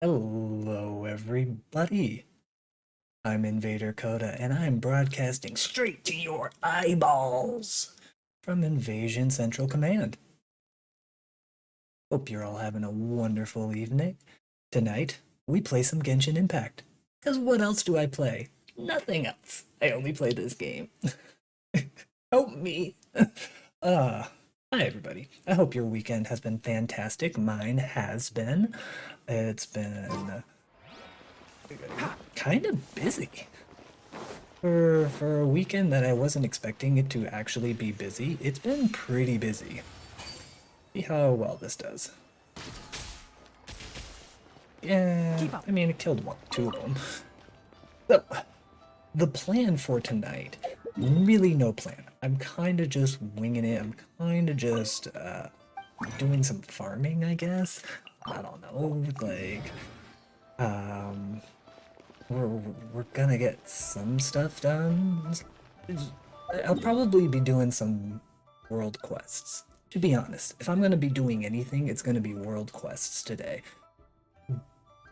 Hello, everybody. I'm InvaderKota, and I'm broadcasting straight to your eyeballs from Invasion Central Command. Hope you're all having a wonderful evening. Tonight, we play some Genshin Impact. Because what else do I play? Nothing else. I only play this game. Help me. Hi, everybody. I hope your weekend has been fantastic. Mine has been. It's been kind of busy for a weekend that I wasn't expecting it to actually be busy. It's been pretty busy. See how well this does. Yeah, I mean, it killed two of them. So, the plan for tonight, really no plan. I'm kind of just winging it. I'm kind of just doing some farming, I guess. I don't know, like, we're gonna get some stuff done. I'll probably be doing some world quests. To be honest, if I'm gonna be doing anything, it's gonna be world quests today.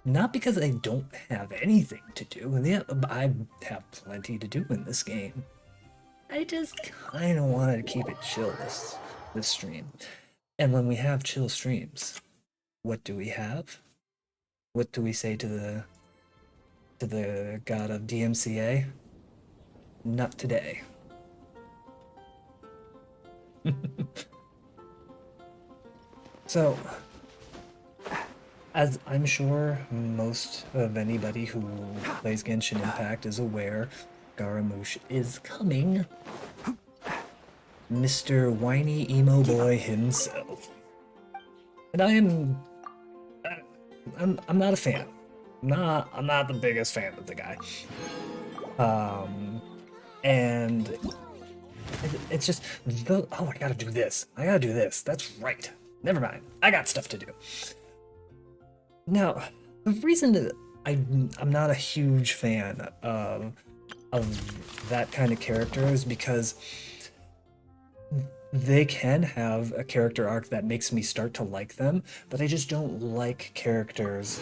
Not because I don't have anything to do. Yeah, I have plenty to do in this game. I just kind of wanted to keep it chill this stream. And when we have chill streams, what do we have? What do we say to the god of DMCA? Not today. So, as I'm sure most of anybody who plays Genshin Impact is aware, Scaramouche is coming. Mr. Whiny Emo Boy himself. And I'm not a fan. I'm not the biggest fan of the guy. And it's just oh, I gotta do this. I gotta do this. That's right. Never mind. I got stuff to do. Now, the reason that I'm not a huge fan of that kind of character is because they can have a character arc that makes me start to like them, but I just don't like characters.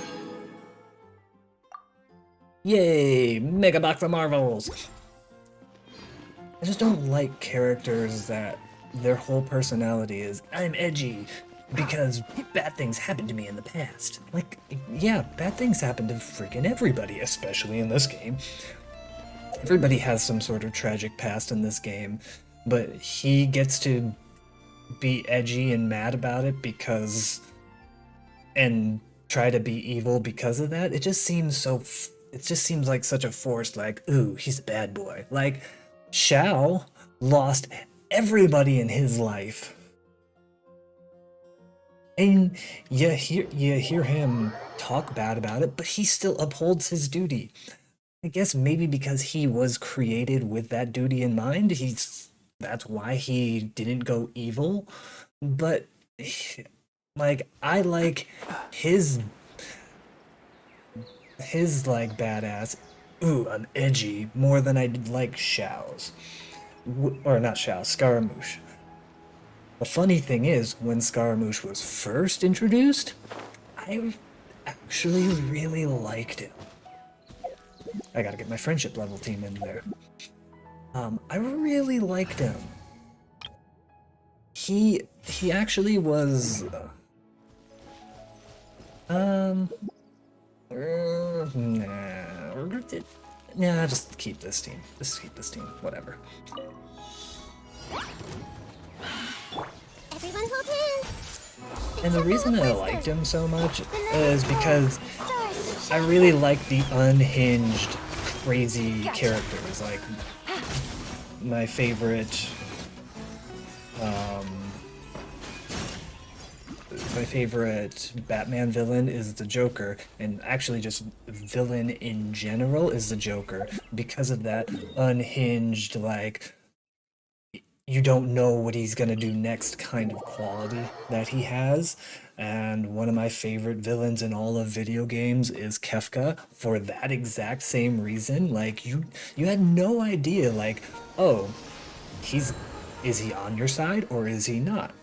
Yay! Mega Box of Marvels! I just don't like characters that their whole personality is, I'm edgy, because bad things happened to me in the past. Like, yeah, bad things happen to freaking everybody, especially in this game. Everybody has some sort of tragic past in this game, but he gets to be edgy and mad about it and try to be evil because of that. It just seems like such a forced, like, ooh, he's a bad boy. Like, Xiao lost everybody in his life. And you hear him talk bad about it, but he still upholds his duty. I guess maybe because he was created with that duty in mind, that's why he didn't go evil. But like, I like his like badass, ooh, I'm edgy, more than I like Xiao's. Or not Xiao, Scaramouche. The funny thing is, when Scaramouche was first introduced, I actually really liked him. I gotta get my friendship level team in there. I really liked him. He actually was... Nah, just keep this team. Just keep this team. Whatever. Everyone hold hands. And the reason I liked him so much is because I really like the unhinged, crazy characters. Like, my favorite Batman villain is the Joker, and actually just villain in general is the Joker, because of that unhinged, like, you don't know what he's gonna do next kind of quality that he has. And one of my favorite villains in all of video games is Kefka, for that exact same reason. Like, you had no idea, like, oh, is he on your side or is he not?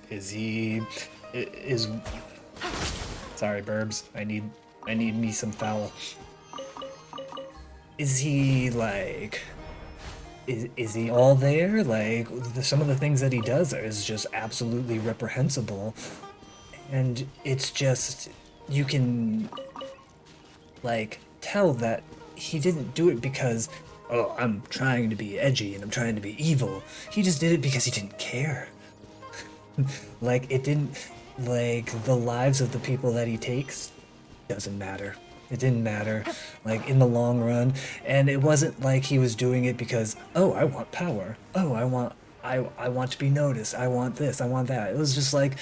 Sorry, Burbs, I need I need me some foul. Is he like... Is he all there? Like, some of the things that he does is just absolutely reprehensible. And it's just... You can... like, tell that he didn't do it because, oh, I'm trying to be edgy and I'm trying to be evil. He just did it because he didn't care. Like, it didn't... like, the lives of the people that he takes doesn't matter. It didn't matter, like, in the long run. And it wasn't like he was doing it because, oh, I want power. Oh, I want to be noticed. I want this. I want that. It was just like,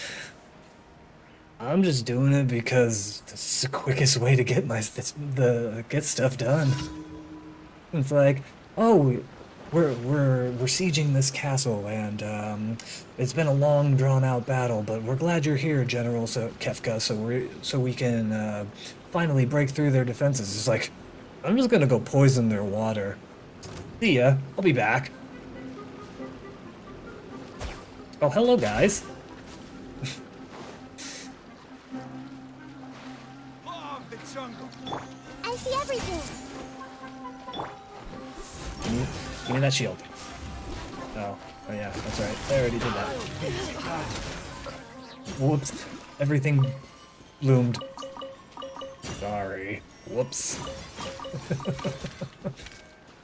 I'm just doing it because it's the quickest way to get get stuff done. It's like, oh, we're sieging this castle, and it's been a long, drawn-out battle, but we're glad you're here, General Kefka, so we can finally break through their defenses. It's like, I'm just gonna go poison their water. See ya. I'll be back. Oh, hello, guys. I see everything. Give me that shield. Oh yeah, that's right. I already did that. Whoops. Everything bloomed. Sorry. Whoops.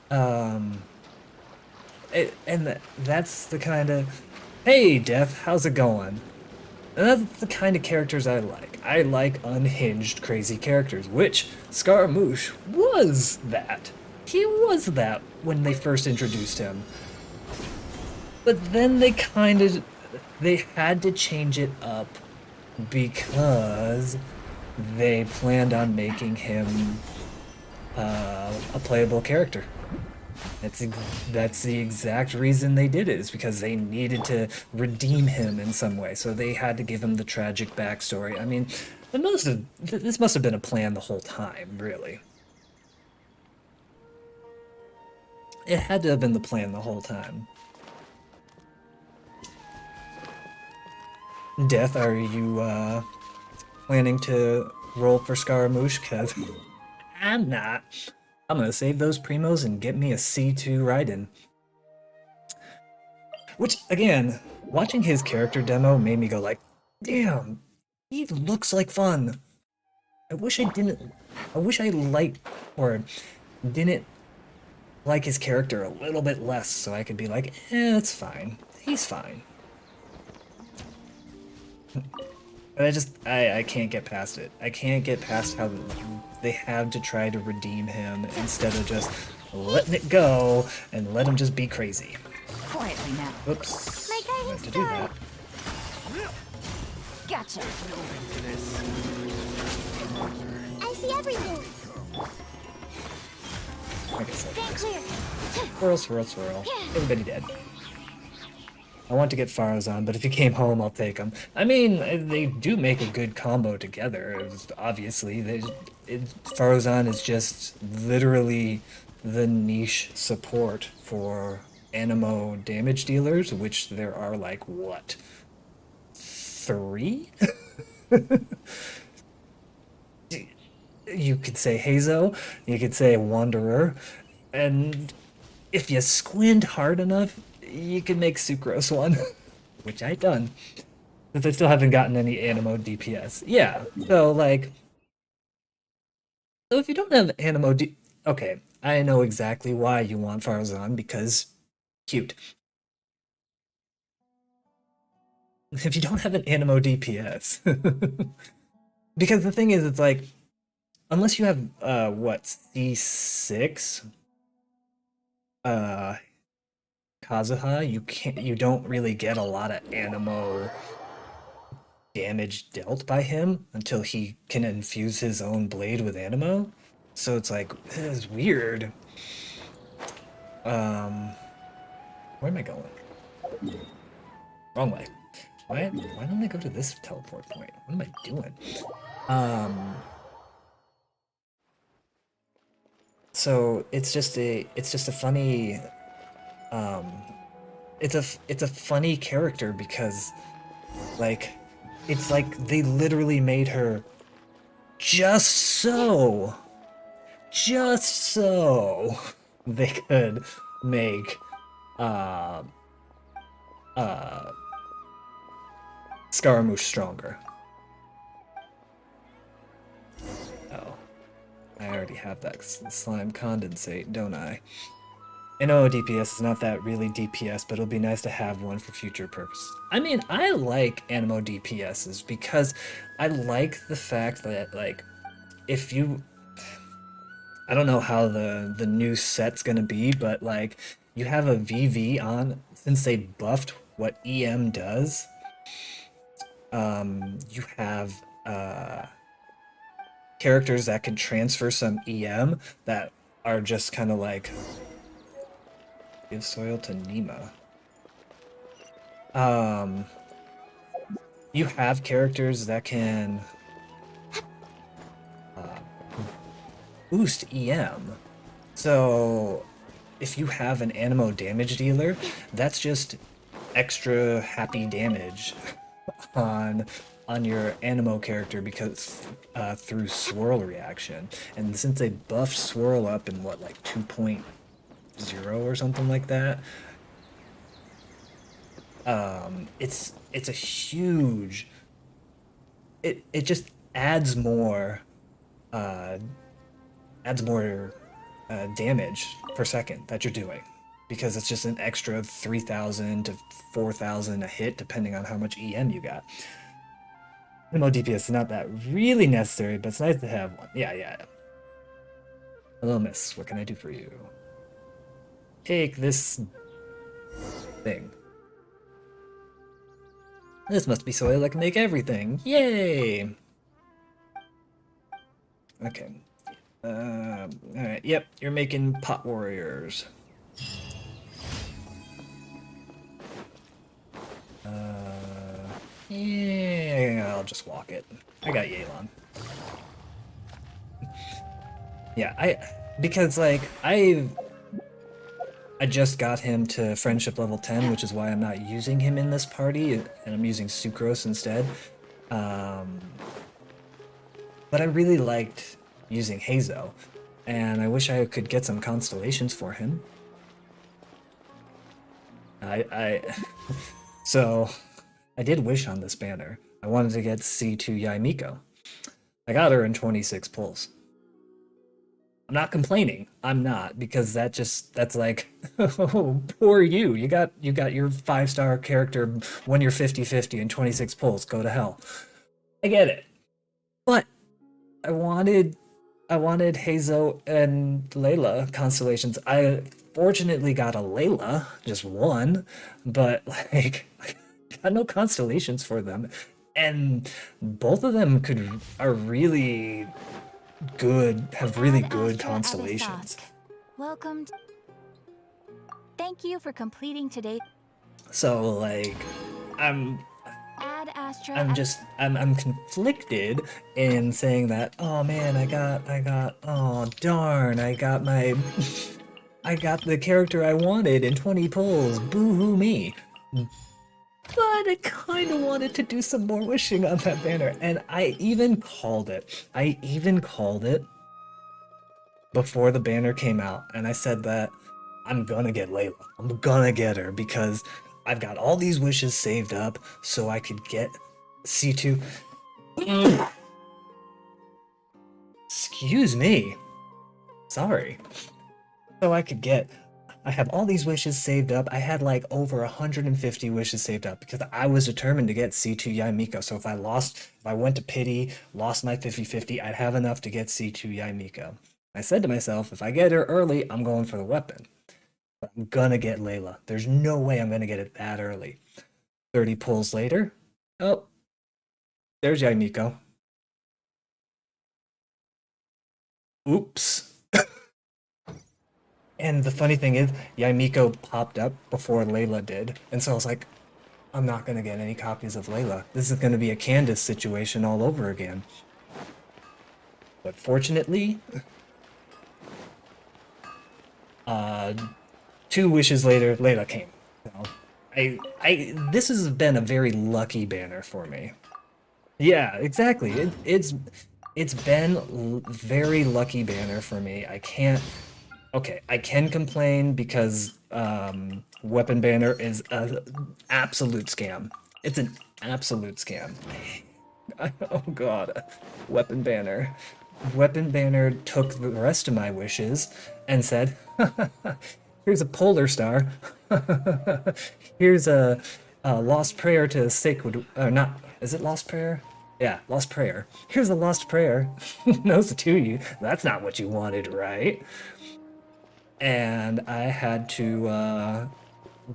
That's the kind of... Hey, Death, how's it going? And that's the kind of characters I like. I like unhinged, crazy characters, which Scaramouche was that. He was that when they first introduced him. But then they had to change it up because they planned on making him a playable character. That's the exact reason they did it, is because they needed to redeem him in some way. So they had to give him the tragic backstory. I mean, this must have been a plan the whole time, really. It had to have been the plan the whole time. Death, are you planning to roll for Scaramouche? Cause I'm not. I'm gonna save those primos and get me a C2 Raiden. Which, again, watching his character demo made me go like, damn, he looks like fun. I wish I liked or didn't like his character a little bit less so I could be like, it's fine. He's fine. But I can't get past it. I can't get past how they had to try to redeem him instead of just letting it go and let him just be crazy. Quietly now. Oops. My I meant guidance to do star. that. Gotcha. I see everything. Okay, so Stand clear. swirl, swirl, swirl. Everybody dead. I want to get Farazan, but if he came home, I'll take him. I mean, they do make a good combo together, obviously. Farazan is just literally the niche support for Animo damage dealers, which there are like, what? 3? You could say Hazo, you could say Wanderer, and if you squint hard enough, you can make Sucrose one, which I've done, but I still haven't gotten any Animo DPS. Yeah, so like, so if you don't have Animo okay, I know exactly why you want Farazan, because cute. If you don't have an Animo DPS, because the thing is, it's like, unless you have what, C6, Kazuha, you don't really get a lot of Animo damage dealt by him until he can infuse his own blade with Animo. So it's like, it's weird. Where am I going? Wrong way. Why don't I go to this teleport point? What am I doing? So it's just a funny it's a funny character because like it's like they literally made her just so they could make Scaramouche stronger. Oh, I already have that slime condensate, don't I? I know DPS is not that really DPS, but it'll be nice to have one for future purposes. I mean, I like Animo DPSs because I like the fact that, like, if you... I don't know how the new set's gonna be, but, like, you have a VV on, since they buffed what EM does, you have, characters that can transfer some EM that are just kind of like... Give soil to Nima. You have characters that can boost EM. So if you have an Animo damage dealer, that's just extra happy damage on your Animo character because through swirl reaction. And since they buffed swirl up in what, like 2.0 or something like that, it's a huge... It just adds more damage per second that you're doing, because it's just an extra 3,000 to 4,000 a hit depending on how much EM you got. MO DPS is not that really necessary, but it's nice to have one. Yeah. Hello, miss. What can I do for you? Take this thing. This must be soil that can make everything. Yay! Okay. Alright, yep, you're making pot warriors. Yeah, I'll just walk it. I got Yelan. Yeah, because, like, I just got him to friendship level 10, which is why I'm not using him in this party, and I'm using Sucrose instead. But I really liked using Hazo, and I wish I could get some constellations for him. So, I did wish on this banner. I wanted to get C2 Yaimiko. I got her in 26 pulls. I'm not complaining. I'm not, because that's like, oh, poor you. You got your 5-star character when you're 50-50 and 26 pulls. Go to hell. I get it. But I wanted Hazo and Layla constellations. I fortunately got a Layla, just one, but like got no constellations for them. And both of them are really good, have really good constellations. Welcome. Thank you for completing today. So like I'm conflicted in saying that, oh man, oh darn, I got the character I wanted in 20 pulls, boo-hoo me. But I kind of wanted to do some more wishing on that banner, and I even called it before the banner came out, and I said that I'm gonna get Layla. I'm gonna get her because I've got all these wishes saved up so I could get C2. Excuse me. Sorry. So I have all these wishes saved up. I had like over 150 wishes saved up because I was determined to get C2 Yaimiko. So if I went to pity, lost my 50-50, I'd have enough to get C2 Yaimiko. I said to myself, if I get her early, I'm going for the weapon. But I'm gonna get Layla. There's no way I'm gonna get it that early. 30 pulls later, oh, there's Yaimiko. Oops. And the funny thing is, Yaimiko popped up before Layla did, and so I was like, I'm not gonna get any copies of Layla. This is gonna be a Candace situation all over again. But fortunately, 2 wishes later, Layla came. So this has been a very lucky banner for me. Yeah, exactly. It's been very lucky banner for me. I can't. Okay, I can complain because weapon banner is an absolute scam. It's an absolute scam. Oh god, weapon banner. Weapon banner took the rest of my wishes and said, "Here's a polar star. Here's a lost prayer to sacred. Not is it lost prayer? Yeah, lost prayer. Here's a lost prayer. Knows to you. That's not what you wanted, right?" And I had to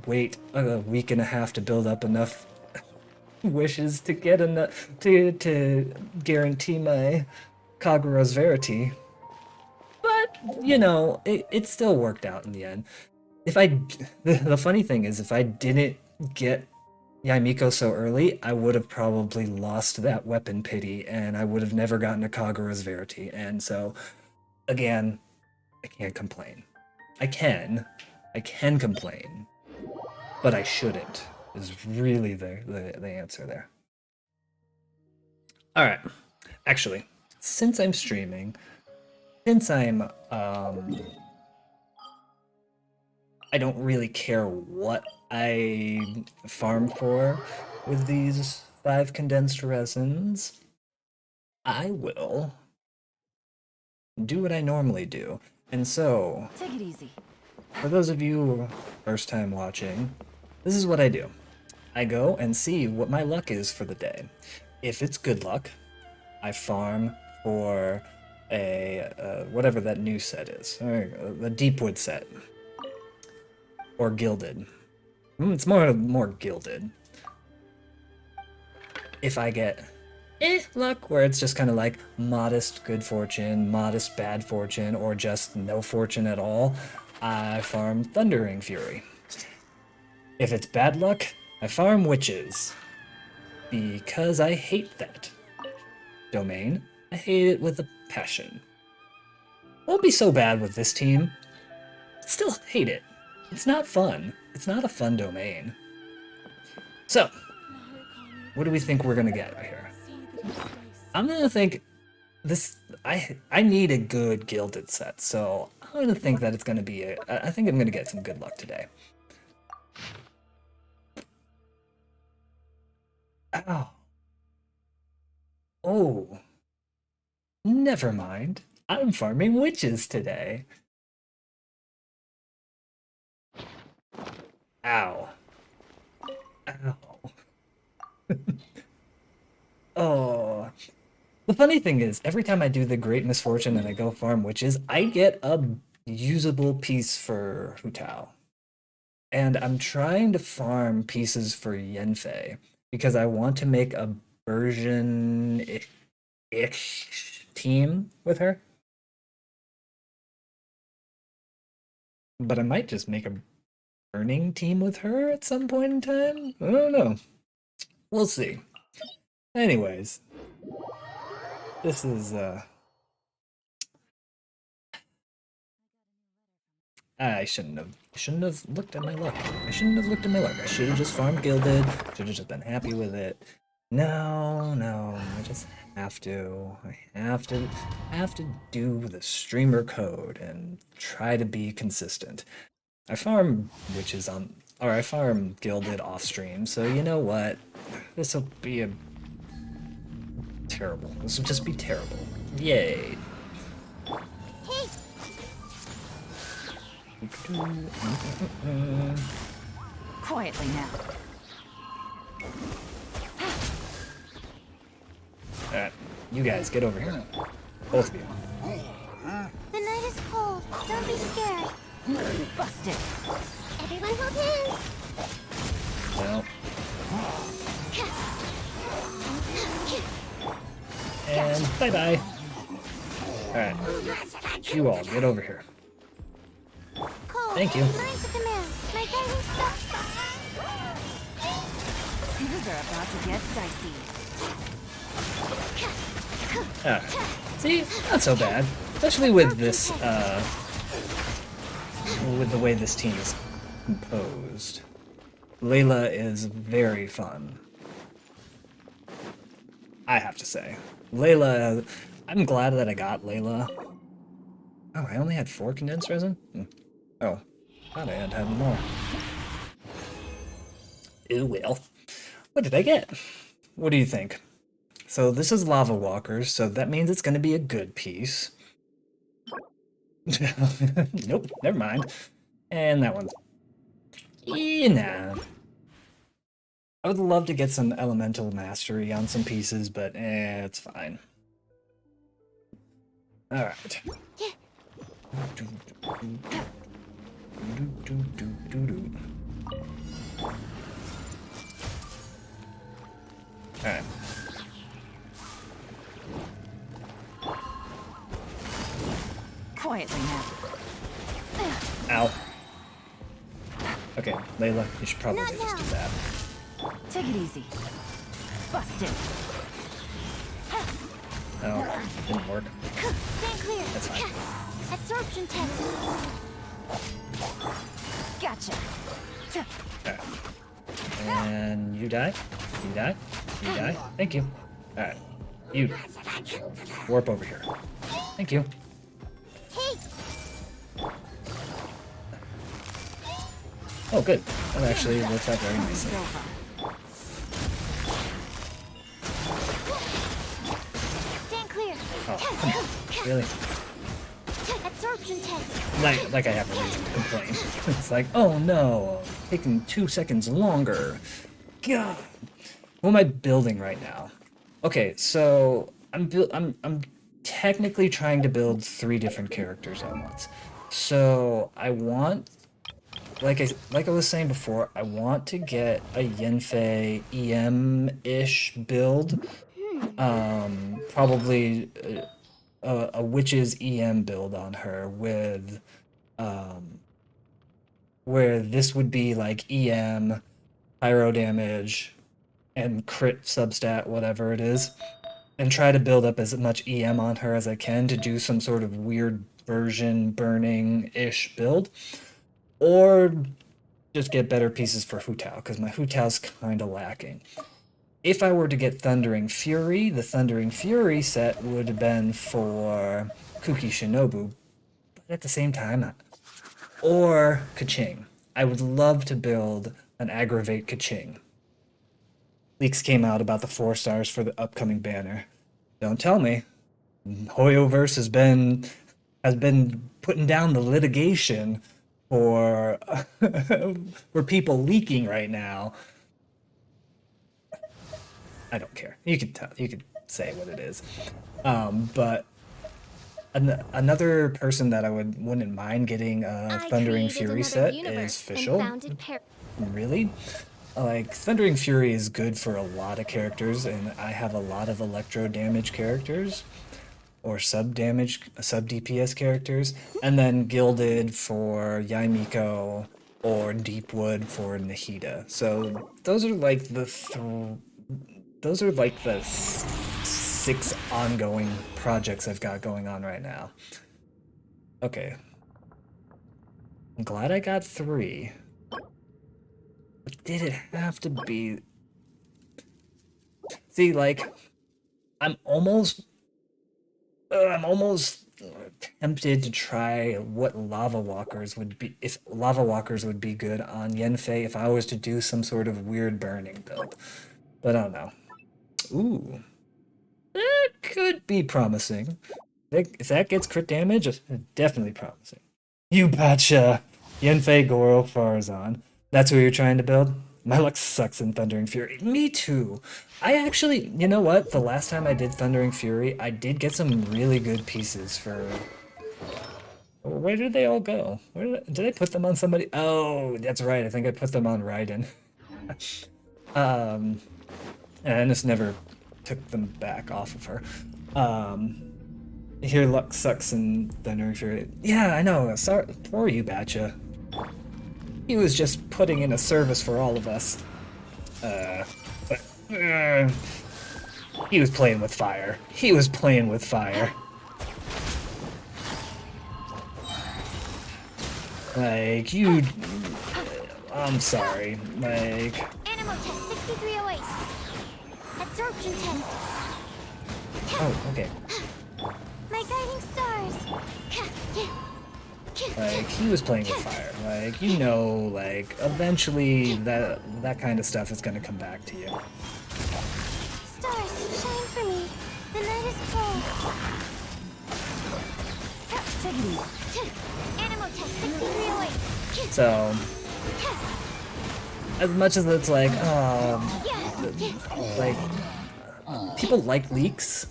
wait a week and a half to build up enough wishes to get enough to guarantee my Kagura's Verity. But you know, it still worked out in the end. If I, the funny thing is, if I didn't get Yaimiko so early, I would have probably lost that weapon pity, and I would have never gotten a Kagura's Verity. And so, again, I can't complain. I can complain, but I shouldn't. Is really the answer there. All right, actually, since I'm streaming, since I don't really care what I farm for with these 5 condensed resins, I will do what I normally do. And so, Take it easy. for those of you first time watching, this is what I do. I go and see what my luck is for the day. If it's good luck, I farm for a whatever that new set is, or the Deepwood set, or Gilded. It's more Gilded. If I get luck, where it's just kind of like modest good fortune, modest bad fortune, or just no fortune at all, I farm Thundering Fury. If it's bad luck, I farm Witches. Because I hate that domain. I hate it with a passion. Won't be so bad with this team. Still hate it. It's not fun. It's not a fun domain. So, what do we think we're gonna get right here? I'm gonna think this. I need a good gilded set, so I'm gonna think that it's gonna be I think I'm gonna get some good luck today. Ow. Oh. Never mind. I'm farming witches today. Ow. Ow. Oh. The funny thing is, every time I do the Great Misfortune and I go farm witches, I get a usable piece for Hu Tao. And I'm trying to farm pieces for Yanfei because I want to make a Burgeon-ish team with her. But I might just make a burning team with her at some point in time. I don't know. We'll see. Anyways, this is I shouldn't have looked at my luck. I shouldn't have looked at my luck. I should have just farmed gilded. Should have just been happy with it. No, I just have to. I have to do the streamer code and try to be consistent. I farm witches I farm gilded off stream, so you know what? This will be a terrible. This will just be terrible. Yay. Quietly now. Alright, you guys, get over here. Both of you. The night is cold. Don't be scared. Busted. Everyone hold hands. Well. And bye-bye. Alright. You all, get over here. Cold. Thank you. Mine's a command. My guiding stuff. Things are about to get dicey. See? Not so bad. Especially with this, with the way this team is composed. Layla is very fun. I have to say. Layla I'm glad that I got Layla. Oh, I only had 4 condensed resin? Oh, thought I had more. Ew, well. What did I get? What do you think? So this is Lava Walkers, so that means it's going to be a good piece. Nope, never mind. And that one's... Nah. I would love to get some elemental mastery on some pieces, but it's fine. Alright. Alright. Quietly now. Ow. Okay, Layla, you should probably just do that. Take it easy. Busted. Oh, didn't work. Stand clear. That's fine. Absorption test. Gotcha. Alright. And you die? You die? You die? Thank you. Alright. You. Warp over here. Thank you. Hey, Oh, good. That actually works out very nicely. stand clear. Oh, come on. Really? Absorption test. Like I have a reason to complain. It's like, oh no, taking 2 seconds longer. God. What am I building right now? Okay, so I'm technically trying to build 3 different characters at once. So I want, like I was saying before, I want to get a Yanfei EM-ish build. Probably a witch's EM build on her with where this would be like EM, pyro damage, and crit substat, whatever it is, and try to build up as much EM on her as I can to do some sort of weird version burning-ish build, or just get better pieces for Hu Tao, because my Hu Tao's kind of lacking. If I were to get Thundering Fury, the Thundering Fury set would have been for Kuki Shinobu, but at the same time, or Kaching. I would love to build an Aggravate Kaching. Leaks came out about the 4 stars for the upcoming banner. Don't tell me. Hoyoverse has been putting down the litigation for for people leaking right now. I don't care. You can tell. You can say what it is. But another person that I wouldn't mind getting a Thundering Fury set is Fischl. Really? Like, Thundering Fury is good for a lot of characters, and I have a lot of electro damage characters, or sub DPS characters, and then Gilded for Yaimiko, or Deepwood for Nahida. So those are like the 6 ongoing projects I've got going on right now. Okay. I'm glad I got 3. But did it have to be... See, like, I'm almost tempted to try what Lava Walkers would be, if Lava Walkers would be good on Yanfei if I was to do some sort of weird burning build. But I don't know. Ooh. That could be promising. If that gets crit damage, it's definitely promising. You betcha! Yanfei, Goro, Farazan. That's who you're trying to build? My luck sucks in Thundering Fury. Me too. I actually, you know what? The last time I did Thundering Fury, I did get some really good pieces for... Where did they all go? Did I put them on somebody? Oh, that's right. I think I put them on Raiden. And I just never took them back off of her. Here, luck sucks in Thundering Fury. Yeah, I know. Sorry, poor you, Batcha. He was just putting in a service for all of us. But he was playing with fire. He was playing with fire. Like, you... I'm sorry. Like... Animal test 6308. Absorption test. Oh, okay. My guiding stars. Like, he was playing with fire. Like, you know, like, eventually that kind of stuff is gonna come back to you. Stars, shine for me. The night is cold. Take it easy. Animal test 63 away. So, as much as it's like, like, people like leaks,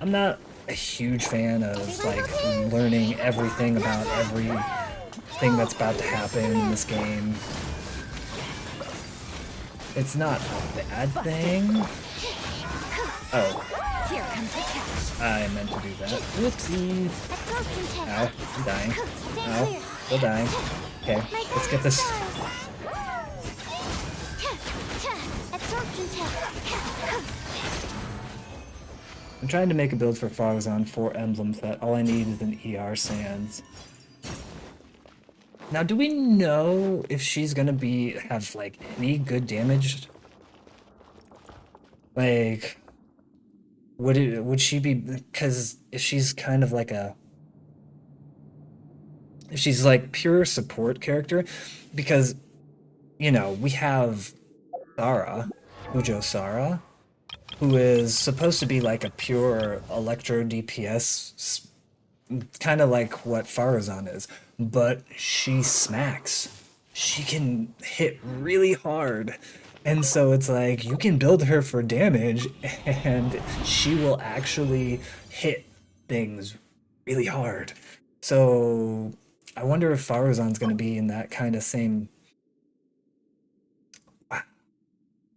I'm not a huge fan of, like, learning everything about everything that's about to happen in this game. It's not a bad thing. Oh. Here comes the catch. I meant to do that. Whoopsie. Absorption test. Ow, I'm dying. Ow, still dying. Okay, let's get this. Absorption test. I'm trying to make a build for Farzan 4 emblems that all I need is an ER Sands. Now, do we know if she's gonna have like any good damage? Like, would she be, because if she's kind of like if she's like pure support character, because, you know, we have Sarah, Sarah, who is supposed to be like a pure electro DPS, kind of like what Farazan is, but she smacks. She can hit really hard. And so it's like, you can build her for damage, and she will actually hit things really hard. So I wonder if Farazan's going to be in that kind of same...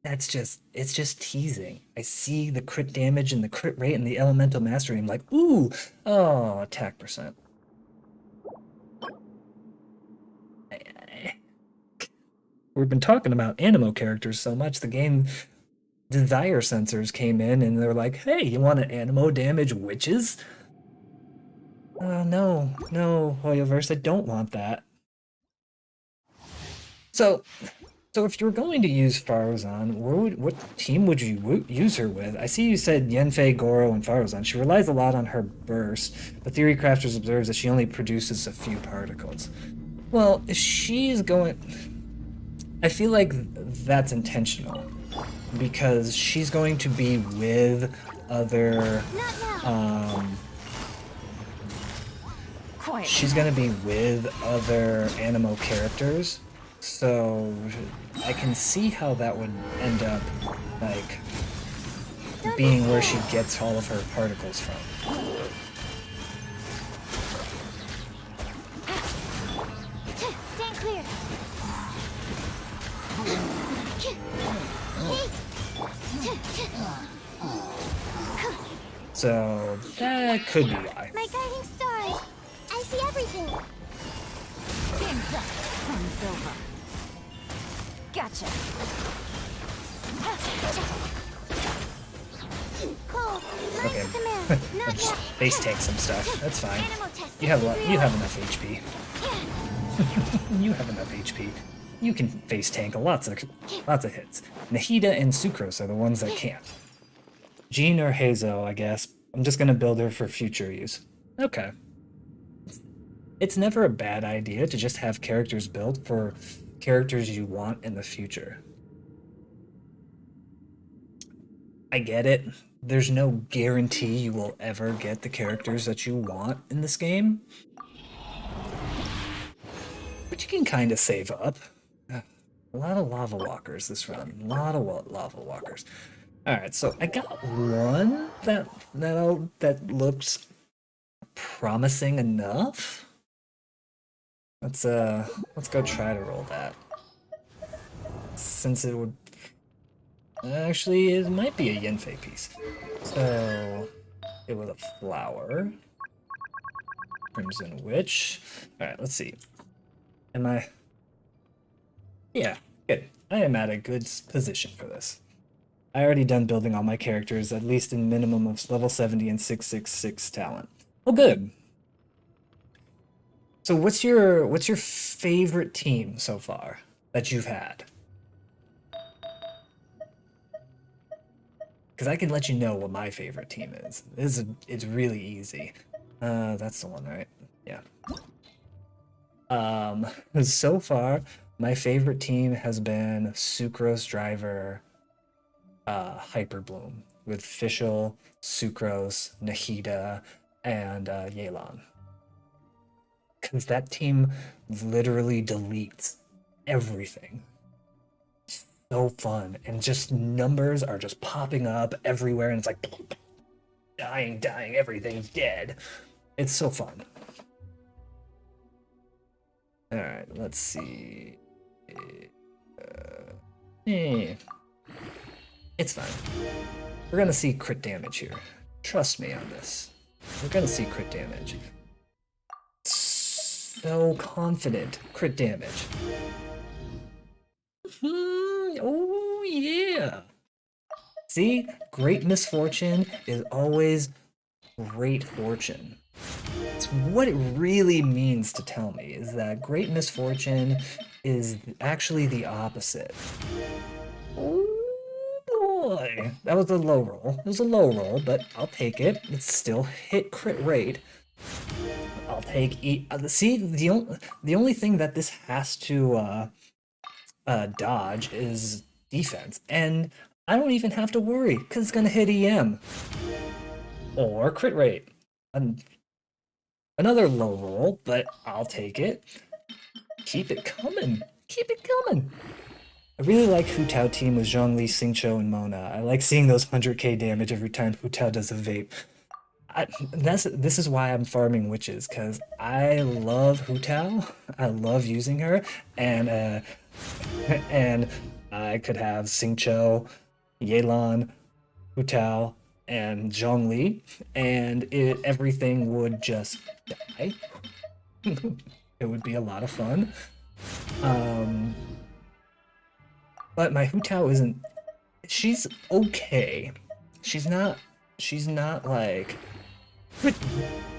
it's just teasing. I see the crit damage and the crit rate and the elemental mastery. I'm like, ooh, oh, attack percent. We've been talking about animo characters so much, the game desire sensors came in and they're like, hey, you want to animo damage witches? No, Hoyoverse, I don't want that. So if you're going to use Farazan, what team would you use her with? I see you said Yanfei, Goro, and Farazan. She relies a lot on her burst, but Theory Crafters observes that she only produces a few particles. Well, if she's going... I feel like that's intentional, because she's going to be with other... she's going to be with other animo characters. So I can see how that would end up, like, being where she gets all of her particles from. Stand clear. So that could be why. My guiding stars. I see everything. Game's up. Fun's over. Gotcha. Cold. Okay. Lines command. I'll Not just yet. base tank some stuff. That's fine. Animal test You have 63 enough HP. You have enough HP. You can face tank lots of hits. Nahida and Sucrose are the ones that can't. Jean or Hazo, I guess. I'm just gonna build her for future use. Okay. It's never a bad idea to just have characters built for characters you want in the future. I get it. There's no guarantee you will ever get the characters that you want in this game. But you can kind of save up. A lot of lava walkers this run. A lot of lava walkers. Alright, so I got one that looks promising enough. Let's go try to roll that. Since it would... Actually, it might be a Yanfei piece. So, it was a flower. Crimson Witch. Alright, let's see. Am I... Yeah, good. I am at a good position for this. I already done building all my characters, at least in minimum of level 70 and 666 talent. Oh, good. So what's your favorite team so far that you've had? Because I can let you know what my favorite team is. It's really easy. That's the one, right? Yeah. So far, my favorite team has been Sucrose Driver, Hyper Bloom with Fischl, Sucrose, Nahida, and Yelan. Because that team literally deletes everything. So fun, and just numbers are just popping up everywhere, and it's like dying, everything's dead. It's so fun. All right, let's see. It's fine. We're gonna see crit damage here. Trust me on this. We're gonna see crit damage. So confident. Crit damage. Oh yeah. See, great misfortune is always great fortune. It's what it really means to tell me is that great misfortune is actually the opposite. Oh boy, that was a low roll. It was a low roll, but I'll take it. It's still hit crit rate. I'll take see, the only thing that this has to dodge is defense, and I don't even have to worry because it's gonna hit EM or crit rate. Another low roll, but I'll take it. Keep it coming. Keep it coming. I really like Hu Tao team with Zhongli, Xingqiu, and Mona. I like seeing those 100k damage every time Hu Tao does a vape. This is why I'm farming witches, because I love Hu Tao. I love using her, and I could have Xingqiu, Yelan, Hu Tao, and Zhongli, and everything would just die. It would be a lot of fun. But my Hu Tao isn't. She's okay. She's not like.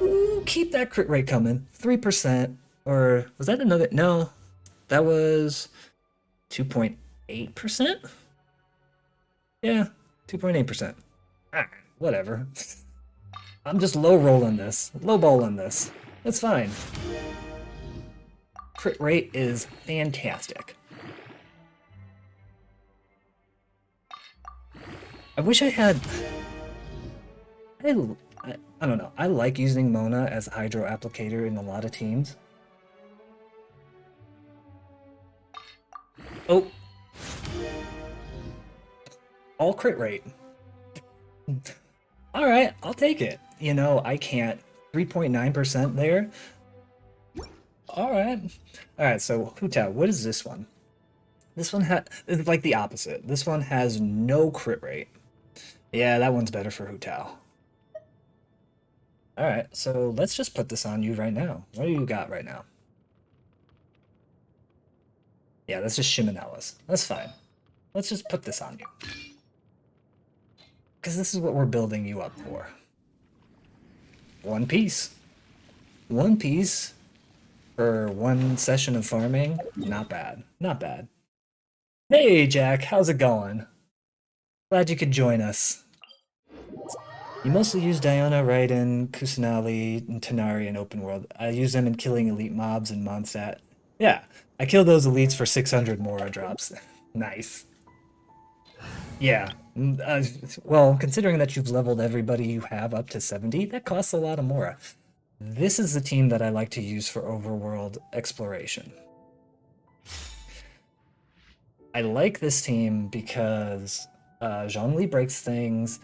Ooh, keep that crit rate coming. 3%, or was that another? No, that was 2.8%. Yeah, 2.8%. Whatever. I'm just low rolling this, low balling this. It's fine. Crit rate is fantastic. I wish I had. I don't know. I like using Mona as a hydro applicator in a lot of teams. Oh. All crit rate. Alright, I'll take it. You know, I can't. 3.9% there. Alright. Alright, so Hu Tao, what is this one? This one is like the opposite. This one has no crit rate. Yeah, that one's better for Hu Tao. Alright, so let's just put this on you right now. What do you got right now? Yeah, that's just Shimenella's. That's fine. Let's just put this on you. Because this is what we're building you up for. One piece. One piece for one session of farming. Not bad. Not bad. Hey, Jack. How's it going? Glad you could join us. You mostly use Diana, Raiden, Kusanali, and Tanari in open world. I use them in killing elite mobs in Mondstadt. Yeah, I kill those elites for 600 Mora drops. Nice. Yeah. Well, considering that you've leveled everybody you have up to 70, that costs a lot of Mora. This is the team that I like to use for overworld exploration. I like this team because Zhongli breaks things,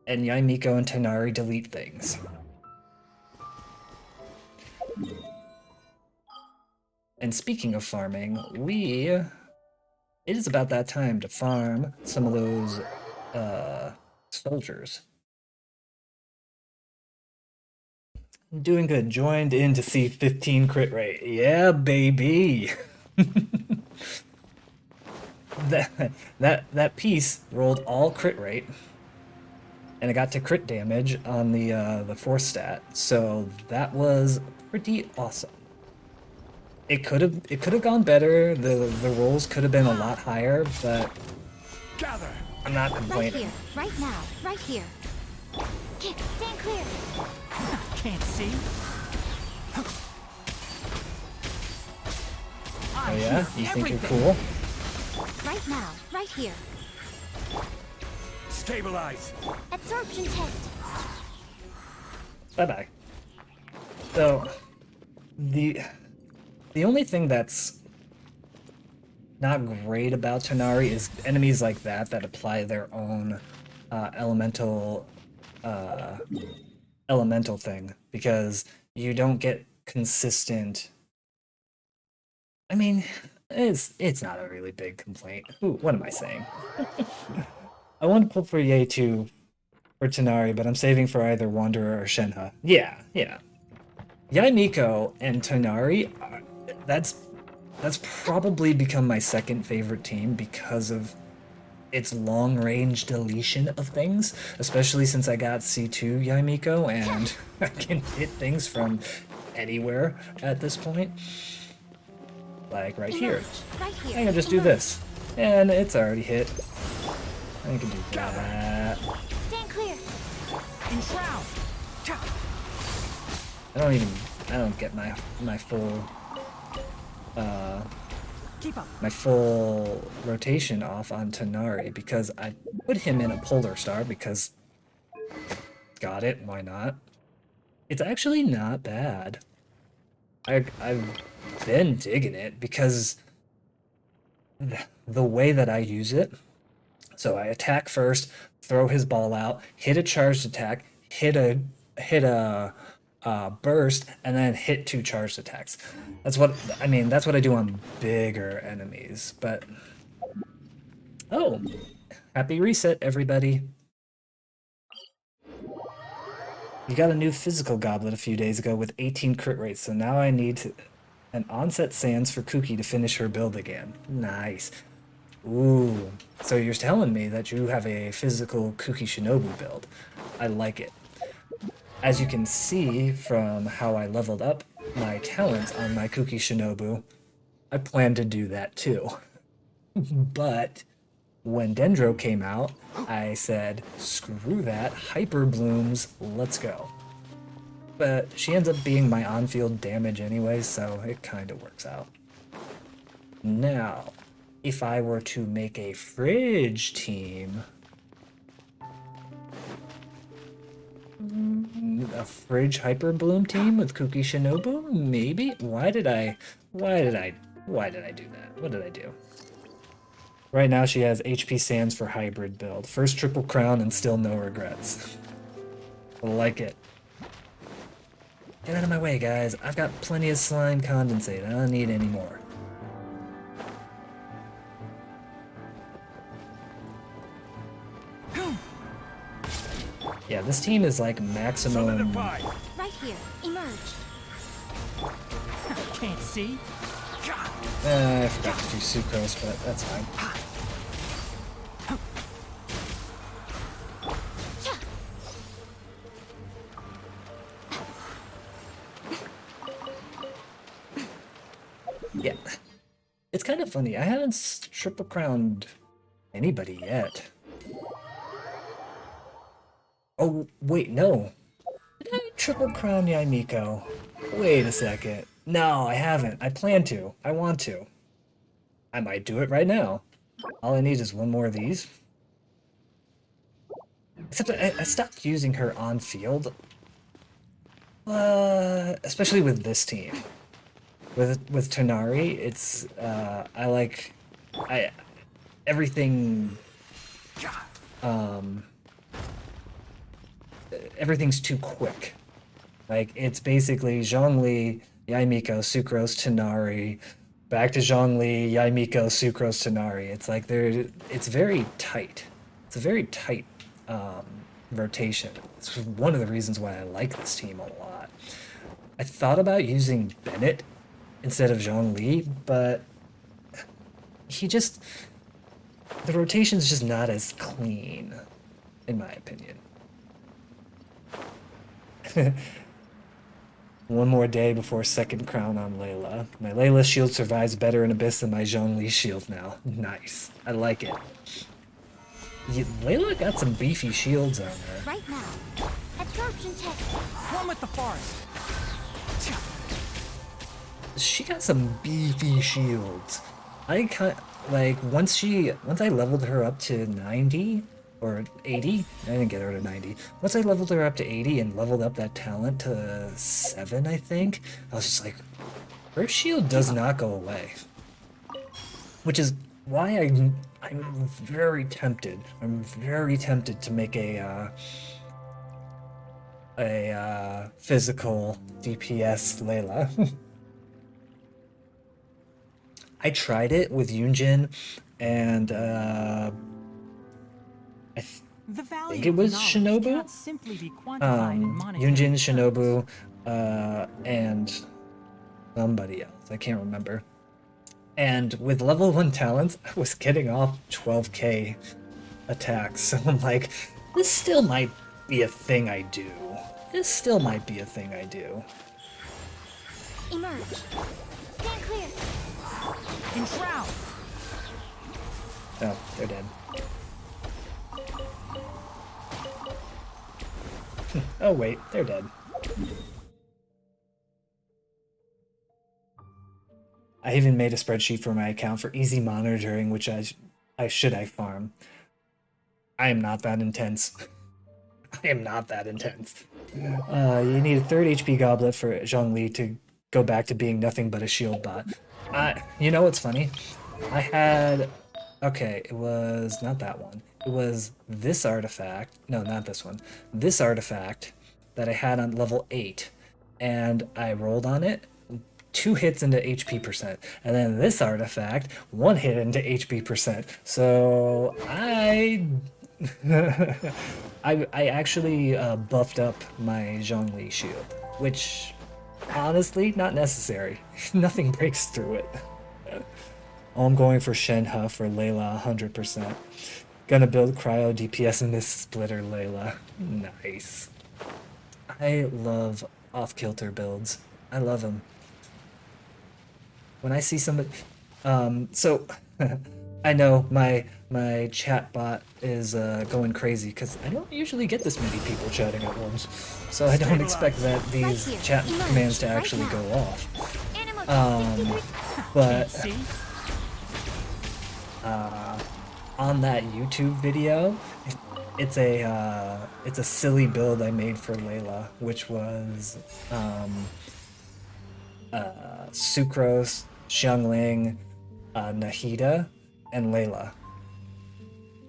and Yaimiko and Tanari delete things. And speaking of farming, it is about that time to farm some of those soldiers. Doing good. Joined in to see 15 crit rate. Yeah, baby. that piece rolled all crit rate, and it got to crit damage on the fourth stat. So that was pretty awesome. It could have gone better. The rolls could have been a lot higher, but I'm not complaining. Right here, right now, right here. Stand clear. Can't see. Oh yeah? You think you're cool? Right now. Right here. Stabilize. Absorption test. Bye-bye. So, the only thing that's not great about Tonari is enemies like that apply their own elemental thing, because you don't get consistent. I mean, it's not a really big complaint. Ooh, what am I saying? I want to pull for Ye2 for Tonari, but I'm saving for either Wanderer or Shenhe. Yeah. Yaimiko and Tonari, that's probably become my second favorite team because of its long-range deletion of things, especially since I got C2 Yaimiko and I can hit things from anywhere at this point. Like right here. Right here. I can just do this, and it's already hit. I can do that. Stand clear. Enshroud. I don't get my full Keep up. my full rotation off on Tonari because I put him in a Polar Star because got it, why not? It's actually not bad. I've been digging it because the way that I use it. So I attack first, throw his ball out, hit a charged attack, hit a burst, and then hit 2 charged attacks. That's what I do on bigger enemies. But oh, happy reset, everybody! You got a new physical goblet a few days ago with 18 crit rates, so now I need an onset sands for Kuki to finish her build again. Nice. Ooh, so you're telling me that you have a physical Kuki Shinobu build. I like it. As you can see from how I leveled up my talents on my Kuki Shinobu, I plan to do that too. But when Dendro came out, I said, screw that, Hyper Blooms, let's go. But she ends up being my on-field damage anyway, so it kind of works out. Now, if I were to make a fridge team, a fridge Hyper Bloom team with Kuki Shinobu, maybe? Why did I do that? What did I do? Right now she has HP Sands for hybrid build. First triple crown and still no regrets. I like it. Get out of my way, guys. I've got plenty of slime condensate. I don't need any more. Yeah, this team is like maximum. Solidify. Right here. Emerge. Can't see. I forgot to do sucrose, but that's fine. Yeah. It's kind of funny. I haven't triple crowned anybody yet. Oh, wait, no. Did I triple crown Yaimiko? Wait a second. No, I haven't. I plan to. I want to. I might do it right now. All I need is one more of these. Except I stopped using her on field. Especially with this team. With Tonari, it's everything everything's too quick. Like, it's basically Zhongli, Yaimiko, Sucrose, Tonari, back to Zhongli, Yaimiko, Sucrose, Tonari. It's like it's very tight. It's a very tight rotation. It's one of the reasons why I like this team a lot. I thought about using Bennett instead of Zhongli, but the rotation's just not as clean, in my opinion. One more day before second crown on Layla. My Layla shield survives better in Abyss than my Zhongli shield now. Nice. I like it. Layla got some beefy shields on her. Right now. Absorption test. One with the forest. She got some beefy shields. I like once I leveled her up to 90 or 80. I didn't get her to 90. Once I leveled her up to 80 and leveled up that talent to 7, I think, I was just like, her shield does not go away. Which is why I'm very tempted. I'm very tempted to make a physical DPS Layla. I tried it with Yunjin, and The I value think it was of knowledge Shinobu. cannot simply be quantified in monetary Yunjin, terms. Shinobu, and somebody else. I can't remember. And with level 1 talents, I was getting off 12k attacks. So I'm like, this still might be a thing I do. This still might be a thing I do. Emerge. Stand clear. Enshroud. Oh, they're dead. Oh wait, they're dead. I even made a spreadsheet for my account for easy monitoring, which I farm. I am not that intense. I am not that intense. You need a 3rd HP goblet for Zhongli to go back to being nothing but a shield bot. You know what's funny? I had... Okay, it was not that one. It was this artifact. No, not this one. This artifact that I had on level 8. And I rolled on it. 2 hits into HP percent. And then this artifact, 1 hit into HP percent. So I actually buffed up my Zhongli shield, which honestly, not necessary. Nothing breaks through it. Oh, I'm going for Shenhe for Layla 100%. Gonna build Cryo DPS in this splitter Layla. Nice. I love off-kilter builds. I love them. When I see somebody... so... I know my chat bot is going crazy because I don't usually get this many people chatting at once. So I don't expect that these chat commands to actually go off. But See? on that YouTube video, it's a silly build I made for Layla, which was Sucrose, Xiangling, Nahida, and Layla.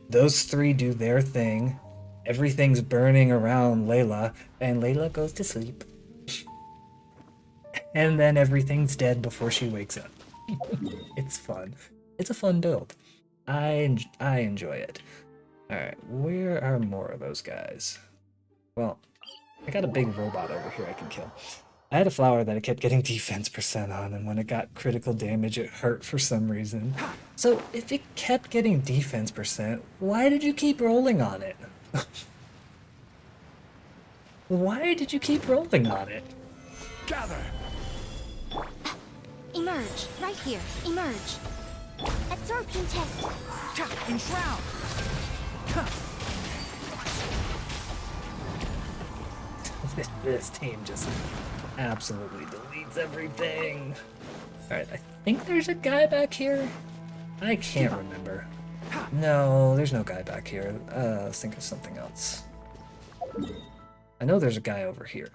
Those 3 do their thing. Everything's burning around Layla, and Layla goes to sleep. And then everything's dead before she wakes up. It's fun. It's a fun build. I enjoy it. Alright, where are more of those guys? Well, I got a big robot over here I can kill. I had a flower that I kept getting defense percent on, and when it got critical damage, it hurt for some reason. So, if it kept getting defense percent, why did you keep rolling on it? Why did you keep rolling on it? Gather. Emerge. Right here. Emerge. Absorption test. Enshroud. This team just absolutely deletes everything. Alright, I think there's a guy back here. I can't remember. No, there's no guy back here. Let's think of something else. I know there's a guy over here.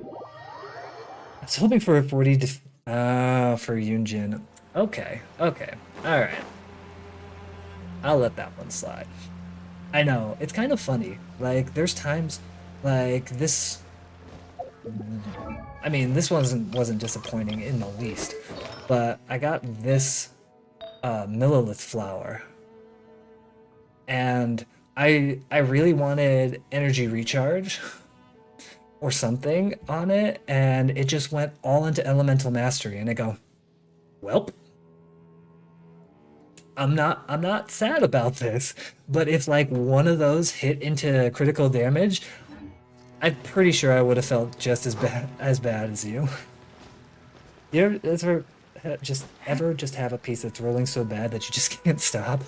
I was hoping for a 40 for Yunjin. Okay, alright. I'll let that one slide. I know, it's kind of funny. Like, there's times, like, this... I mean, this wasn't disappointing in the least, but I got this Millilith flower, and I really wanted energy recharge or something on it, and it just went all into elemental mastery, and I go, welp. I'm not sad about this, but if like one of those hit into critical damage, I'm pretty sure I would have felt just as bad as you. You ever just have a piece that's rolling so bad that you just can't stop?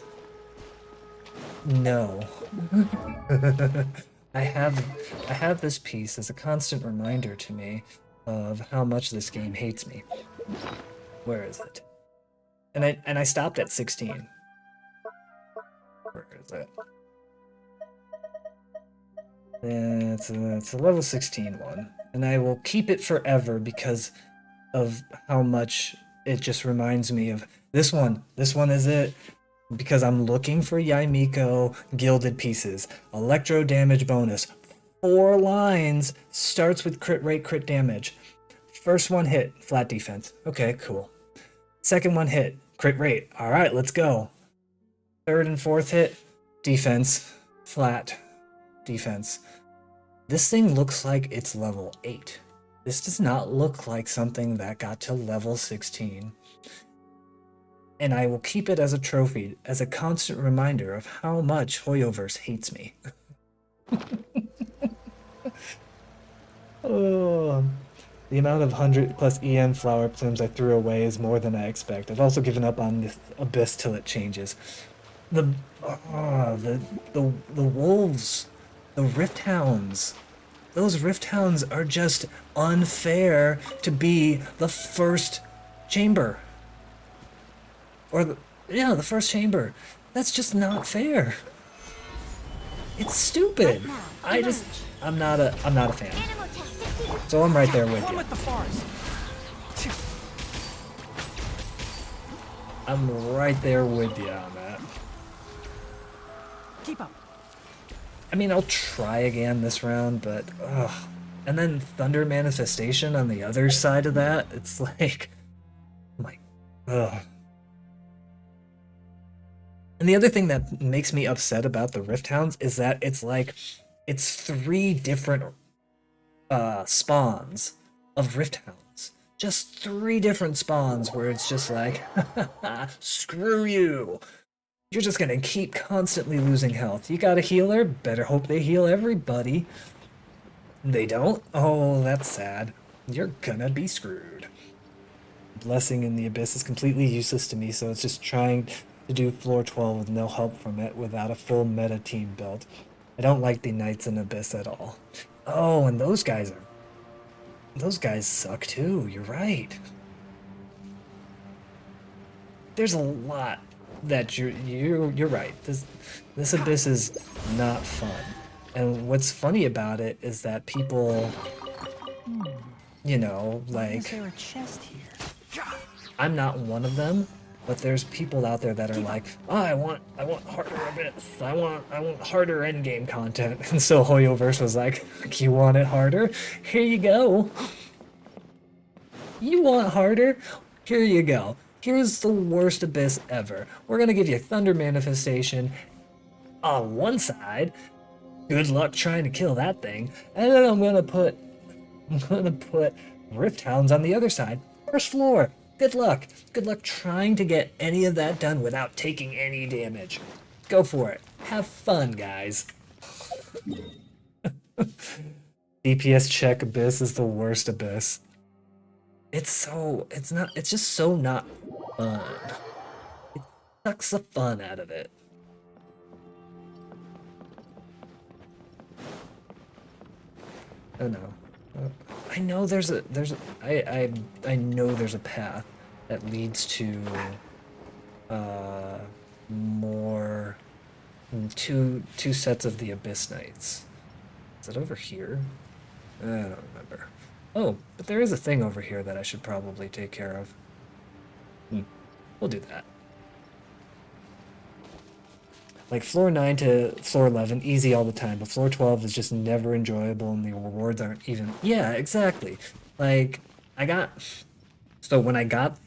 No. I have this piece as a constant reminder to me of how much this game hates me. Where is it? And I stopped at 16. Where is it? Yeah, it's a level 16 one, and I will keep it forever because of how much it just reminds me of this one. This one is it. Because I'm looking for Yaimiko gilded pieces. Electro damage bonus. 4 lines. Starts with crit rate, crit damage. First one hit, flat defense. Okay, cool. Second one hit, crit rate. Alright, let's go. Third and fourth hit, defense. Flat defense. This thing looks like it's level 8. This does not look like something that got to level 16. And I will keep it as a trophy, as a constant reminder of how much Hoyoverse hates me. Oh, the amount of 100+ EM flower plumes I threw away is more than I expect. I've also given up on this abyss till it changes. The wolves, the rift hounds. Those rift hounds are just unfair to be the first chamber. Or the first chamber. That's just not fair. It's stupid. I'm not a fan. So I'm right there with One you. with the forest. I'm right there with you on that. Keep up. I mean, I'll try again this round, but ugh. And then Thunder Manifestation on the other side of that, it's like, ugh. And the other thing that makes me upset about the Rift Hounds is that it's 3 different spawns of Rift Hounds. Just 3 different spawns where it's just like, screw you. You're just gonna keep constantly losing health. You got a healer? Better hope they heal everybody. They don't? Oh, that's sad. You're gonna be screwed. Blessing in the Abyss is completely useless to me, so it's just trying to do floor 12 with no help from it without a full meta team build. I don't like the Knights in Abyss at all. Oh, and those guys suck too. You're right. There's a lot that you're right. This Abyss is not fun. And what's funny about it is that people, like, Is there a chest here? I'm not one of them, but there's people out there that are like, oh, I want harder Abyss. I want harder endgame content. And so Hoyoverse was like, you want it harder? Here you go. You want harder? Here you go. Here's the worst Abyss ever. We're gonna give you Thunder Manifestation on one side. Good luck trying to kill that thing. And then I'm gonna put Rift Hounds on the other side. First floor. Good luck. Good luck trying to get any of that done without taking any damage. Go for it. Have fun, guys. DPS check Abyss is the worst Abyss. It's just so not fun. It sucks the fun out of it. Oh no. I know I know there's a path that leads to more two sets of the Abyss Knights. Is it over here? I don't remember. Oh, but there is a thing over here that I should probably take care of. We'll do that. Like, floor 9 to floor 11, easy all the time, but floor 12 is just never enjoyable and the rewards aren't even... Yeah, exactly. Like, so when I got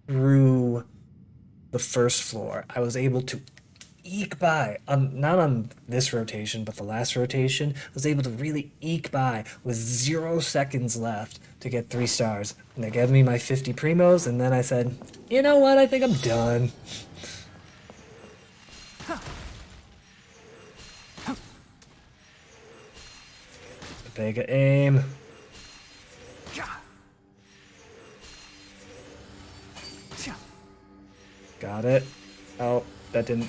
through the first floor, I was able to eke by, not on this rotation, but the last rotation, I was able to really eke by with 0 seconds left to get 3 stars. And they gave me my 50 primos, and then I said, you know what, I think I'm done. Vega aim. Got it. Oh, that didn't...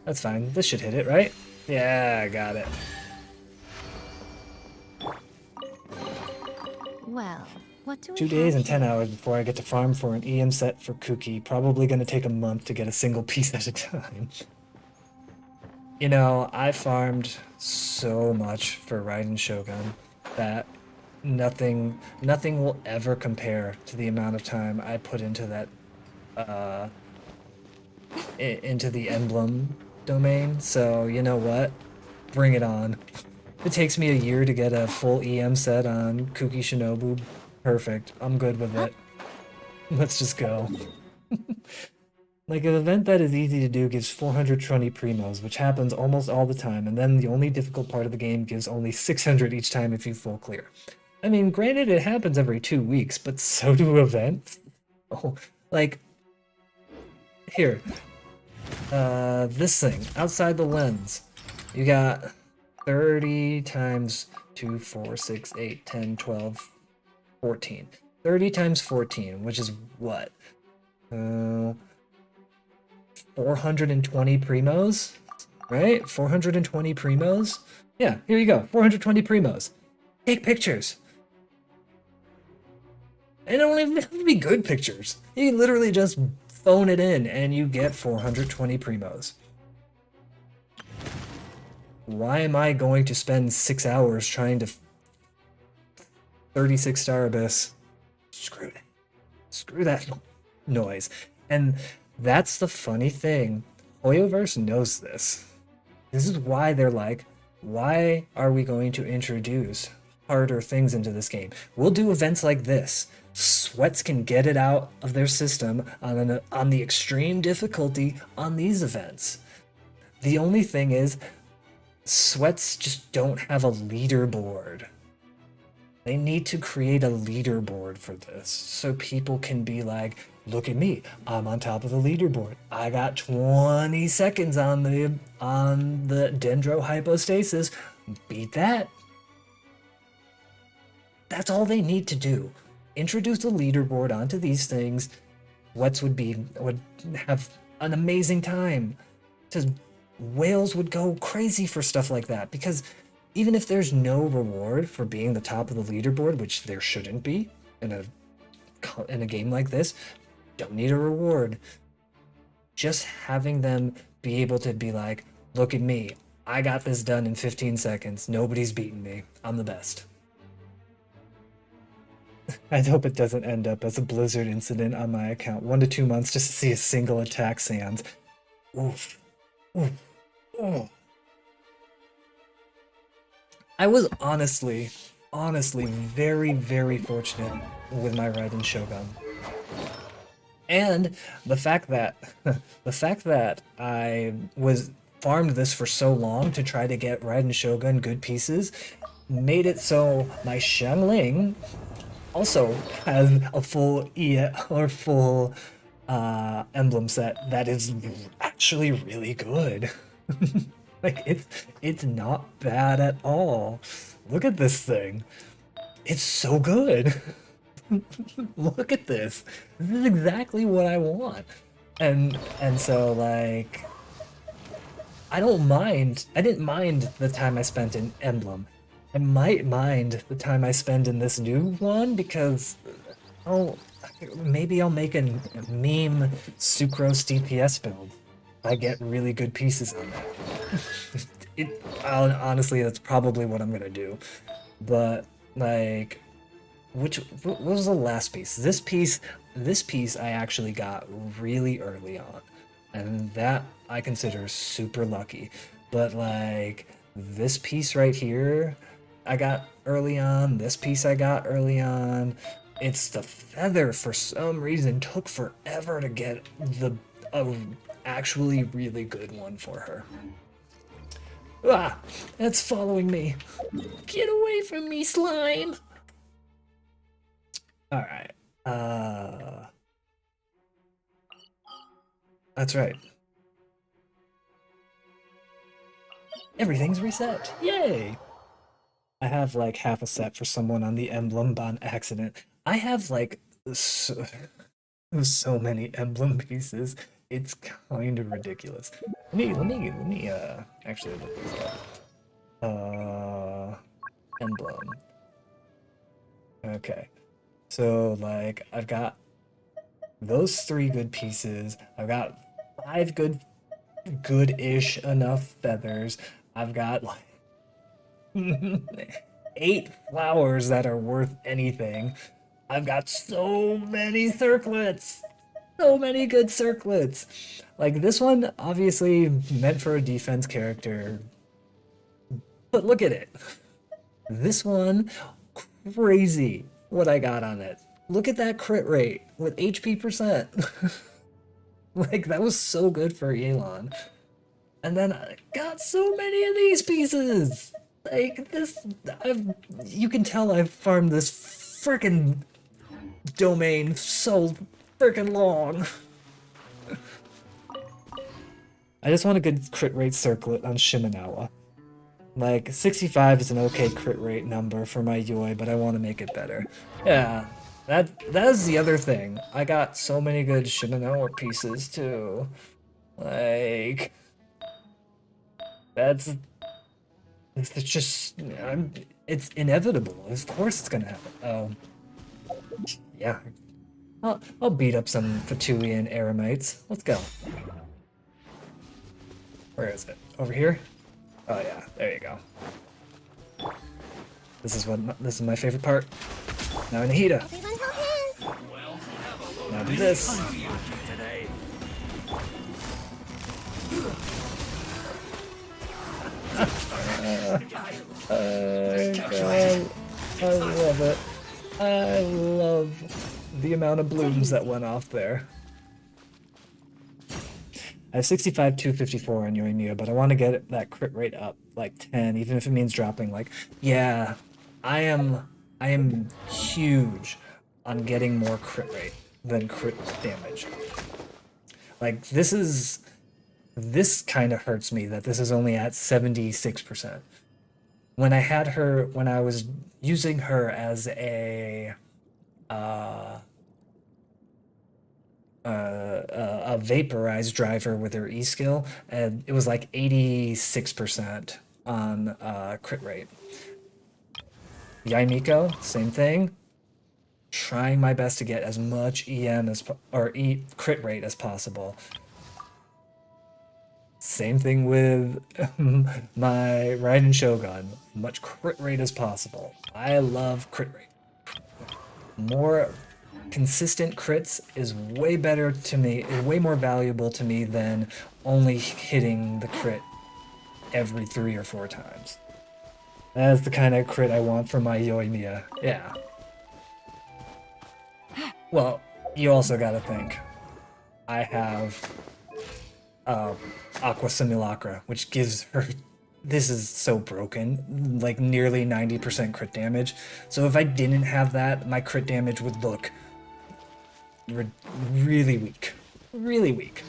That's fine. This should hit it, right? Yeah, got it. Well, what do we 2 days have and 10 here? hours before I get to farm for an EM set for Kuki. Probably gonna take a month to get a single piece at a time. You know, I farmed so much for Raiden Shogun that nothing will ever compare to the amount of time I put into that into the emblem domain. So, you know what? Bring it on. It takes me a year to get a full EM set on Kuki Shinobu. Perfect. I'm good with it. Let's just go. Like, an event that is easy to do gives 420 primos, which happens almost all the time, and then the only difficult part of the game gives only 600 each time if you full clear. I mean, granted it happens every 2 weeks, but so do events. Oh, like, here. This thing, outside the lens. You got 30 times 2, 4, 6, 8, 10, 12, 14. 30 times 14, which is what? 420 primos, right? 420 primos? Yeah, here you go. 420 primos. Take pictures. And it don't even have to be good pictures. You can literally just phone it in and you get 420 primos. Why am I going to spend 6 hours trying to 36 star abyss? Screw it. Screw that noise. And that's the funny thing. Hoyoverse knows this. This is why they're like, why are we going to introduce harder things into this game? We'll do events like this. Sweats can get it out of their system on the extreme difficulty on these events. The only thing is, Sweats just don't have a leaderboard. They need to create a leaderboard for this so people can be like, look at me, I'm on top of the leaderboard. I got 20 seconds on the Dendro hypostasis. Beat that. That's all they need to do. Introduce a leaderboard onto these things. Wets would have an amazing time. Just whales would go crazy for stuff like that, because even if there's no reward for being the top of the leaderboard, which there shouldn't be in a game like this, don't need a reward. Just having them be able to be like, look at me, I got this done in 15 seconds. Nobody's beaten me. I'm the best. I hope it doesn't end up as a Blizzard incident on my account. 1 to 2 months just to see a single attack sans. Oof. Oof. Oh. I was honestly very, very fortunate with my Raiden Shogun. And the fact that I was farmed this for so long to try to get Raiden Shogun good pieces made it so my Xiangling also has a full emblem set that is actually really good. Like, it's not bad at all. Look at this thing. It's so good. Look at this. This is exactly what I want. And so, like, I don't mind. I didn't mind the time I spent in Emblem. I might mind the time I spend in this new one, because maybe I'll make a meme Sucrose DPS build. I get really good pieces on that. Honestly, that's probably what I'm gonna do. But, like, what was the last piece? This piece I actually got really early on, and that I consider super lucky. But, like, this piece right here, I got early on. This piece I got early on. It's the feather, for some reason, took forever to get a actually really good one for her. Ah, that's following me. Get away from me, slime. All right. That's right. Everything's reset. Yay! I have like half a set for someone on the emblem on accident. I have like so many emblem pieces. It's kind of ridiculous. Let me actually look this up. Emblem. Okay. So like I've got those 3 good pieces. I've got 5 good-ish enough feathers. I've got like 8 flowers that are worth anything. I've got so many circlets. So many good circlets. Like this one obviously meant for a defense character. But look at it. This one, crazy what I got on it. Look at that crit rate with HP percent. Like, that was so good for Yelan. And then I got so many of these pieces. Like, you can tell I've farmed this frickin' domain so frickin' long. I just want a good crit rate circlet on Shimenawa. Like, 65 is an okay crit rate number for my Yoi, but I want to make it better. Yeah, that is the other thing. I got so many good Shimenawa pieces, too. Like... It's just... it's inevitable. Of course it's gonna happen. Yeah. I'll beat up some Fatuian Eremites. Let's go. Where is it? Over here? Oh yeah, there you go. This is my favorite part. Now Nahida. Everyone hold hands. Now do this. I love it. I love the amount of blooms that went off there. I have 65, 254 on Yoimiya, but I want to get that crit rate up, like 10, even if it means dropping, like, yeah, I am huge on getting more crit rate than crit damage. Like, this kind of hurts me that this is only at 76%. When I was using her as a vaporized driver with her E skill, and it was like 86% on crit rate. Yaimiko, same thing. Trying my best to get as much EM or crit rate as possible. Same thing with my Raiden Shogun. Much crit rate as possible. I love crit rate. More consistent crits is way better to me, way more valuable to me than only hitting the crit every 3 or 4 times. That's the kind of crit I want from my Yoimiya. Yeah. Well, you also gotta think. I have Aqua Simulacra, which gives her... This is so broken, like nearly 90% crit damage. So if I didn't have that, my crit damage would look really weak. Really weak.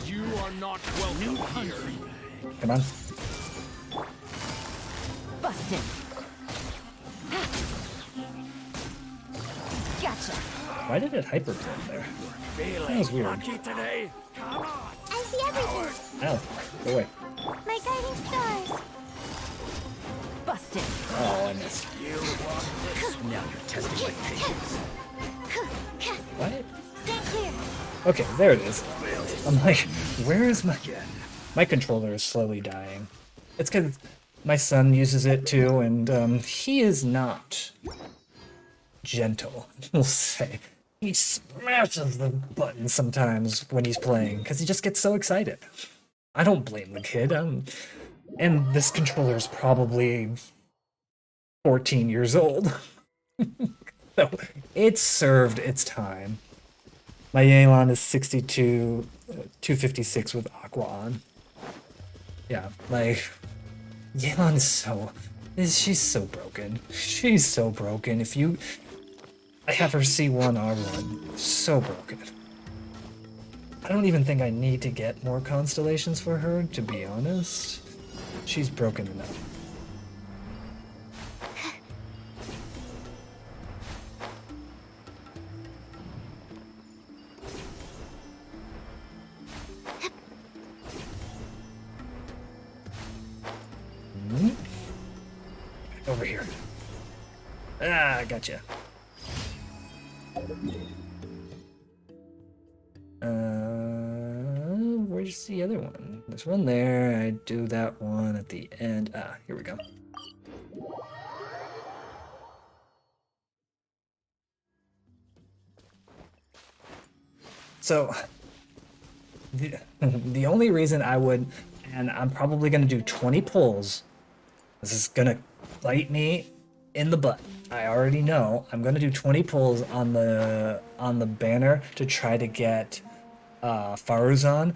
You are not welcome here. Come on. Busted. Gotcha. Why did it hyper there? That was weird. Today? I see everything. Ow. Go away. My guiding stars. Busted. Oh, I missed. Now you're testing my patience. What? Stay clear. Okay, there it is. I'm like, where is my... My controller is slowly dying. It's because my son uses it too, and he is not gentle, we'll say. He smashes the button sometimes when he's playing, because he just gets so excited. I don't blame the kid. And this controller is probably 14 years old. So it served its time. My Yelan is 62, 256 with Aqua on. Yeah, like, Yelan is so... She's so broken. She's so broken. If you... I have her C1 R1. So broken. I don't even think I need to get more constellations for her, to be honest. She's broken enough. over here. Ah, I gotcha. Where's the other one? There's one there. I do that one at the end. Ah, here we go. So, the only reason I would, and I'm probably going to do 20 pulls. This is going to bite me in the butt. I already know. I'm going to do 20 pulls on the banner to try to get Faruzan,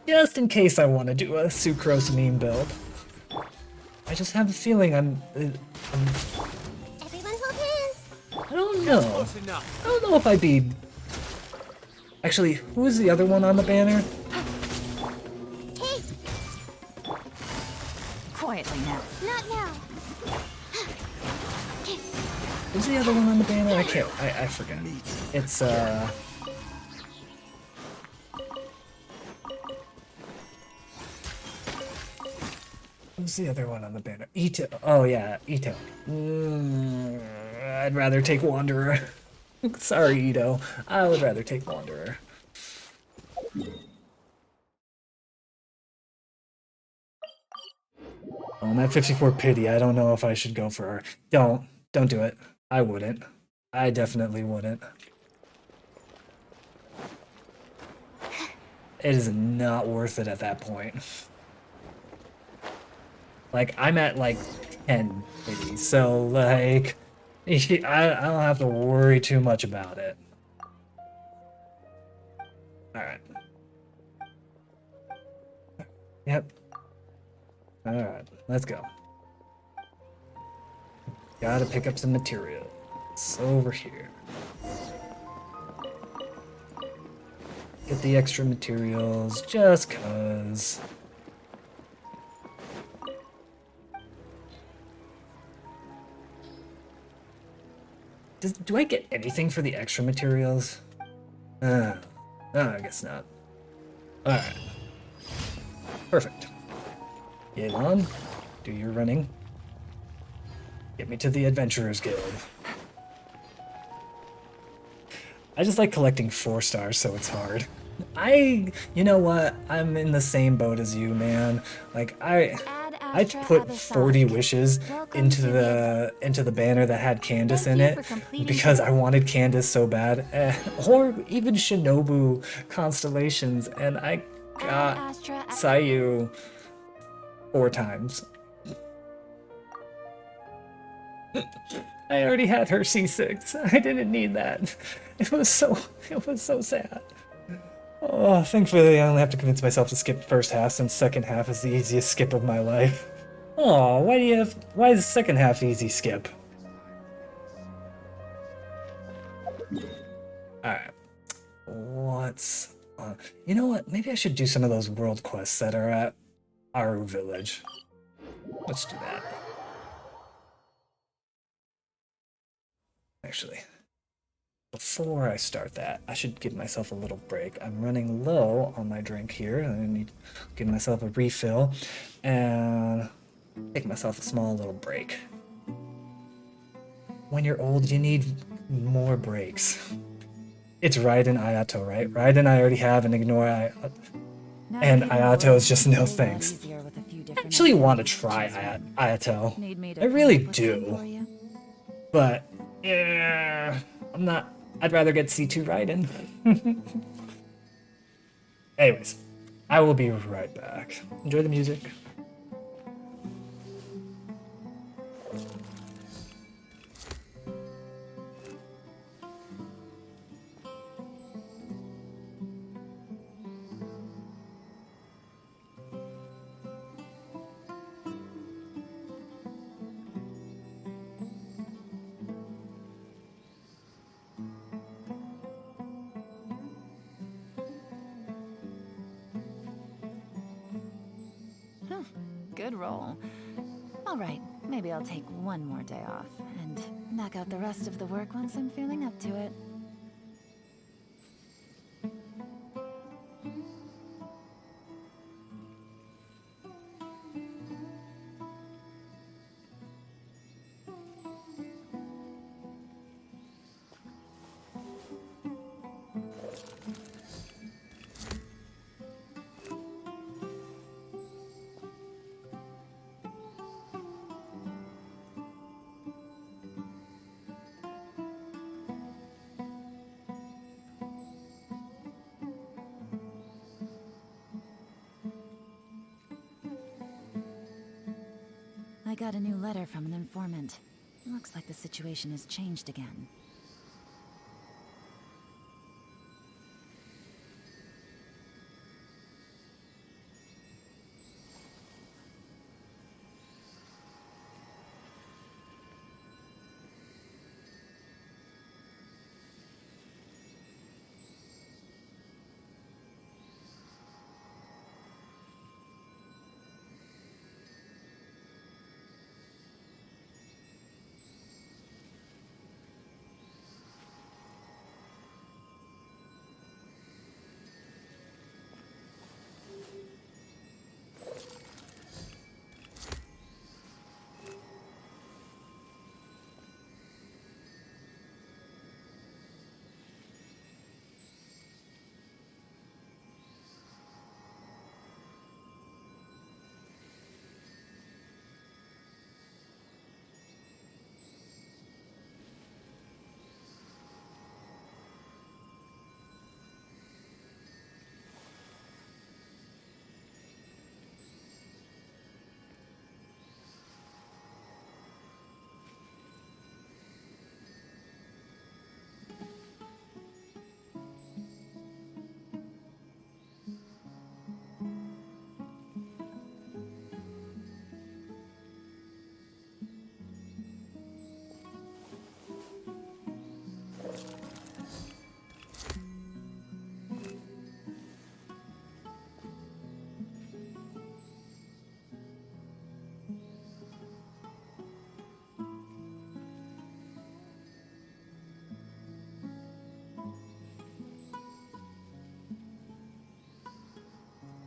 just in case I want to do a Sucrose meme build. I just have a feeling I'm Everyone hold hands. I don't know. Close enough. I don't know if I'd be... Actually, who is the other one on the banner? Hey, Quietly now. not now. Who's the other one on the banner? I can't... I forget. It's, Who's the other one on the banner? Ito. Oh, yeah, Ito. I'd rather take Wanderer. Sorry, Ito. I would rather take Wanderer. Oh, I'm at 54 pity. I don't know if I should go for her. Don't do it. I wouldn't. I definitely wouldn't. It is not worth it at that point. Like, I'm at like 10 pity, so like, I don't have to worry too much about it. Alright. Yep. Alright, let's go. Gotta pick up some materials. Over here. Get the extra materials just cause. Do I get anything for the extra materials? No, I guess not. Alright. Perfect. Yelan, do your running. Get me to the Adventurers Guild. I just like collecting 4 stars, so it's hard. You know what? I'm in the same boat as you, man. Like, I put 40 wishes into the banner that had Candace in it because I wanted Candace so bad, or even Shinobu constellations, and I got Sayu 4 times. I already had her C6. I didn't need that. It was so sad. Oh, thankfully I only have to convince myself to skip first half, since second half is the easiest skip of my life. Oh, why is the second half easy skip? Alright. What's you know what? Maybe I should do some of those world quests that are at Aru Village. Let's do that. Actually, before I start that, I should give myself a little break. I'm running low on my drink here, and I need to give myself a refill and take myself a small little break. When you're old, you need more breaks. It's Raiden Ayato, right? Raiden I already have and ignore and Ayato is just no thanks. I actually want to try Ayato. I really do. But, yeah, I'm not... I'd rather get C2 Raiden. Anyways, I will be right back. Enjoy the music. Good roll. All right, maybe I'll take one more day off and knock out the rest of the work once I'm feeling up to it. I got a new letter from an informant. Looks like the situation has changed again.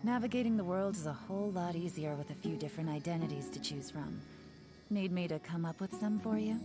Navigating the world is a whole lot easier with a few different identities to choose from. Need me to come up with some for you?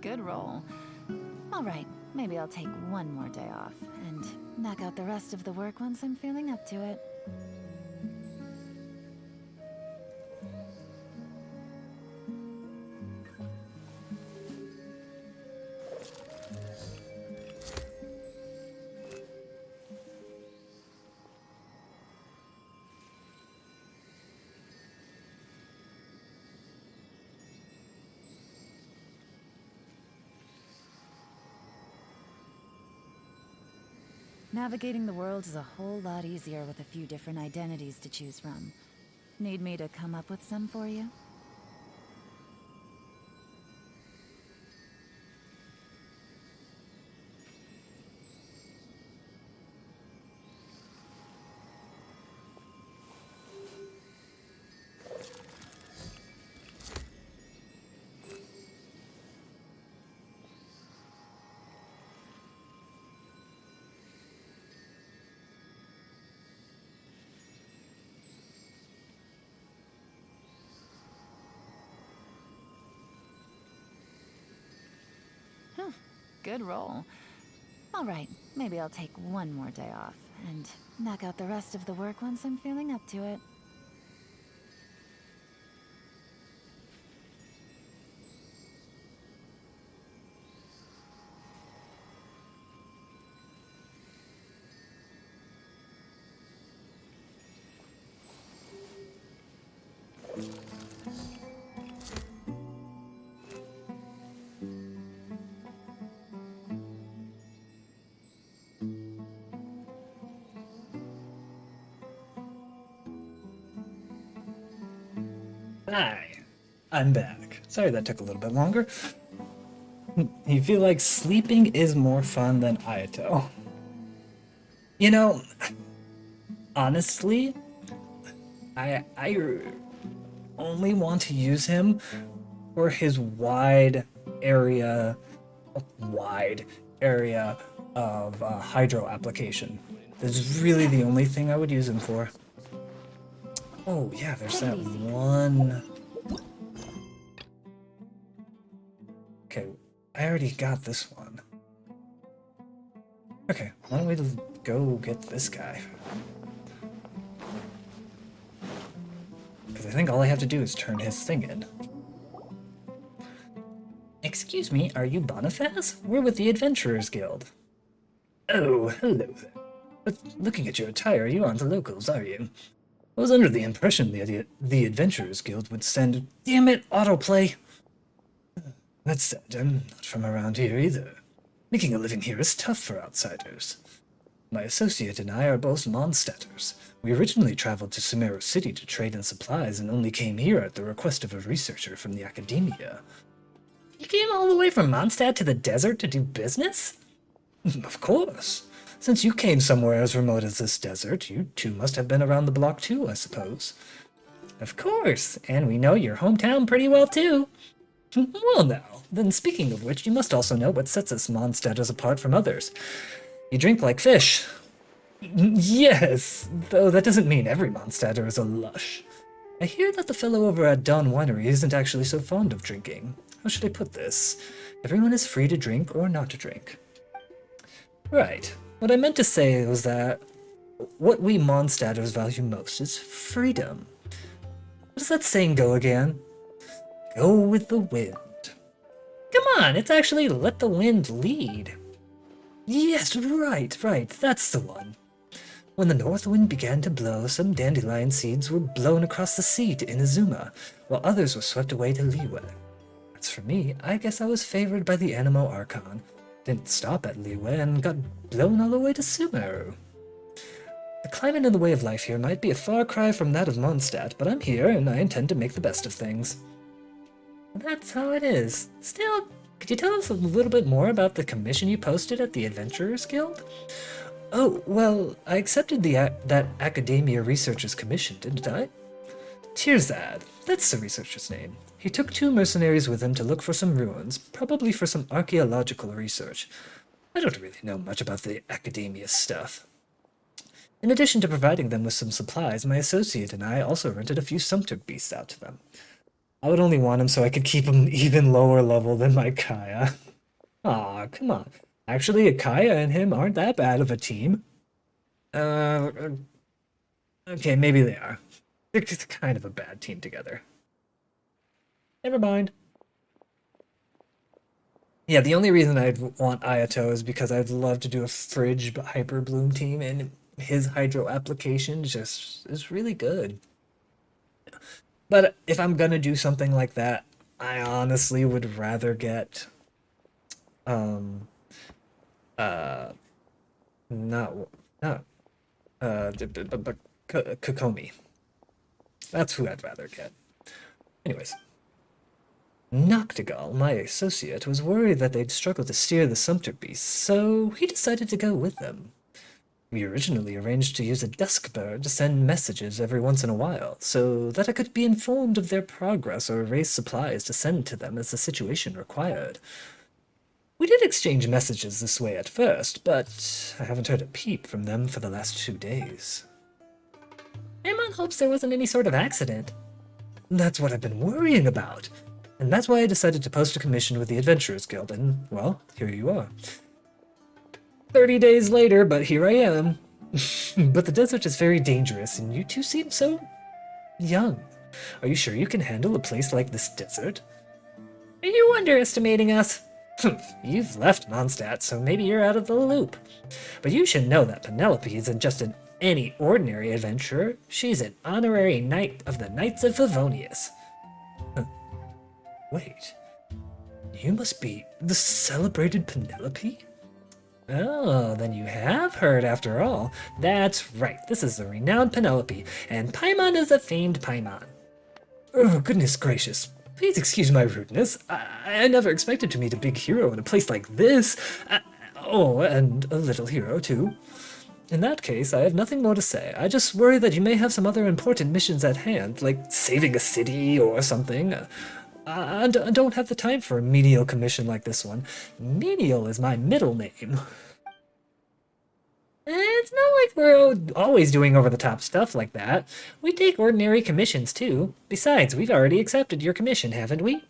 Good roll. Alright, maybe I'll take one more day off, and knock out the rest of the work once I'm feeling up to it. Navigating the world is a whole lot easier with a few different identities to choose from. Need me to come up with some for you? Good roll. Alright, maybe I'll take one more day off, and knock out the rest of the work once I'm feeling up to it. Hi, I'm back. Sorry that took a little bit longer. You feel like sleeping is more fun than Ayato. You know, honestly, I only want to use him for his wide area wide area of hydro application. That's really the only thing I would use him for. Oh yeah, there's that one. Okay, I already got this one. Okay, why don't we go get this guy? Because I think all I have to do is turn his thing in. Excuse me, are you Boniface? We're with the Adventurers Guild. Oh, hello there. But looking at your attire, you aren't the locals, are you? I was under the impression the Adventurers Guild would send... Damn it, autoplay! That said, I'm not from around here either. Making a living here is tough for outsiders. My associate and I are both Mondstadters. We originally traveled to Sumeru City to trade in supplies and only came here at the request of a researcher from the academia. You came all the way from Mondstadt to the desert to do business? Of course. Since you came somewhere as remote as this desert, you two must have been around the block too, I suppose. Of course, and we know your hometown pretty well too. Well now, then speaking of which, you must also know what sets us Mondstadters apart from others. You drink like fish. Yes, though that doesn't mean every Mondstadter is a lush. I hear that the fellow over at Dawn Winery isn't actually so fond of drinking. How should I put this? Everyone is free to drink or not to drink. Right. What I meant to say was that what we Mondstadters value most is freedom. What does that saying go again? Go with the wind. Come on, it's actually let the wind lead. Yes, right, that's the one. When the north wind began to blow, some dandelion seeds were blown across the sea to Inazuma, while others were swept away to Liyue. As for me, I guess I was favored by the Animo Archon. Didn't stop at Liyue and got blown all the way to Sumeru. The climate and the way of life here might be a far cry from that of Mondstadt, but I'm here and I intend to make the best of things. That's how it is. Still, could you tell us a little bit more about the commission you posted at the Adventurers Guild? Oh, well, I accepted that Academia Researcher's commission, didn't I? Tirzad, that's the researcher's name. He took 2 mercenaries with him to look for some ruins, probably for some archaeological research. I don't really know much about the Academia stuff. In addition to providing them with some supplies, my associate and I also rented a few sumpter beasts out to them. I would only want him so I could keep him even lower level than my Kaya. Aw, come on. Actually, Kaya and him aren't that bad of a team. Okay, maybe they are. They're just kind of a bad team together. Never mind. Yeah, the only reason I'd want Ayato is because I'd love to do a Fridge Hyper Bloom team, and his Hydro application just is really good. But if I'm gonna do something like that, I honestly would rather get Kokomi. That's who I'd rather get. Anyways. Noctigal, my associate, was worried that they'd struggle to steer the sumpter beasts, so he decided to go with them. We originally arranged to use a dusk bird to send messages every once in a while, so that I could be informed of their progress or raise supplies to send to them as the situation required. We did exchange messages this way at first, but I haven't heard a peep from them for the last 2 days. Amon hopes there wasn't any sort of accident. That's what I've been worrying about. And that's why I decided to post a commission with the Adventurers Guild, and, well, here you are. 30 days later, but here I am. But the desert is very dangerous, and you two seem so young. Are you sure you can handle a place like this desert? Are you underestimating us? You've left Mondstadt, so maybe you're out of the loop. But you should know that Penelope isn't just any ordinary adventurer. She's an honorary knight of the Knights of Favonius. Wait, you must be the celebrated Penelope? Oh, then you have heard after all. That's right, this is the renowned Penelope, and Paimon is a famed Paimon. Oh, goodness gracious. Please excuse my rudeness. I never expected to meet a big hero in a place like this. Oh, and a little hero, too. In that case, I have nothing more to say. I just worry that you may have some other important missions at hand, like saving a city or something. I don't have the time for a menial commission like this one. Menial is my middle name. It's not like we're always doing over-the-top stuff like that. We take ordinary commissions, too. Besides, we've already accepted your commission, haven't we?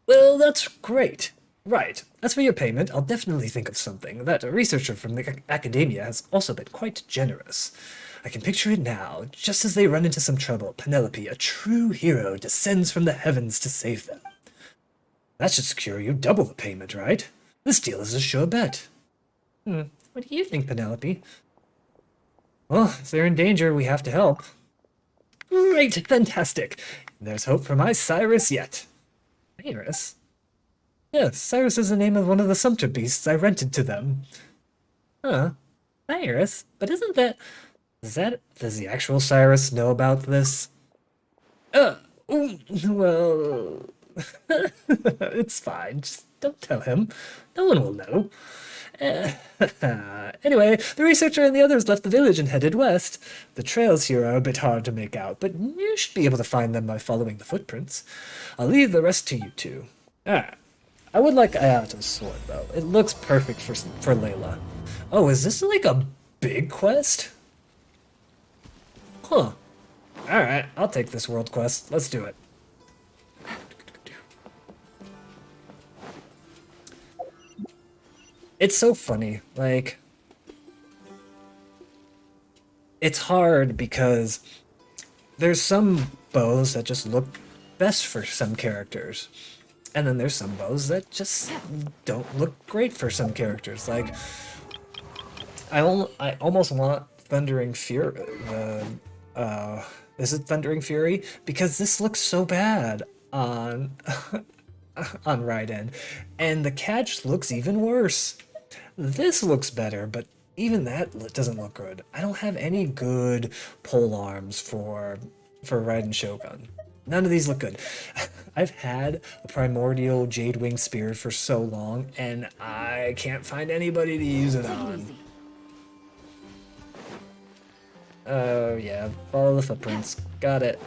Well, that's great. Right. As for your payment, I'll definitely think of something. That researcher from the academia has also been quite generous. I can picture it now. Just as they run into some trouble, Penelope, a true hero, descends from the heavens to save them. That should secure you double the payment, right? This deal is a sure bet. What do you think, Penelope? Well, if they're in danger, we have to help. Great, fantastic. There's hope for my Cyrus yet. Cyrus? Yes, Cyrus is the name of one of the sumpter beasts I rented to them. Huh. Cyrus? But isn't that... Does the actual Cyrus know about this? Well... it's fine, just don't tell him. No one will know. Anyway, the researcher and the others left the village and headed west. The trails here are a bit hard to make out, but you should be able to find them by following the footprints. I'll leave the rest to you two. I would like Ayato's sword, though. It looks perfect for Layla. Oh, is this like a big quest? Huh. Alright, I'll take this world quest. Let's do it. It's so funny, like, it's hard because there's some bows that just look best for some characters, and then there's some bows that just don't look great for some characters. Like, I almost want Thundering Fury, is it Thundering Fury? Because this looks so bad on, on Raiden, and the catch looks even worse. This looks better, but even that doesn't look good. I don't have any good pole arms for Raiden Shogun. None of these look good. I've had a primordial Jade Wing Spear for so long, and I can't find anybody to use it on. Oh yeah, follow the footprints. Got it.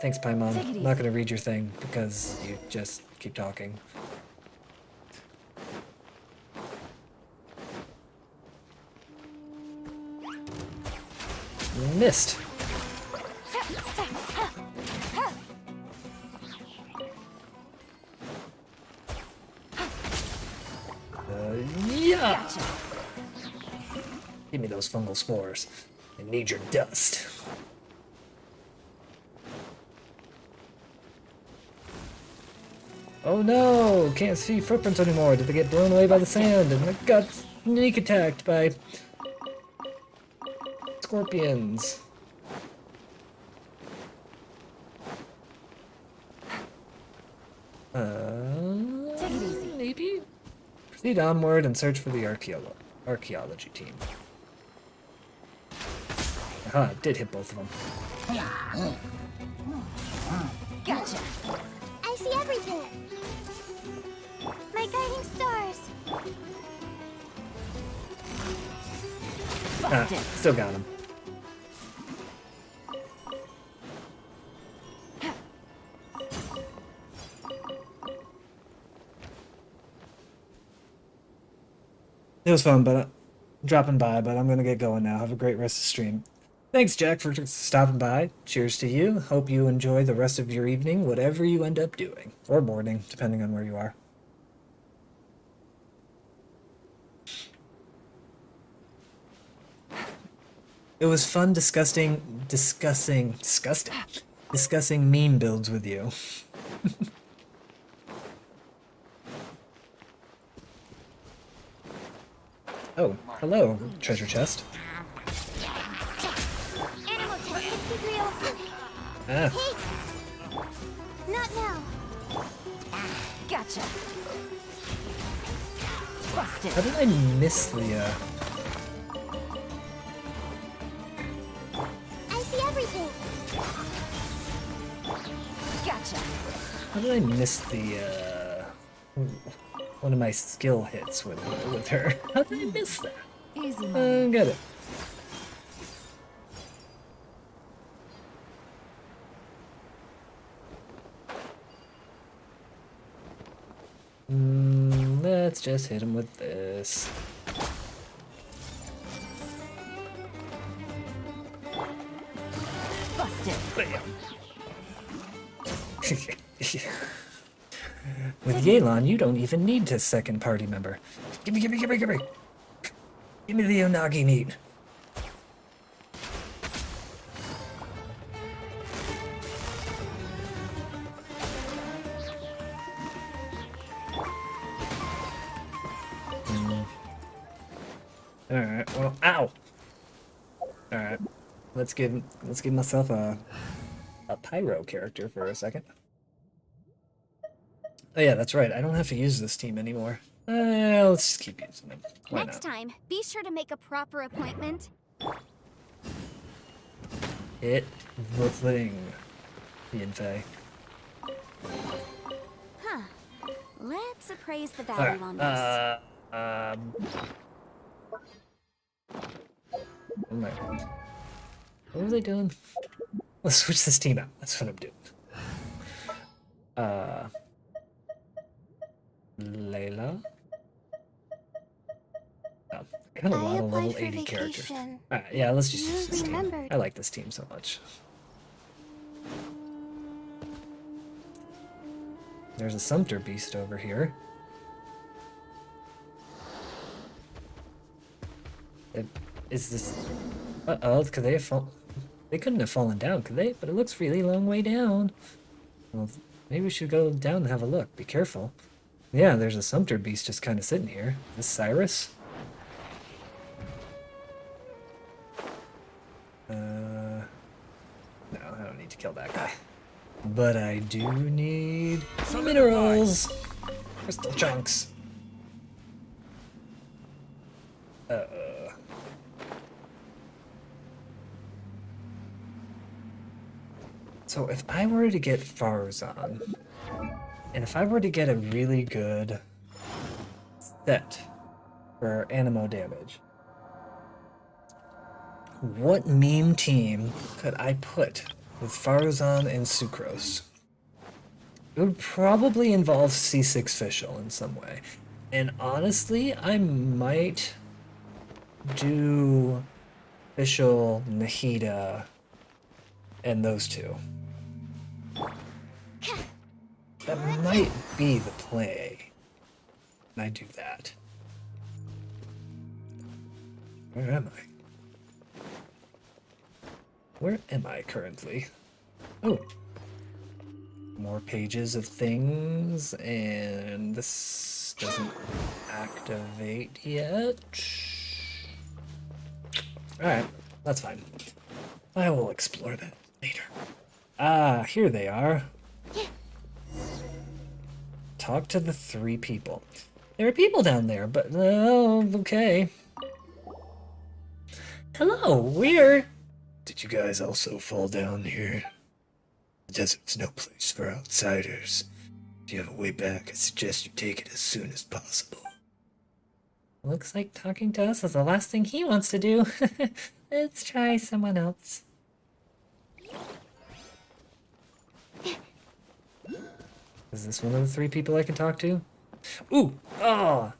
Thanks, Paimon. I'm not gonna read your thing because you just keep talking. Missed. Yeah. Give me those fungal spores. I need your dust. Oh no! Can't see footprints anymore. Did they get blown away by the sand? And I got sneak attacked by scorpions. Maybe? Proceed onward and search for the archaeology team. Aha, it did hit both of them. Gotcha. I see everything. My guiding stars. Still got him. It was fun, but dropping by, but I'm gonna get going now. Have a great rest of the stream. Thanks, Jack, for stopping by. Cheers to you. Hope you enjoy the rest of your evening, whatever you end up doing. Or morning, depending on where you are. It was fun discussing meme builds with you. Oh, hello, treasure chest. Animal test 63. Ah. Hey! Not now. Gotcha. Busted. How did I miss the, I see everything. Gotcha. How did I miss the, one of my skill hits with her? How did I miss that? Easy. Get it. Let's just hit him with this. Busted. With Yelan, you don't even need a second party member. Gimme. Give me the Unagi meat. Alright, well, ow! Alright, let's give myself a pyro character for a second. Oh yeah, that's right, I don't have to use this team anymore. Let's just keep using them. Why Next not? time, be sure to make a proper appointment. Hit the thing, Yanfei. Huh. Let's appraise the value on this. Oh my. What are they doing? Let's switch this team out. That's what I'm doing. Layla? Oh, got a lot of level 80 characters. Alright, yeah, let's just use this team. I like this team so much. There's a Sumpter Beast over here. Is this... Uh-oh, could they have fallen... They couldn't have fallen down, could they? But it looks really long way down. Well, maybe we should go down and have a look. Be careful. Yeah, there's a Sumpter Beast just kind of sitting here. Is this Cyrus? No, I don't need to kill that guy. But I do need minerals! Crystal chunks! So if I were to get Farzan, and if I were to get a really good set for Animo damage, what meme team could I put with Farzan and Sucrose? It would probably involve C6 Fischl in some way. And honestly, I might do Fischl, Nahida, and those two. That might be the play. And I do that. Where am I? Where am I currently? Oh. More pages of things, and this doesn't activate yet. Alright, that's fine. I will explore that later. Ah, here they are. Talk to the 3 people. There are people down there, but oh, okay. Hello, we're... Did you guys also fall down here? The desert's no place for outsiders. If you have a way back, I suggest you take it as soon as possible. Looks like talking to us is the last thing he wants to do. Let's try someone else. Is this one of the 3 people I can talk to? Ooh! Oh!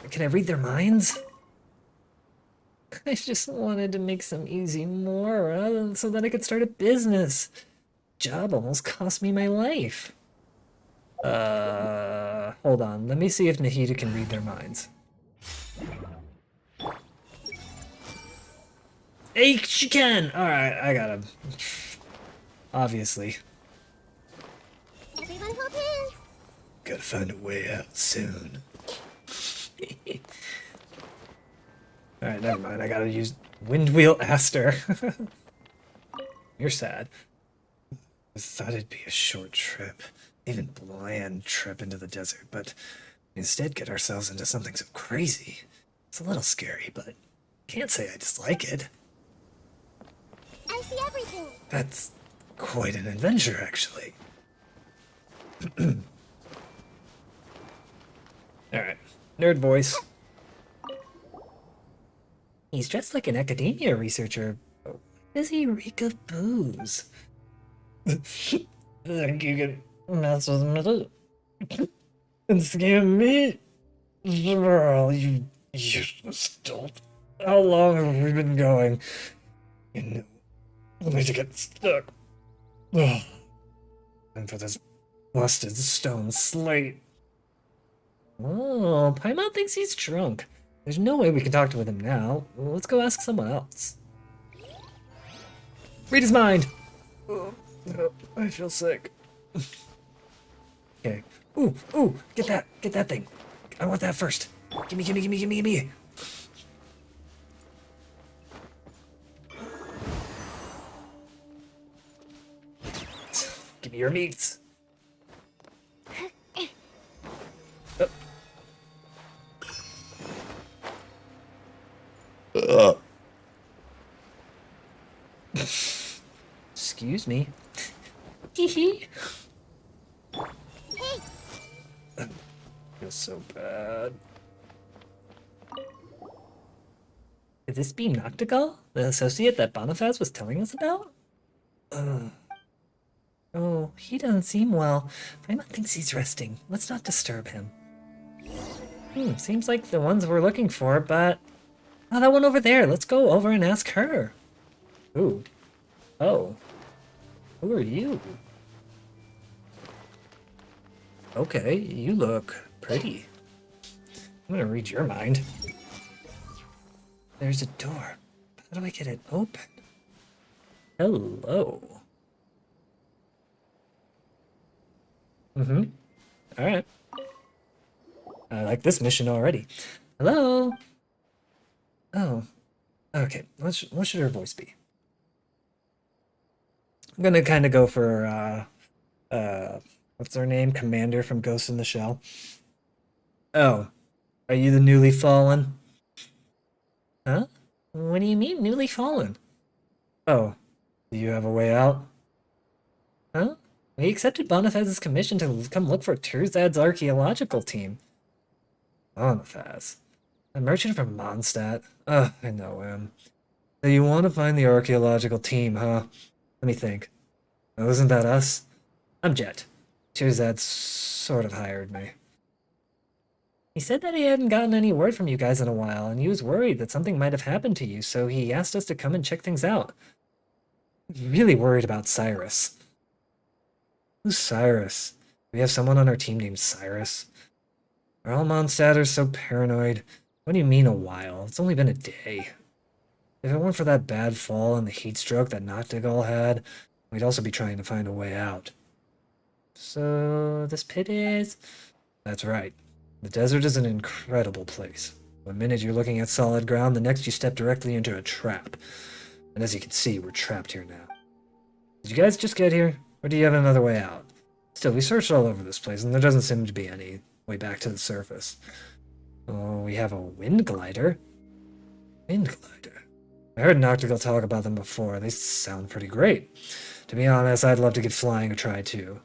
Can I read their minds? I just wanted to make some easy Mora so that I could start a business. Job almost cost me my life. Hold on. Let me see if Nahida can read their minds. Hey, she can! Alright, I got him. Obviously. Everyone hold hands. Gotta find a way out soon. Alright, never mind. I gotta use Windwheel Aster. You're sad. I thought it'd be a short trip, even bland trip into the desert, but instead get ourselves into something so crazy. It's a little scary, but can't say I dislike it. I see everything. That's quite an adventure, actually. Alright, nerd voice. He's dressed like an academia researcher. Why does he reek of booze? Think you can mess with me? and scam me? Girl, you useless dolt. How long have we been going? You know, only to get stuck. Ugh. And for this busted stone slate. Oh, Paimon thinks he's drunk. There's no way we can talk to him now. Well, let's go ask someone else. Read his mind! Oh, I feel sick. Okay. Ooh, get that thing. I want that first. Gimme. Give me your meats. Excuse me. Hee. I feel so bad. Could this be Noctigal, the associate that Bonifaz was telling us about? Oh, he doesn't seem well. Paimon thinks he's resting. Let's not disturb him. Seems like the ones we're looking for, but... Oh, that one over there. Let's go over and ask her. Ooh. Oh. Who are you? Okay, you look pretty. I'm gonna read your mind. There's a door. How do I get it open? Hello. Alright. I like this mission already. Hello? Oh. Okay, what should her voice be? I'm gonna kind of go for, what's her name? Commander from Ghost in the Shell. Oh. Are you the newly fallen? Huh? What do you mean, newly fallen? Oh. Do you have a way out? Huh? We accepted Bonifaz's commission to come look for Terzad's archaeological team. Bonifaz? A merchant from Mondstadt? Ugh, I know him. So you want to find the archaeological team, huh? Let me think. Oh, isn't that us? I'm Jet. Terzad sort of hired me. He said that he hadn't gotten any word from you guys in a while, and he was worried that something might have happened to you, so he asked us to come and check things out. Really worried about Cyrus. Who's Cyrus? We have someone on our team named Cyrus. Are all Mondstadters so paranoid? What do you mean a while? It's only been a day. If it weren't for that bad fall and the heat stroke that Noctigal had, we'd also be trying to find a way out. So, this pit is... That's right. The desert is an incredible place. One minute you're looking at solid ground, the next you step directly into a trap. And as you can see, we're trapped here now. Did you guys just get here? Or do you have another way out? Still, we searched all over this place, and there doesn't seem to be any way back to the surface. Oh, we have a wind glider? Wind glider? I heard Noctigal talk about them before. They sound pretty great. To be honest, I'd love to get flying or try too.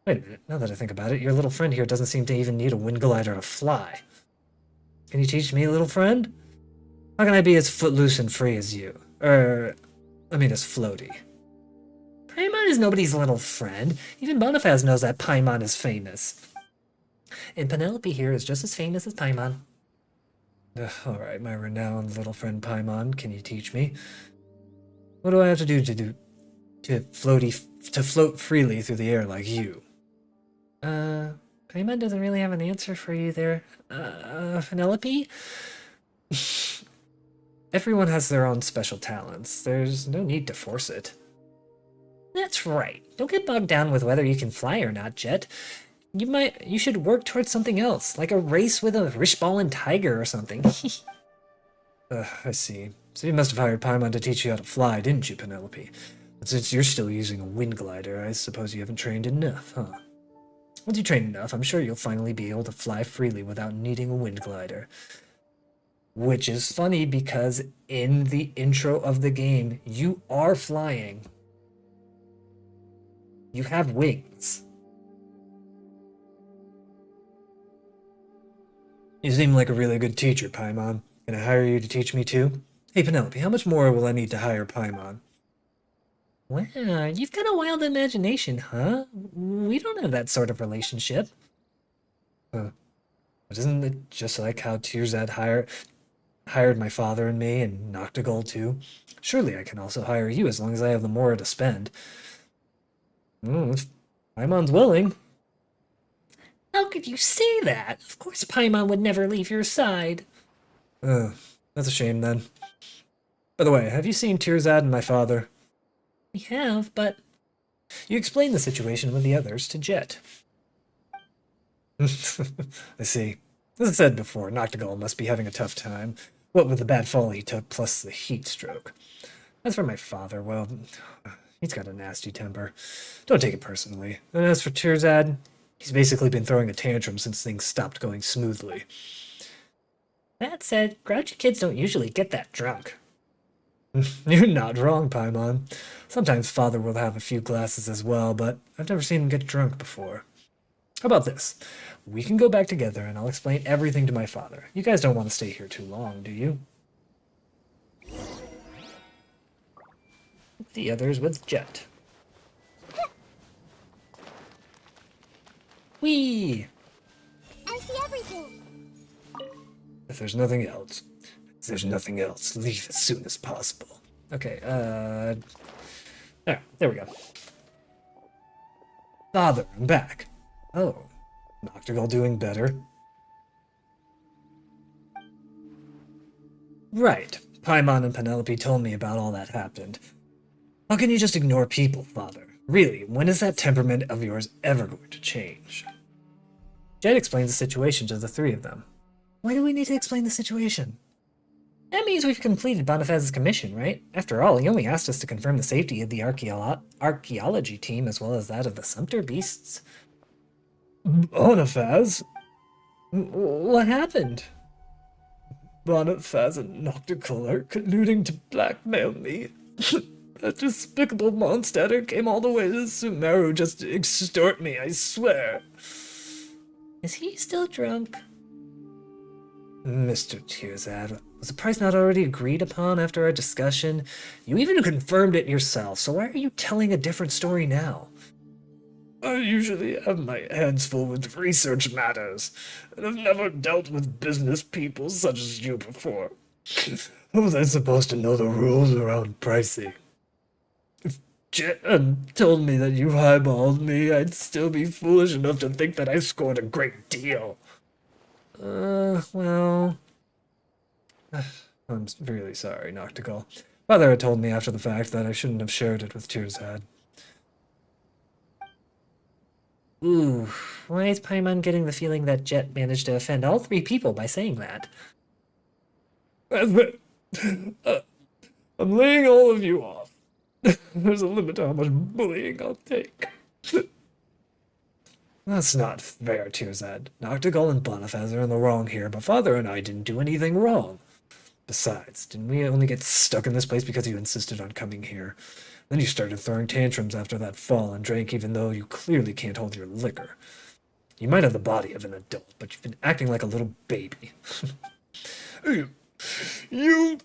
Wait a minute, now that I think about it, your little friend here doesn't seem to even need a wind glider to fly. Can you teach me, little friend? How can I be as footloose and free as you? As floaty. Paimon is nobody's little friend. Even Bonifaz knows that Paimon is famous. And Penelope here is just as famous as Paimon. Alright, my renowned little friend Paimon, can you teach me? What do I have to do to float freely through the air like you? Paimon doesn't really have an answer for you there. Penelope? Everyone has their own special talents. There's no need to force it. That's right. Don't get bogged down with whether you can fly or not, Jet. You should work towards something else, like a race with a Rishballen tiger or something. I see. So you must have hired Paimon to teach you how to fly, didn't you, Penelope? But since you're still using a wind glider, I suppose you haven't trained enough, huh? Once you train enough, I'm sure you'll finally be able to fly freely without needing a wind glider. Which is funny because in the intro of the game, you are flying. You have wings. You seem like a really good teacher, Paimon. Can I hire you to teach me too? Hey, Penelope, how much more will I need to hire Paimon? Wow, you've got a wild imagination, huh? We don't have that sort of relationship. But isn't it just like how Tirzad hired my father and me, and Noctigol too? Surely I can also hire you as long as I have the Mora to spend. If Paimon's willing. How could you say that? Of course Paimon would never leave your side. That's a shame then. By the way, have you seen Tirzad and my father? We have, but... You explained the situation with the others to Jet. I see. As I said before, Noctigol must be having a tough time. What with the bad fall he took, plus the heat stroke. As for my father, well, he's got a nasty temper. Don't take it personally. And as for Tirzad, he's basically been throwing a tantrum since things stopped going smoothly. That said, grouchy kids don't usually get that drunk. You're not wrong, Paimon. Sometimes father will have a few glasses as well, but I've never seen him get drunk before. How about this? We can go back together and I'll explain everything to my father. You guys don't want to stay here too long, do you? The others with Jet. Whee! I see everything. If there's nothing else, leave as soon as possible. Okay, there we go. Father, I'm back. Oh, Noctigol doing better? Right, Paimon and Penelope told me about all that happened. How can you just ignore people, Father? Really, when is that temperament of yours ever going to change? Jet explains the situation to the three of them. Why do we need to explain the situation? That means we've completed Bonifaz's commission, right? After all, he only asked us to confirm the safety of the archaeology team as well as that of the Sumpter beasts. Bonifaz? What happened? Bonifaz and Noctigol are colluding to blackmail me. That despicable monster came all the way to Sumeru just to extort me, I swear. Is he still drunk? Mr. Tirzad, was the price not already agreed upon after our discussion? You even confirmed it yourself, so why are you telling a different story now? I usually have my hands full with research matters, and I've never dealt with business people such as you before. How was I supposed to know the rules around pricing? If Jet had told me that you highballed me, I'd still be foolish enough to think that I scored a great deal. Well... I'm really sorry, Noctigol. Father had told me after the fact that I shouldn't have shared it with Tirzad. Ooh, why is Paimon getting the feeling that Jet managed to offend all three people by saying that? I'm laying all of you off. There's a limit to how much bullying I'll take. That's not fair, Tirzad. Noctigol and Bonifaz are in the wrong here, but Father and I didn't do anything wrong. Besides, didn't we only get stuck in this place because you insisted on coming here? Then you started throwing tantrums after that fall and drank even though you clearly can't hold your liquor. You might have the body of an adult, but you've been acting like a little baby. You...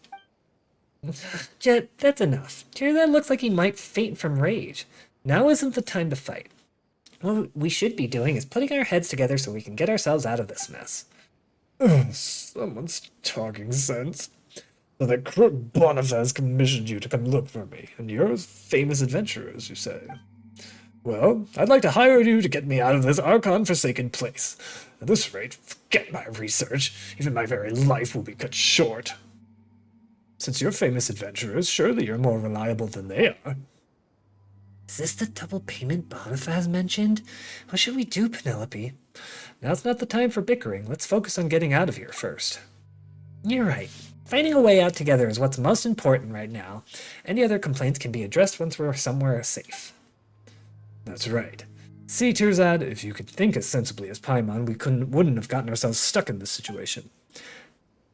Jet, that's enough. Tirzad looks like he might faint from rage. Now isn't the time to fight. What we should be doing is putting our heads together so we can get ourselves out of this mess. Someone's talking sense. So that crook Bonifaz commissioned you to come look for me, and you're a famous adventurer, as you say. Well, I'd like to hire you to get me out of this Archon-forsaken place. At this rate, forget my research. Even my very life will be cut short. Since you're famous adventurers, surely you're more reliable than they are. Is this the double payment Bonifaz mentioned? What should we do, Penelope? Now's not the time for bickering. Let's focus on getting out of here first. You're right. Finding a way out together is what's most important right now. Any other complaints can be addressed once we're somewhere safe. That's right. See, Tirzad, if you could think as sensibly as Paimon, we wouldn't have gotten ourselves stuck in this situation.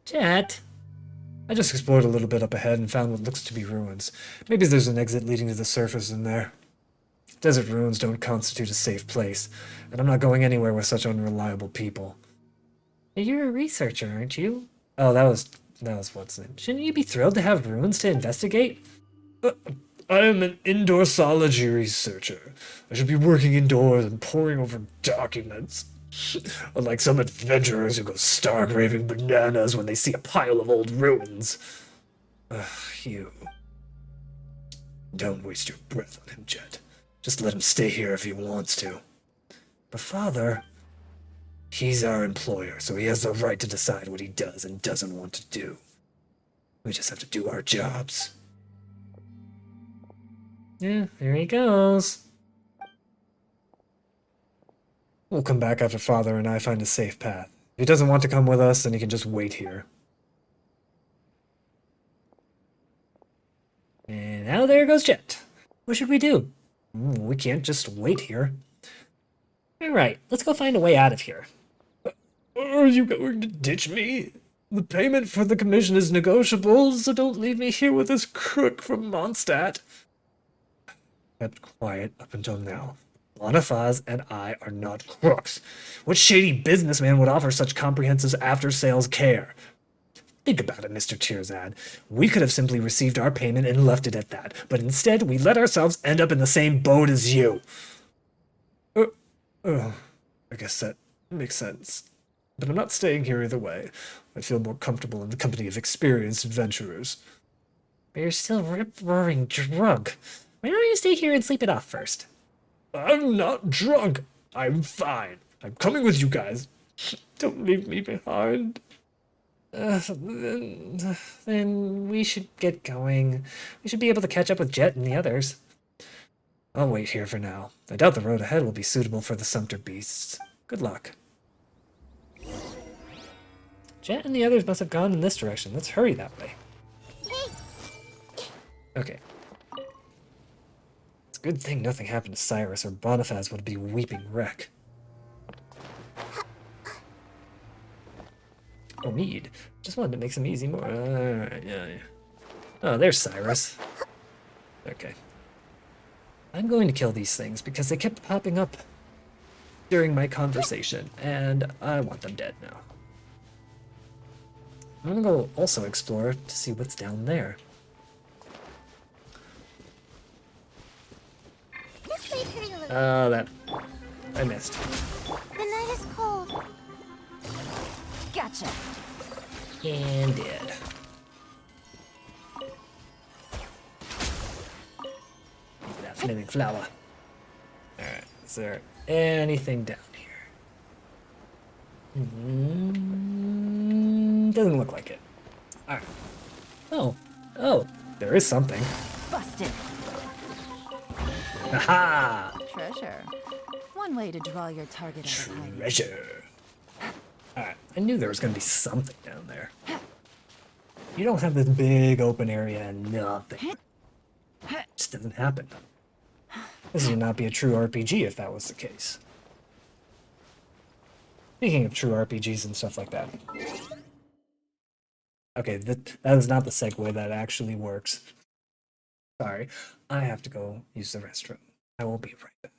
Jet? I just explored a little bit up ahead and found what looks to be ruins. Maybe there's an exit leading to the surface in there. Desert ruins don't constitute a safe place, and I'm not going anywhere with such unreliable people. You're a researcher, aren't you? Oh, that was what's it. Shouldn't you be thrilled to have ruins to investigate? I am an indoorsology researcher. I should be working indoors and poring over documents. Unlike some adventurers who go stark raving bananas when they see a pile of old ruins. You. Don't waste your breath on him, Jet. Just let him stay here if he wants to. But Father, he's our employer, so he has the right to decide what he does and doesn't want to do. We just have to do our jobs. Yeah, there he goes. We'll come back after Father and I find a safe path. If he doesn't want to come with us, then he can just wait here. And now there goes Jet. What should we do? We can't just wait here. Alright, let's go find a way out of here. Are you going to ditch me? The payment for the commission is negotiable, so don't leave me here with this crook from Mondstadt. Kept quiet up until now. Bonifaz and I are not crooks. What shady businessman would offer such comprehensive after-sales care? Think about it, Mr. Tirzad. We could have simply received our payment and left it at that, but instead we let ourselves end up in the same boat as you. I guess that makes sense. But I'm not staying here either way. I feel more comfortable in the company of experienced adventurers. But you're still rip-roaring drunk. Why don't you stay here and sleep it off first? I'm not drunk. I'm fine. I'm coming with you guys. Don't leave me behind. Then we should get going. We should be able to catch up with Jet and the others. I'll wait here for now. I doubt the road ahead will be suitable for the sumpter beasts. Good luck. Jet and the others must have gone in this direction. Let's hurry that way. Okay. It's a good thing nothing happened to Cyrus, or Bonifaz would be weeping wreck. Oh, mead. Just wanted to make some easy more. Yeah. Oh, there's Cyrus. Okay. I'm going to kill these things because they kept popping up during my conversation, and I want them dead now. I'm gonna go also explore to see what's down there. This way, pretty little. That... I missed. The night is cold. Gotcha. And dead. Look at that flaming flower. Alright, is there anything down here? Doesn't look like it. Alright. Oh, there is something. Busted. Aha! Treasure. One way to draw your target out of hiding. Treasure. Alright, I knew there was going to be something down there. You don't have this big open area and nothing. It just doesn't happen. This would not be a true RPG if that was the case. Speaking of true RPGs and stuff like that. Okay, that is not the segue that actually works. Sorry, I have to go use the restroom. I will be right back.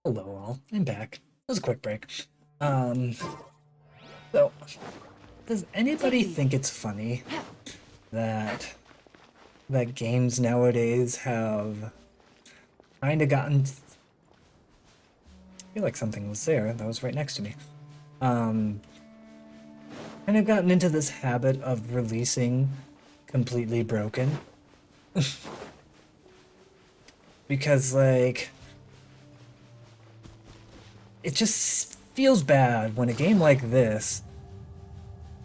Hello all, I'm back. That was a quick break. So, does anybody think it's funny that that games nowadays have kind of gotten. I feel like something was there. That was right next to me. Kind of gotten into this habit of releasing completely broken. Because, like, it just feels bad when a game like this,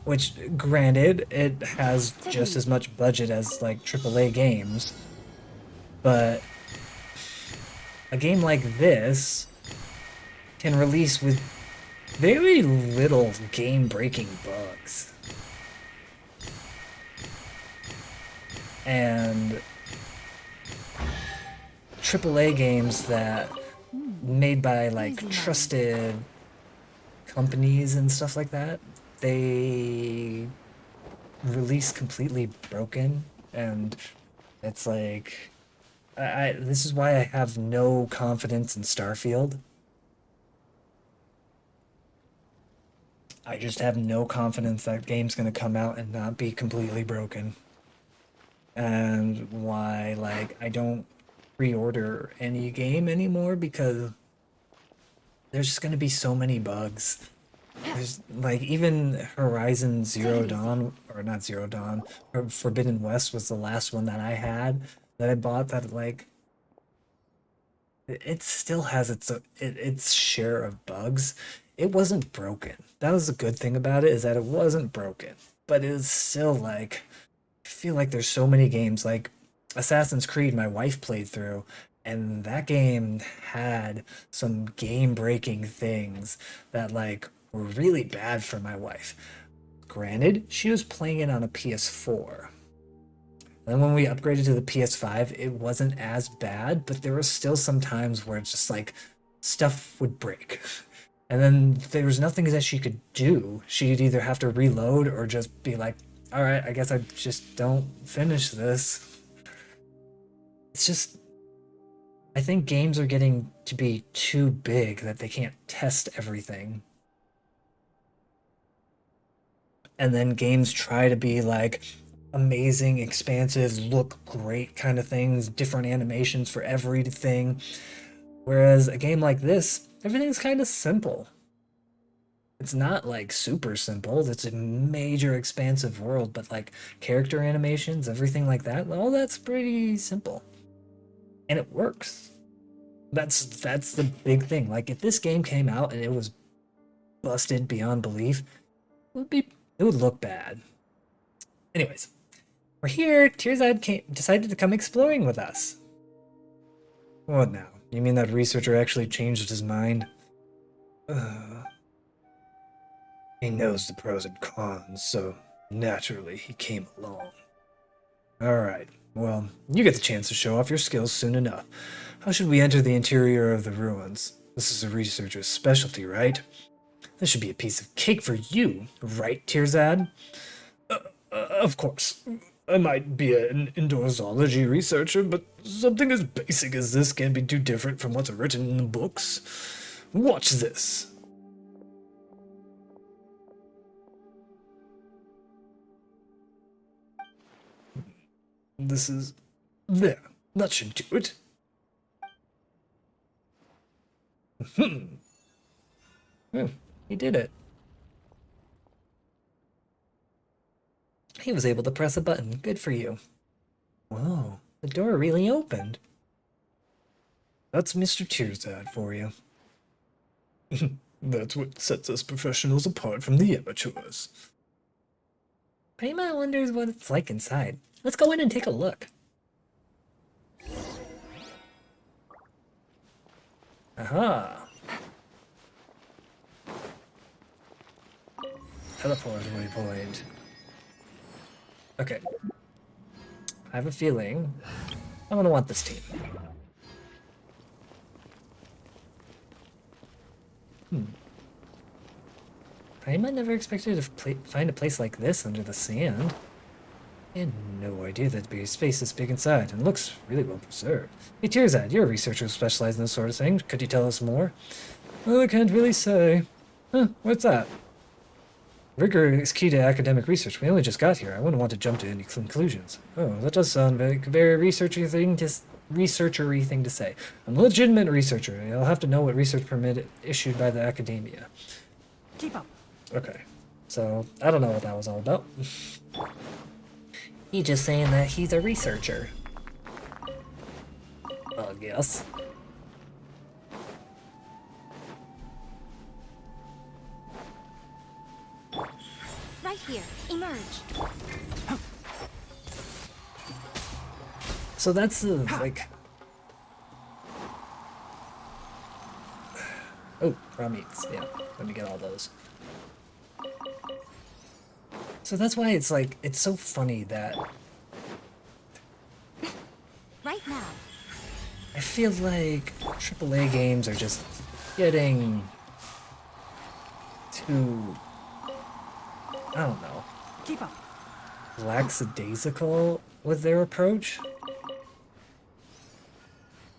which, granted, it has just as much budget as, like, AAA games, but a game like this can release with very little game-breaking bugs. And AAA games that made by like trusted companies and stuff like that, they release completely broken, and it's like this is why I have no confidence in Starfield. I just have no confidence that game's gonna come out and not be completely broken. And why, like, I don't pre-order any game anymore, because there's just gonna be so many bugs. There's, like, even Horizon Zero Dawn, or not Zero Dawn, or Forbidden West was the last one that I had, that I bought, that, like, it still has its share of bugs. It wasn't broken. That was the good thing about it, is that it wasn't broken. But it's still, like, I feel like there's so many games, like Assassin's Creed my wife played through, and that game had some game-breaking things that, like, were really bad for my wife. Granted, she was playing it on a PS4. And then when we upgraded to the PS5, it wasn't as bad, but there was still some times where it's just like stuff would break. And then there was nothing that she could do. She'd either have to reload or just be like, all right, I guess I just don't finish this. It's just, I think games are getting to be too big that they can't test everything. And then games try to be like amazing, expansive, look great kind of things, different animations for everything. Whereas a game like this, everything's kind of simple. It's not like super simple. It's a major expansive world, but like character animations, everything like that, all that's pretty simple. And it works. That's the big thing. Like, if this game came out and it was busted beyond belief, it would look bad. Anyways, we're here. Tearside decided to come exploring with us. What now? You mean that researcher actually changed his mind? He knows the pros and cons, so naturally he came along. Alright, well, you get the chance to show off your skills soon enough. How should we enter the interior of the ruins? This is a researcher's specialty, right? This should be a piece of cake for you, right, Tearzad? Of course. I might be an indoorsology researcher, but something as basic as this can't be too different from what's written in the books. Watch this. This is... there. That should do it. He did it. He was able to press a button. Good for you. Whoa, the door really opened. That's Mr. Tearzad for you. That's what sets us professionals apart from the amateurs. Prima wonders what it's like inside. Let's go in and take a look. Aha! Teleport waypoint. Okay. I have a feeling I'm gonna want this team. Prima never expected to find a place like this under the sand. I had no idea there'd be a space this big inside, and looks really well preserved. Hey Tearzad, you're a researcher who specializes in this sort of thing. Could you tell us more? Well, I can't really say. Huh, what's that? Rigor is key to academic research. We only just got here. I wouldn't want to jump to any conclusions. Oh, that does sound very researchery thing to say. I'm a legitimate researcher. I'll have to know what research permit issued by the academia. Keep up. Okay, so I don't know what that was all about. He's just saying that he's a researcher. I guess. Right here. Emerge. So that's the, like... Oh, raw meats. Yeah, let me get all those. So that's why it's like, it's so funny that... Right now. I feel like AAA games are just getting too... I don't know. Keep up. Lackadaisical with their approach.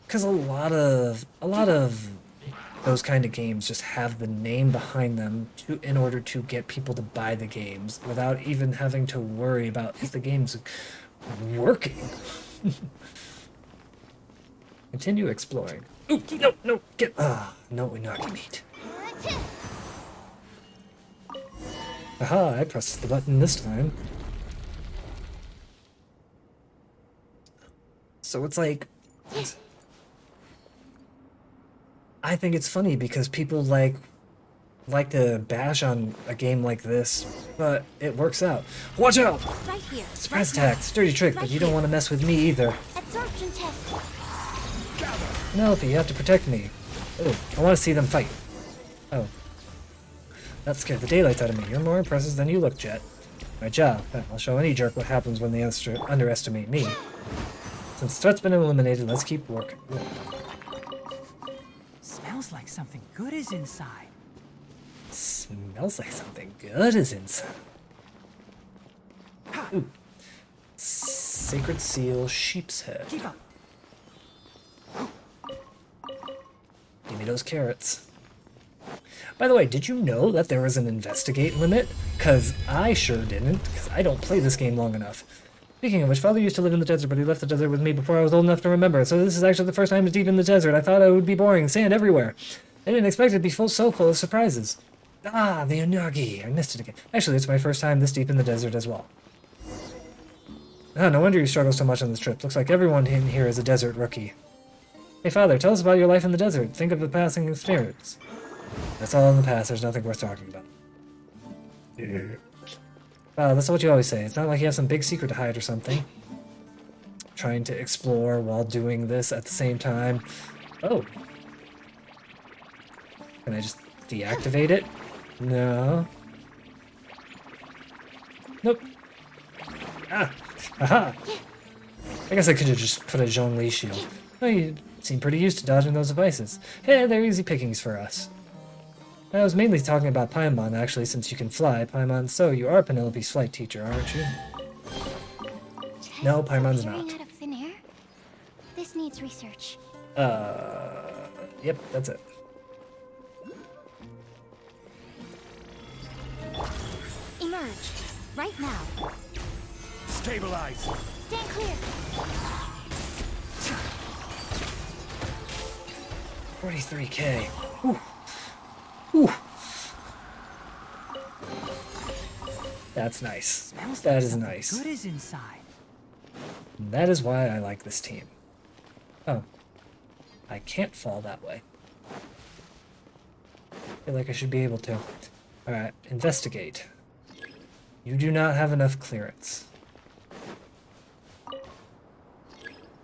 Because a lot of those kind of games just have the name behind them in order to get people to buy the games without even having to worry about if the game's working. Continue exploring. Ooh, no, get no unagi meat. Aha, I pressed the button this time. So it's like... I think it's funny because people like to bash on a game like this, but it works out. Watch out! Right here. Surprise attack, sturdy trick, but you don't want to mess with me either. Absorption test. Penelope, you have to protect me. Oh, I want to see them fight. Oh. That scared the daylights out of me. You're more impressive than you look, Jet. My job. I'll show any jerk what happens when they underestimate me. Since the threat's been eliminated, let's keep working. Smells like something good is inside. Smells like something good is inside. Ooh. Sacred seal, sheep's head. Keep up. Give me those carrots. By the way, did you know that there was an investigate limit? Because I sure didn't, because I don't play this game long enough. Speaking of which, Father used to live in the desert, but he left the desert with me before I was old enough to remember, so this is actually the first time deep in the desert. I thought it would be boring, sand everywhere. I didn't expect it to be so full of surprises. Ah, the unagi. I missed it again. Actually, it's my first time this deep in the desert as well. Ah, no wonder you struggle so much on this trip. Looks like everyone in here is a desert rookie. Hey, Father, tell us about your life in the desert. Think of the passing experience. That's all in the past. There's nothing worth talking about. That's what you always say. It's not like you have some big secret to hide or something. Trying to explore while doing this at the same time. Oh. Can I just deactivate it? No. Nope. Ah! Aha! I guess I could have just put a Zhongli shield. Oh, you seem pretty used to dodging those devices. Hey, they're easy pickings for us. I was mainly talking about Paimon, actually, since you can fly. Paimon, so you are Penelope's flight teacher, aren't you? No, Paimon's not. Out of thin air? This needs research. Yep, that's it. Emerge. Right now. Stabilize. Stand clear. 43k. Whew. Whew. That's nice. That is nice. Good is inside. And that is why I like this team. Oh. I can't fall that way. I feel like I should be able to. Alright, investigate. You do not have enough clearance.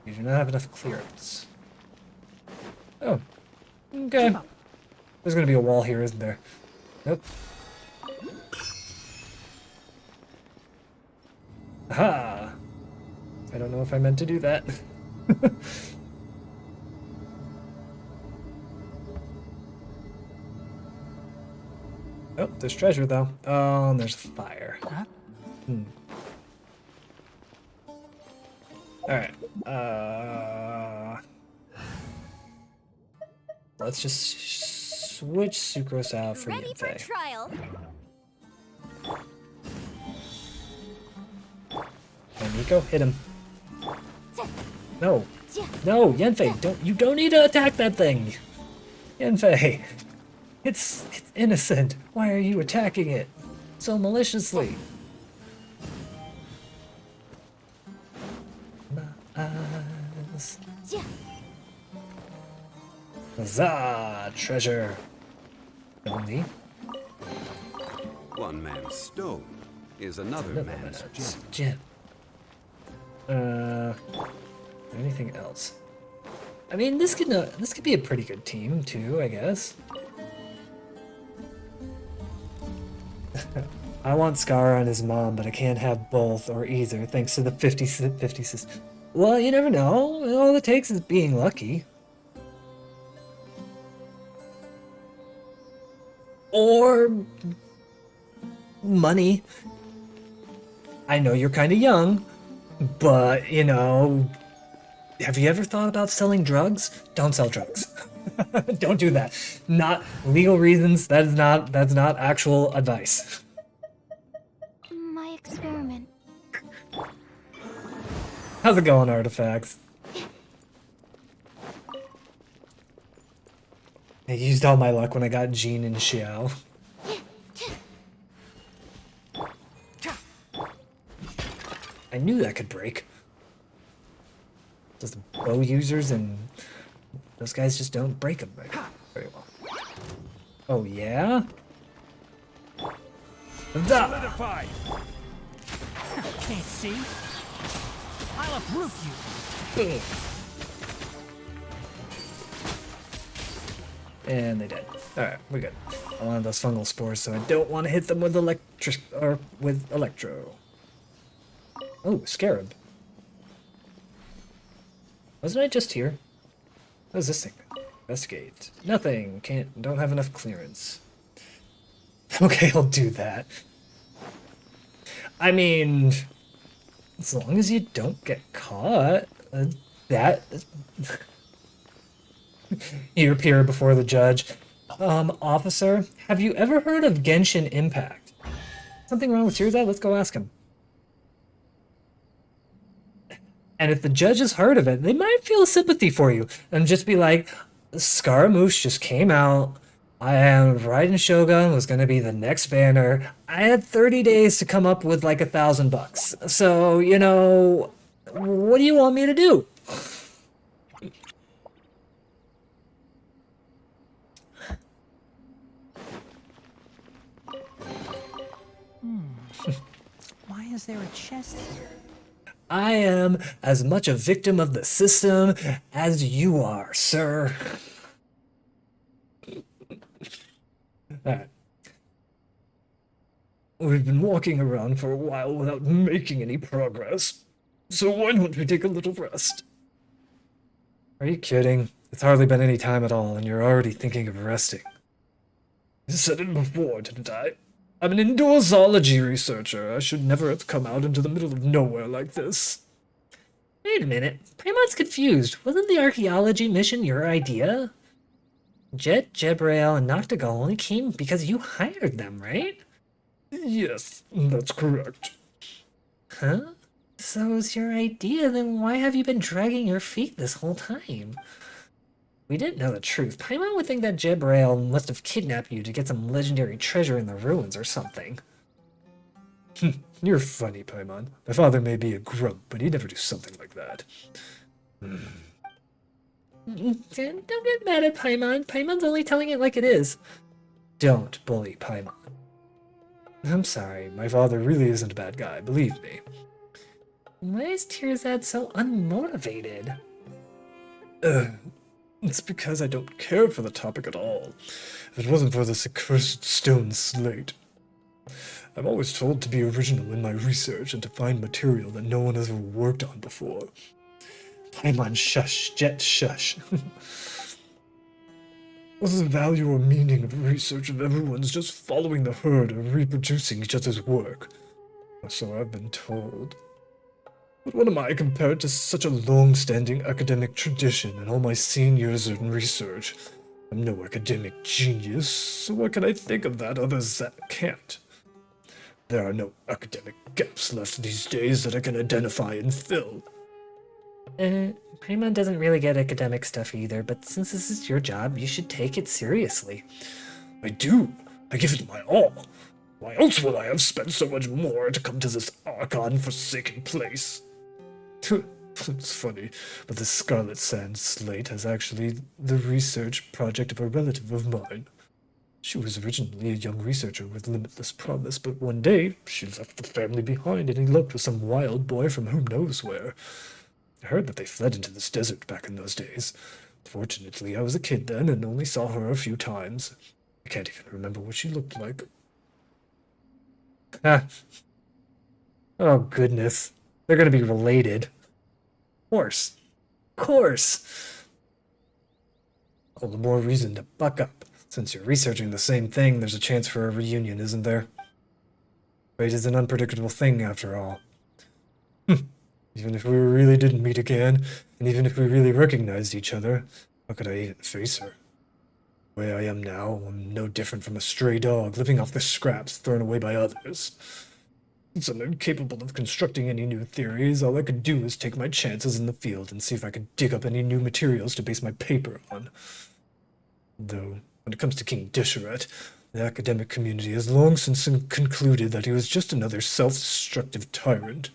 You do not have enough clearance. Oh. Okay. There's gonna be a wall here, isn't there? Nope. Aha! I don't know if I meant to do that. Oh, there's treasure though. Oh, and there's fire. Huh? Alright. Let's just switch Sucrose out for Ready for Yanfei. trial. Nico, hit him. No. No, Yanfei, you don't need to attack that thing. Yanfei, it's innocent. Why are you attacking it so maliciously? My eyes. Huzzah! Treasure. Only. One man's stone is another man's gem. Gem. Anything else? I mean, this could be a pretty good team too, I guess. I want Scar and his mom, but I can't have both or either, thanks to the 50 system. Well, you never know. All it takes is being lucky. Or money. I know you're kind of young, but, you know, have you ever thought about selling drugs? Don't sell drugs. Don't do that. Not legal reasons. That's not actual advice. My experiment. How's it going, Artifacts? I used all my luck when I got Jean and Xiao. I knew that could break. Just bow users and those guys just don't break them very well. Oh yeah? Solidify. Can't see. I'll uproot you. And they did. Alright, we're good. I wanted those fungal spores, so I don't want to hit them with electro. Oh, scarab. Wasn't I just here? What is this thing? Investigate. Nothing. Don't have enough clearance. Okay, I'll do that. I mean, as long as you don't get caught, you appear before the judge. Officer, have you ever heard of Genshin Impact? Something wrong with yours? Let's go ask him. And if the judge has heard of it, they might feel sympathy for you and just be like, Scaramouche just came out. I am Raiden Shogun was going to be the next banner. I had 30 days to come up with like $1,000. So, you know, what do you want me to do? Why is there a chest here? I am as much a victim of the system as you are, sir. Alright. We've been walking around for a while without making any progress, so why don't we take a little rest? Are you kidding? It's hardly been any time at all, and you're already thinking of resting. I said it before, didn't I? I'm an indoor zoology researcher. I should never have come out into the middle of nowhere like this. Wait a minute. Paimon's confused. Wasn't the archaeology mission your idea? Jet, Jebrail, and Noctigal only came because you hired them, right? Yes, that's correct. Huh? So it's your idea, then why have you been dragging your feet this whole time? We didn't know the truth. Paimon would think that Jebrail must have kidnapped you to get some legendary treasure in the ruins or something. You're funny, Paimon. My father may be a grump, but he'd never do something like that. Don't get mad at Paimon. Paimon's only telling it like it is. Don't bully Paimon. I'm sorry, my father really isn't a bad guy, believe me. Why is Tirzad so unmotivated? It's because I don't care for the topic at all. If it wasn't for this accursed stone slate. I'm always told to be original in my research and to find material that no one has ever worked on before. Paimon, shush, Jet, shush. What's the value or meaning of research if everyone's just following the herd and reproducing each other's work? Or so I've been told. But what am I compared to such a long-standing academic tradition and all my seniors in research? I'm no academic genius, so what can I think of that others can't? There are no academic gaps left these days that I can identify and fill. Paimon doesn't really get academic stuff either, but since this is your job, you should take it seriously. I do. I give it my all. Why else would I have spent so much more to come to this Archon-forsaken place? It's funny, but the Scarlet Sand Slate is actually the research project of a relative of mine. She was originally a young researcher with limitless promise, but one day she left the family behind and eloped with some wild boy from who knows where. I heard that they fled into this desert back in those days. Fortunately, I was a kid then and only saw her a few times. I can't even remember what she looked like. Ah. Oh, goodness. They're gonna be related. Of course. Of course. All the more reason to buck up. Since you're researching the same thing, there's a chance for a reunion, isn't there? Fate is an unpredictable thing, after all. Even if we really didn't meet again, and even if we really recognized each other, how could I even face her? The way I am now, I'm no different from a stray dog, living off the scraps thrown away by others. Since I'm incapable of constructing any new theories, all I could do is take my chances in the field and see if I could dig up any new materials to base my paper on. Though, when it comes to King Disheret, the academic community has long since concluded that he was just another self-destructive tyrant.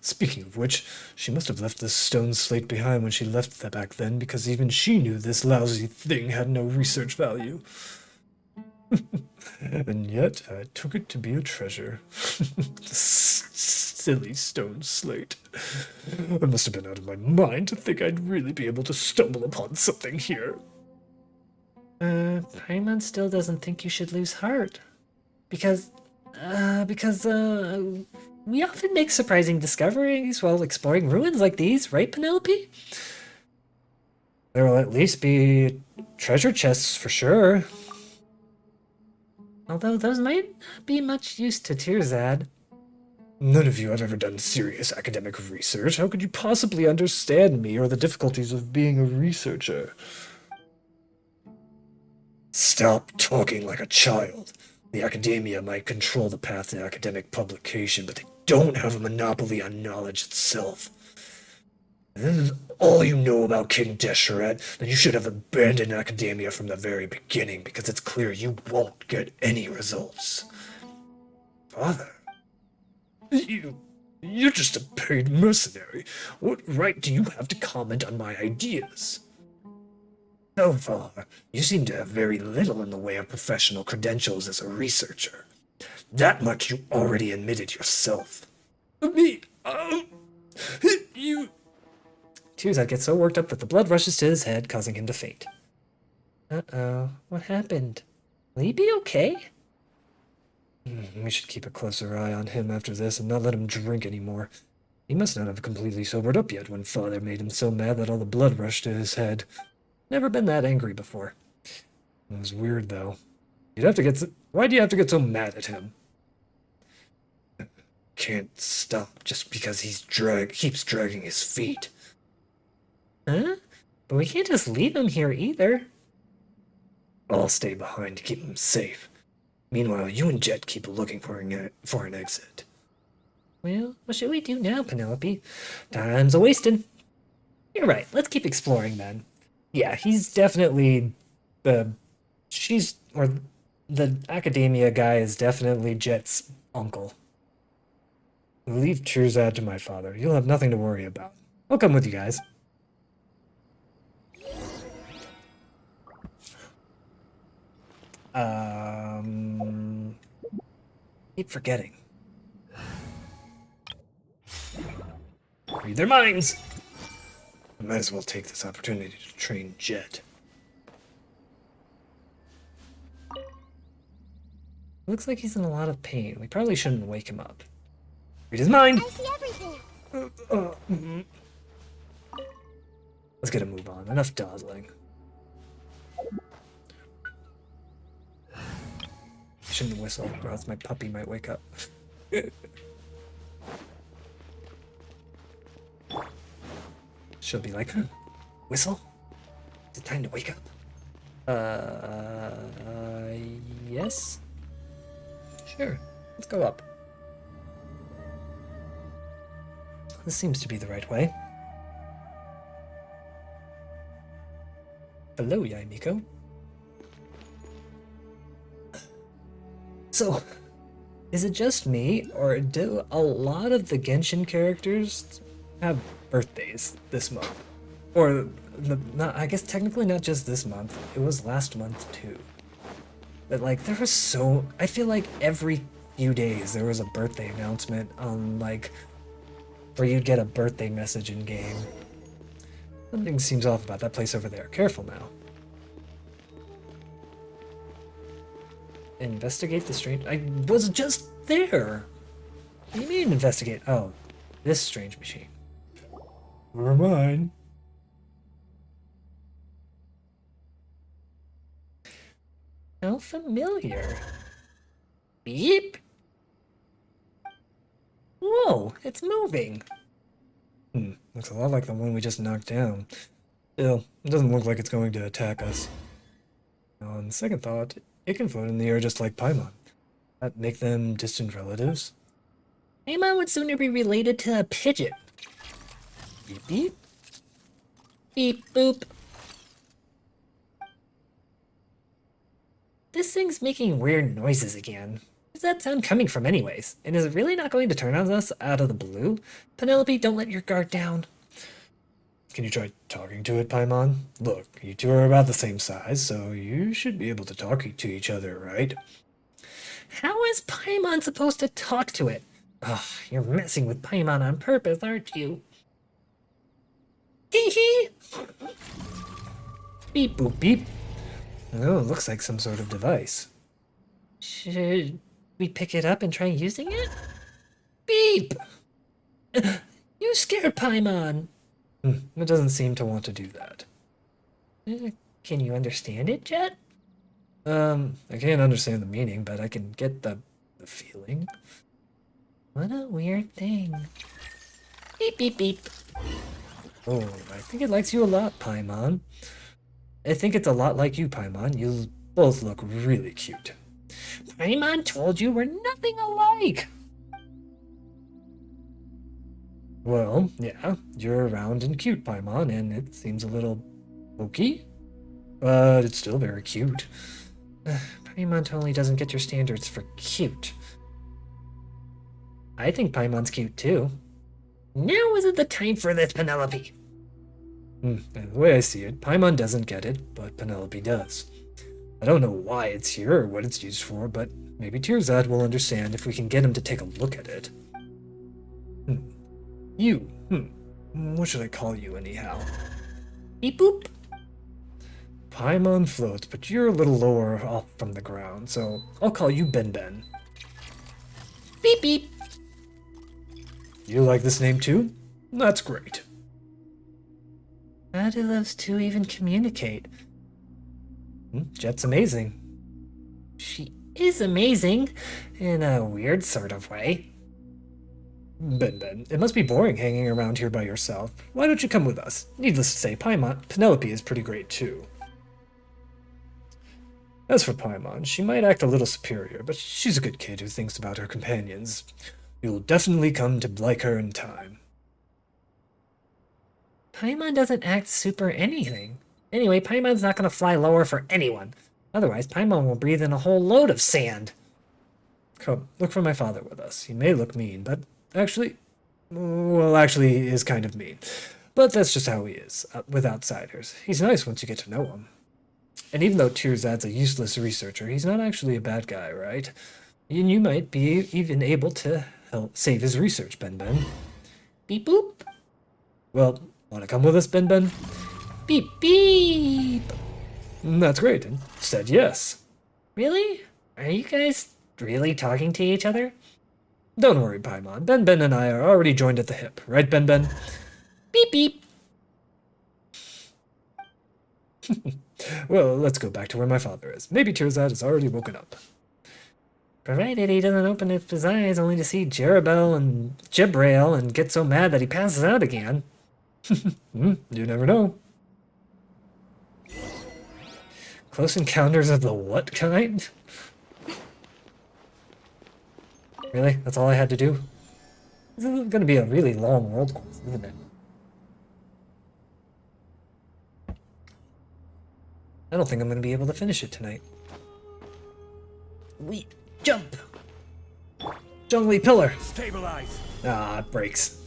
Speaking of which, she must have left this stone slate behind when she left that back then, because even she knew this lousy thing had no research value. And yet, I took it to be a treasure. Silly stone slate. I must have been out of my mind to think I'd really be able to stumble upon something here. Paimon still doesn't think you should lose heart. Because we often make surprising discoveries while exploring ruins like these, right, Penelope? There will at least be treasure chests for sure. Although those might not be much use to Tirzad. None of you have ever done serious academic research. How could you possibly understand me or the difficulties of being a researcher? Stop talking like a child. The academia might control the path to academic publication, but they don't have a monopoly on knowledge itself. If this is all you know about King Deshret, then you should have abandoned academia from the very beginning, because it's clear you won't get any results. Father, you're just a paid mercenary. What right do you have to comment on my ideas? So far, you seem to have very little in the way of professional credentials as a researcher. That much you already admitted yourself. Me? You... Tirzad gets so worked up that the blood rushes to his head, causing him to faint. Uh-oh, what happened? Will he be okay? We should keep a closer eye on him after this and not let him drink anymore. He must not have completely sobered up yet when Father made him so mad that all the blood rushed to his head. Never been that angry before. It was weird, though. Why do you have to get so mad at him? Can't stop just because he keeps dragging his feet. Huh? But we can't just leave him here either. I'll stay behind to keep him safe. Meanwhile, you and Jet keep looking for an exit. Well, what should we do now, Penelope? Time's a-wasting. You're right, let's keep exploring then. Yeah, he's definitely the academia guy is definitely Jet's uncle. Leave Tirzad to my father. You'll have nothing to worry about. I'll come with you guys. Keep forgetting. Read their minds! I might as well take this opportunity to train Jet. Looks like he's in a lot of pain. We probably shouldn't wake him up. Read his mind! I see everything. Let's get a move on. Enough dawdling. I shouldn't whistle, or else my puppy might wake up. She'll be like, whistle? Is it time to wake up? Yes? Sure. Let's go up. This seems to be the right way. Hello, Yaimiko. So, is it just me, or do a lot of the Genshin characters have birthdays this month? Or, I guess technically not just this month, it was last month too. But like, there was so, I feel like every few days there was a birthday announcement on like, where you'd get a birthday message in game. Something seems off about that place over there. Careful now. Investigate the strange... I was just there! What do you mean investigate? Oh, this strange machine. Never mind. How familiar. Beep! Whoa, it's moving! Looks a lot like the one we just knocked down. Still, it doesn't look like it's going to attack us. On second thought, it can float in the air just like Paimon. That make them distant relatives? Paimon would sooner be related to a pigeon. Beep beep. Beep boop. This thing's making weird noises again. Where's that sound coming from anyways? And is it really not going to turn on us out of the blue? Penelope, don't let your guard down. Can you try talking to it, Paimon? Look, you two are about the same size, so you should be able to talk to each other, right? How is Paimon supposed to talk to it? Ugh, you're messing with Paimon on purpose, aren't you? Hee hee! Beep boop beep. Oh, looks like some sort of device. Should we pick it up and try using it? Beep! You scared Paimon! It doesn't seem to want to do that. Can you understand it, Jet? I can't understand the meaning, but I can get the feeling. What a weird thing. Beep, beep, beep. Oh, I think it likes you a lot, Paimon. I think it's a lot like you, Paimon. You both look really cute. Paimon told you we're nothing alike! Well, yeah, you're round and cute, Paimon, and it seems a little pokey, but it's still very cute. Paimon totally doesn't get your standards for cute. I think Paimon's cute too. Now isn't the time for this, Penelope. The way I see it, Paimon doesn't get it, but Penelope does. I don't know why it's here or what it's used for, but maybe Tirzad will understand if we can get him to take a look at it. You, what should I call you anyhow? Beep boop. Paimon floats, but you're a little lower off from the ground, so I'll call you Ben Ben. Beep beep. You like this name too? That's great. How do those two even communicate? Jet's amazing. She is amazing, in a weird sort of way. Ben, it must be boring hanging around here by yourself. Why don't you come with us? Needless to say, Penelope is pretty great too. As for Paimon, she might act a little superior, but she's a good kid who thinks about her companions. You'll definitely come to like her in time. Paimon doesn't act super anything. Anyway, Paimon's not going to fly lower for anyone. Otherwise, Paimon will breathe in a whole load of sand. Come, look for my father with us. He may look mean, but actually he is kind of mean. But that's just how he is, with outsiders. He's nice once you get to know him. And even though Tirzad's a useless researcher, he's not actually a bad guy, right? And you might be even able to help save his research, Ben Ben. Beep boop. Well, want to come with us, Ben Ben? Beep beep. That's great, and said yes. Really? Are you guys really talking to each other? Don't worry, Paimon. Ben Ben and I are already joined at the hip, right, Ben Ben? Beep beep. Well, let's go back to where my father is. Maybe Tirzad has already woken up. Provided he doesn't open up his eyes only to see Jerabel and Jibrail and get so mad that he passes out again. You never know. Close encounters of the what kind? Really? That's all I had to do? This is gonna be a really long world quest, isn't it? I don't think I'm gonna be able to finish it tonight. We jump! Zhongli pillar! Stabilize. Ah, it breaks.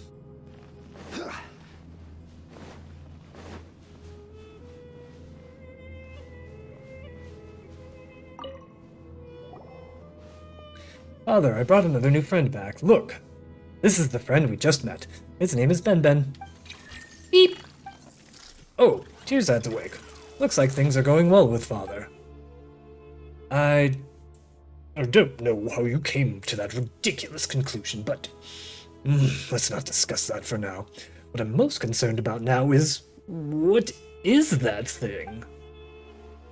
Father, I brought another new friend back. Look! This is the friend we just met. His name is Ben Ben. Beep! Oh, Tearzad's awake. Looks like things are going well with Father. I don't know how you came to that ridiculous conclusion, but let's not discuss that for now. What I'm most concerned about now is, what is that thing?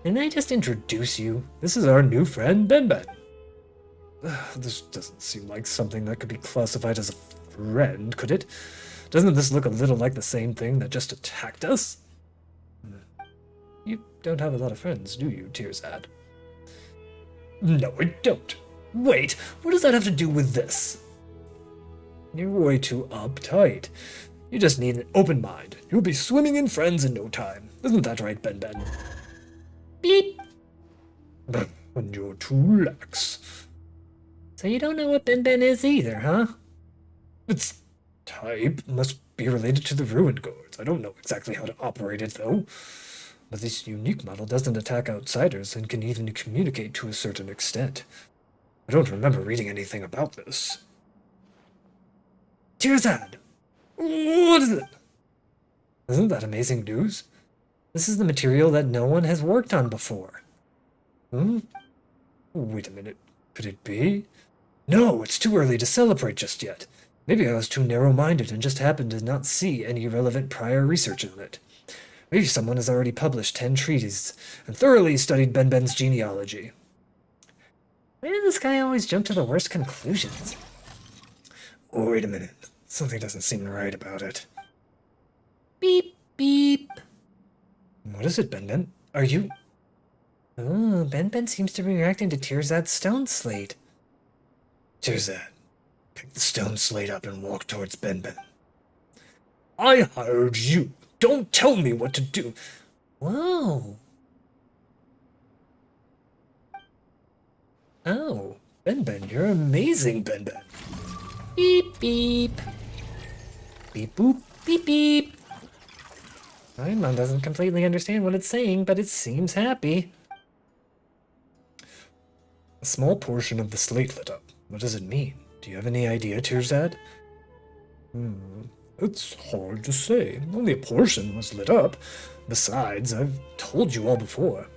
Didn't I just introduce you? This is our new friend, Ben Ben. This doesn't seem like something that could be classified as a friend, could it? Doesn't this look a little like the same thing that just attacked us? You don't have a lot of friends, do you, Tearzad? No, I don't. Wait, what does that have to do with this? You're way too uptight. You just need an open mind. You'll be swimming in friends in no time. Isn't that right, Ben Ben? Beep! And you're too lax. So you don't know what Ben Ben is either, huh? Its type must be related to the Ruined Gourds. I don't know exactly how to operate it, though. But this unique model doesn't attack outsiders and can even communicate to a certain extent. I don't remember reading anything about this. Tearzad! What is it? Isn't that amazing news? This is the material that no one has worked on before. Wait a minute. Could it be? No, it's too early to celebrate just yet. Maybe I was too narrow-minded and just happened to not see any relevant prior research on it. Maybe someone has already published 10 treatises and thoroughly studied Ben Ben's genealogy. Why did this guy always jump to the worst conclusions? Oh, wait a minute. Something doesn't seem right about it. Beep, beep. What is it, Ben Ben? Are you... Oh, Ben Ben seems to be reacting to Tearzad's stone slate. Tearzad, pick the stone slate up and walk towards Ben Ben. I hired you. Don't tell me what to do. Whoa. Oh, Ben Ben, you're amazing, Ben Ben. Beep, beep. Beep, boop, beep, beep. My mom doesn't completely understand what it's saying, but it seems happy. A small portion of the slate lit up. What does it mean? Do you have any idea, Tearzad? It's hard to say. Only a portion was lit up. Besides, I've told you all before.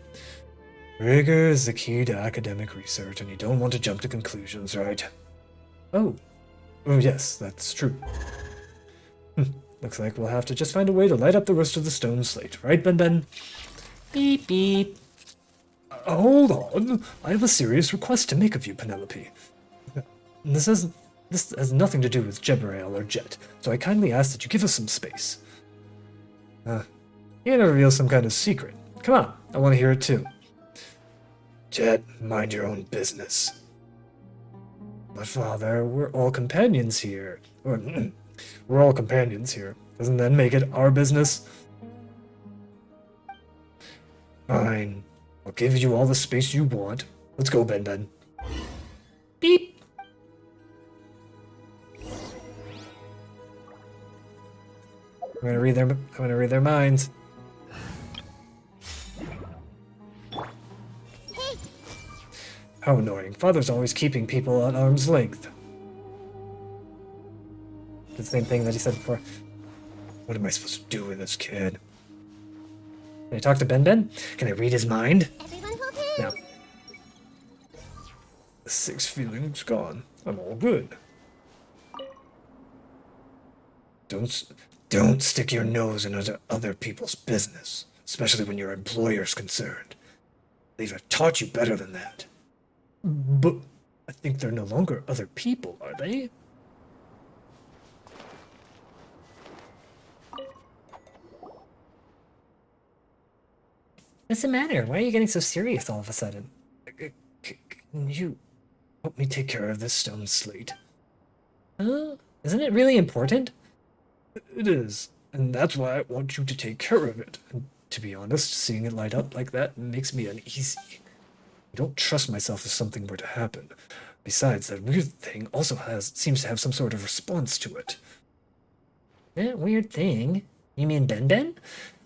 Rigor is the key to academic research, and you don't want to jump to conclusions, right? Oh, yes, that's true. Looks like we'll have to just find a way to light up the rest of the stone slate, right, Ben Ben? Beep, beep. Hold on. I have a serious request to make of you, Penelope. This has nothing to do with Jebrail or Jet, so I kindly ask that you give us some space. You're gonna reveal some kind of secret. Come on, I want to hear it too. Jet, mind your own business. But Father, we're all companions here. We're all companions here. Doesn't that make it our business? Fine. I'll give you all the space you want. Let's go, Ben Ben. Beep. I'm gonna read their minds. How annoying. Father's always keeping people at arm's length. The same thing that he said before. What am I supposed to do with this kid? Can I talk to Ben Ben? Can I read his mind? Everyone hold hands. No. The 6th feeling's gone. I'm all good. Don't stick your nose into other people's business, especially when your employer's concerned. They've taught you better than that. But I think they're no longer other people, are they? What's the matter? Why are you getting so serious all of a sudden? Can you... Help me take care of this stone slate. Isn't it really important? It is, and that's why I want you to take care of it. And to be honest, seeing it light up like that makes me uneasy. I don't trust myself if something were to happen. Besides, that weird thing also seems to have some sort of response to it. That weird thing? You mean Ben Ben?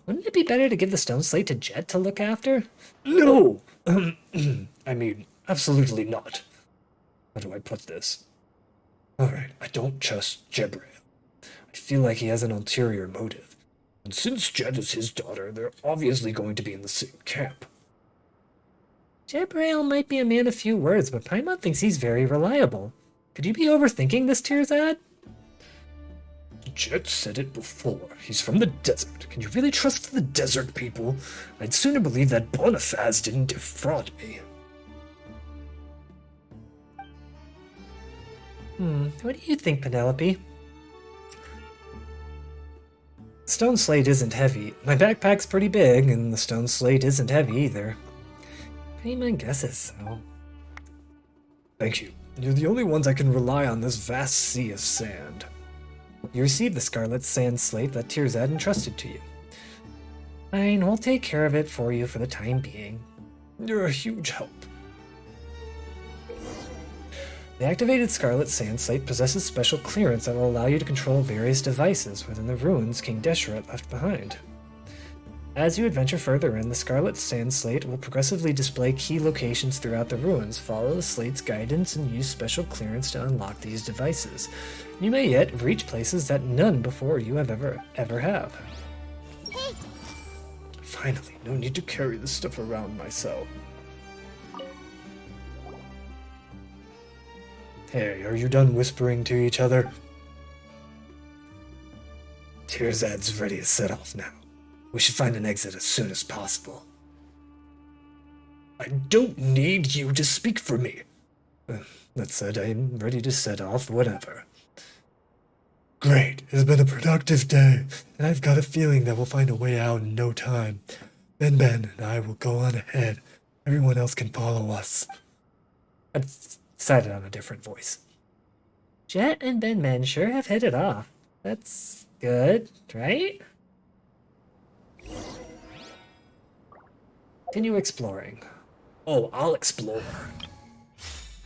Wouldn't it be better to give the stone slate to Jet to look after? No! I mean, absolutely not. How do I put this? Alright, I don't trust Jebrail. I feel like he has an ulterior motive. And since Jet is his daughter, they're obviously going to be in the same camp. Jebrail might be a man of few words, but Paimon thinks he's very reliable. Could you be overthinking this Tirzad? Jet said it before. He's from the desert. Can you really trust the desert people? I'd sooner believe that Bonifaz didn't defraud me. What do you think, Penelope? Stone slate isn't heavy. My backpack's pretty big, and the stone slate isn't heavy either. Paimon guesses so. Thank you. You're the only ones I can rely on this vast sea of sand. You received the scarlet sand slate that Tirzad entrusted to you. Fine, we'll take care of it for you for the time being. You're a huge help. The activated scarlet sand slate possesses special clearance that will allow you to control various devices within the ruins King Deshret left behind. As you adventure further in, the scarlet sand slate will progressively display key locations throughout the ruins. Follow the slate's guidance and use special clearance to unlock these devices. You may yet reach places that none before you have ever have. Hey! Finally, no need to carry this stuff around myself. Hey, are you done whispering to each other? Tirzad's ready to set off now. We should find an exit as soon as possible. I don't need you to speak for me. That said, I'm ready to set off whatever. Great, it's been a productive day, and I've got a feeling that we'll find a way out in no time. Ben Ben and I will go on ahead. Everyone else can follow us. I decided on a different voice. Jet and Ben Ben sure have hit it off. That's good, right? Continue exploring. Oh, I'll explore.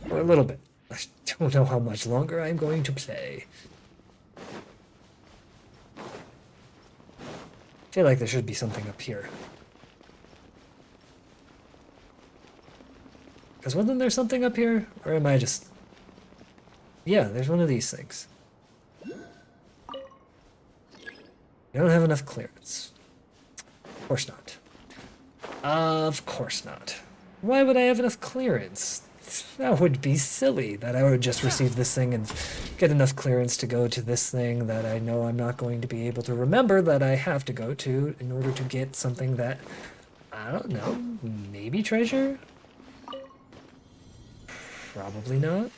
For a little bit. I don't know how much longer I'm going to play. I feel like there should be something up here. Because wasn't there something up here? Or am I just... Yeah, there's one of these things. I don't have enough clearance. Of course not. Of course not. Why would I have enough clearance? That would be silly that I would just receive this thing and get enough clearance to go to this thing that I know I'm not going to be able to remember that I have to go to in order to get something that, I don't know, maybe treasure? Probably not.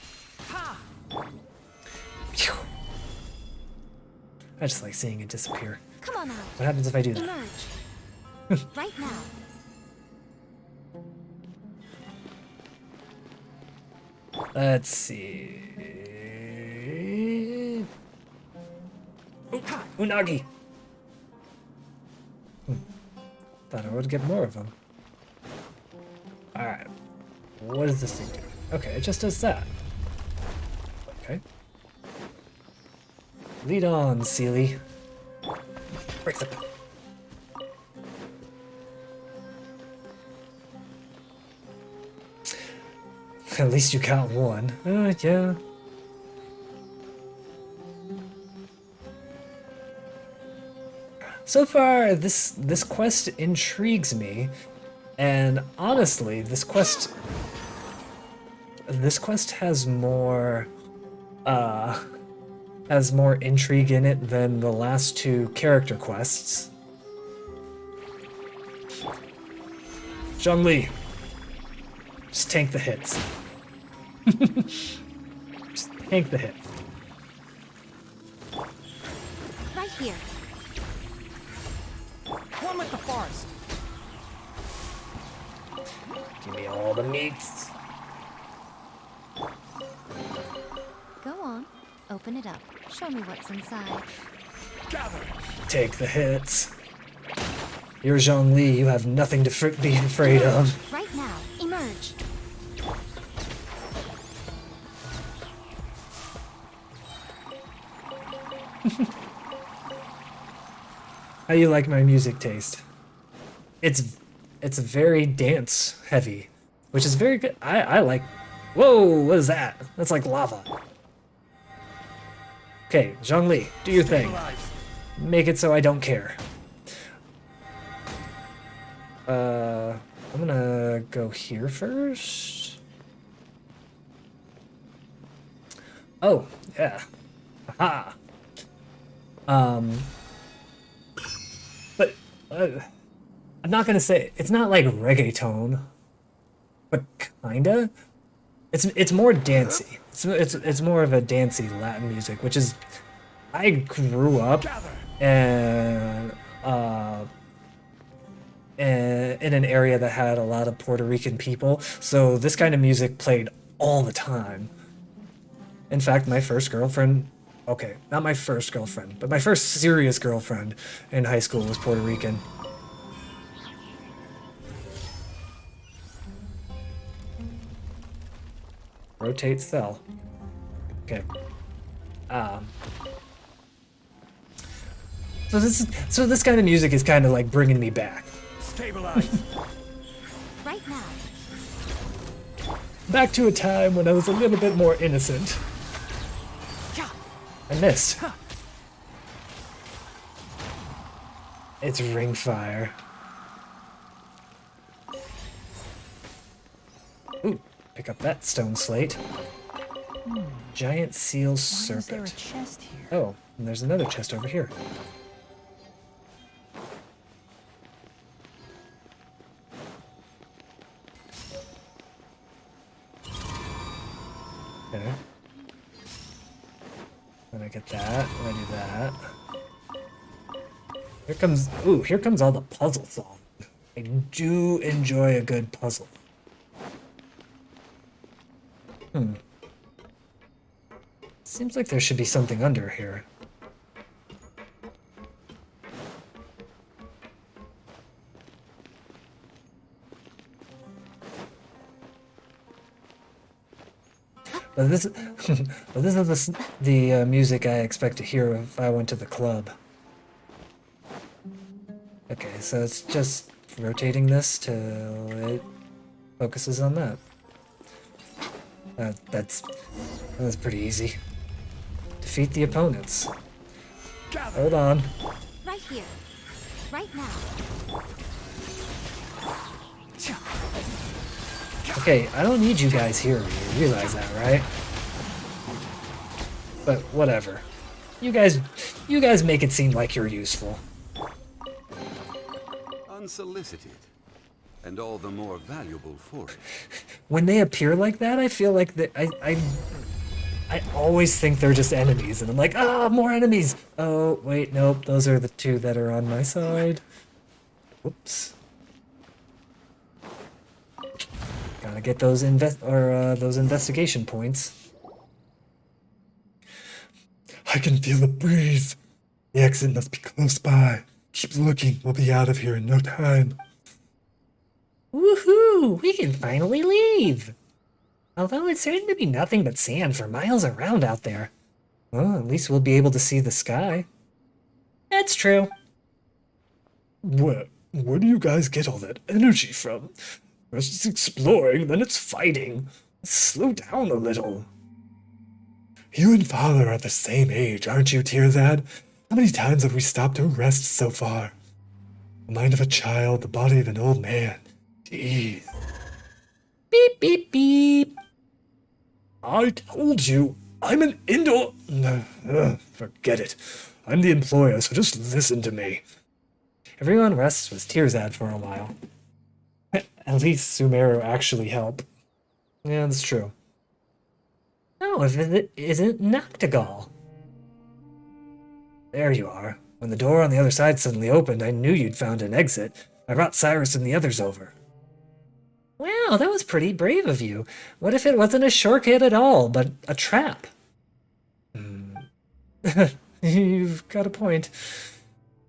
Phew. I just like seeing it disappear. Come on out. What happens if I do that? Emerge. Right now. Let's see. Ooh, Unagi! Thought I would get more of them. Alright. What does this thing do? Okay, it just does that. Okay. Lead on, Sealy. Break the... At least you got one. Yeah. So far, this quest intrigues me, and honestly, this quest has more intrigue in it than the last two character quests. Zhongli, just tank the hits. Just tank the hits. Right here. One with the forest. Give me all the meats. Open it up. Show me what's inside. Gather. Take the hits. You're Zhongli, you have nothing to be afraid of. Right now. Emerge. How you like my music taste? It's very dance heavy, which is very good. I like. Whoa, what is that? That's like lava. Okay, Zhongli, do your thing. Make it so I don't care. I'm gonna go here first. Oh, yeah. Aha. But I'm not gonna say it's not like reggaeton, but kinda. It's more dancey. It's more of a dancey Latin music, which is I grew up and in an area that had a lot of Puerto Rican people, so this kind of music played all the time. In fact, my first girlfriend, okay, not my first girlfriend, but my first serious girlfriend in high school was Puerto Rican. Rotate cell. Okay. So this kind of music is kind of like bringing me back. Stabilize. Right now. Back to a time when I was a little bit more innocent. I missed. It's ring fire. Ooh, pick up that stone slate. Giant seal Why is there a serpent. chest here? Oh, and there's another chest over here. Okay. Then I get that, then I do that. Here comes all the puzzle solving. I do enjoy a good puzzle. Seems like there should be something under here. But this, but this is the music I expect to hear if I went to the club. Okay, so it's just rotating this till it focuses on that. That's pretty easy. Defeat the opponents. Hold on. Right here. Right now. Okay, I don't need you guys here. You realize that, right? But whatever. You guys make it seem like you're useful. Unsolicited. And all the more valuable for it. When they appear like that, I feel like that I always think they're just enemies, and I'm like, ah, more enemies. Oh, wait, nope, those are the two that are on my side. Whoops. Gotta get those those investigation points. I can feel the breeze. The exit must be close by. Keep looking, we'll be out of here in no time. Woohoo! We can finally leave! Although it's certain to be nothing but sand for miles around out there. Well, at least we'll be able to see the sky. That's true. Where do you guys get all that energy from? First it's exploring, then it's fighting. Slow down a little. You and Father are the same age, aren't you, Tirzad? How many times have we stopped to rest so far? The mind of a child, the body of an old man. Jeez. Beep, beep, beep. I told you, I'm an indoor... forget it. I'm the employer, so just listen to me. Everyone rests with Tirzad for a while. At least Sumeru actually help. Yeah, that's true. No, if it isn't Noctigal. There you are. When the door on the other side suddenly opened, I knew you'd found an exit. I brought Cyrus and the others over. Wow, that was pretty brave of you. What if it wasn't a shortcut at all, but a trap? You've got a point.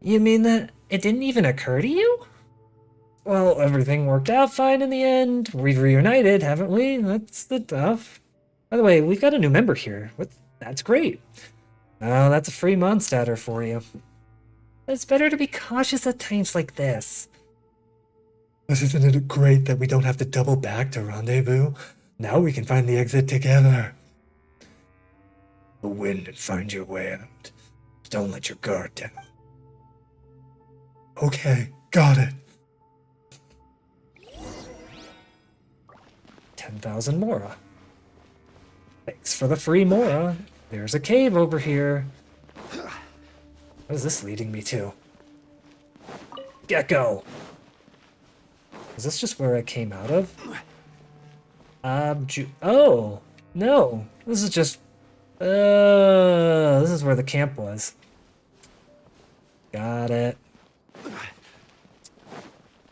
You mean that it didn't even occur to you? Well, everything worked out fine in the end. We've reunited, haven't we? That's the stuff. By the way, we've got a new member here. That's great. Oh, that's a free monster for you. It's better to be cautious at times like this. But isn't it great that we don't have to double back to rendezvous? Now we can find the exit together. Win and find your way out. Don't let your guard down. Okay, got it. 10,000 Mora. Thanks for the free Mora. There's a cave over here. What is this leading me to? Gecko! Is this just where I came out of? Oh! No! This is just... this is where the camp was. Got it.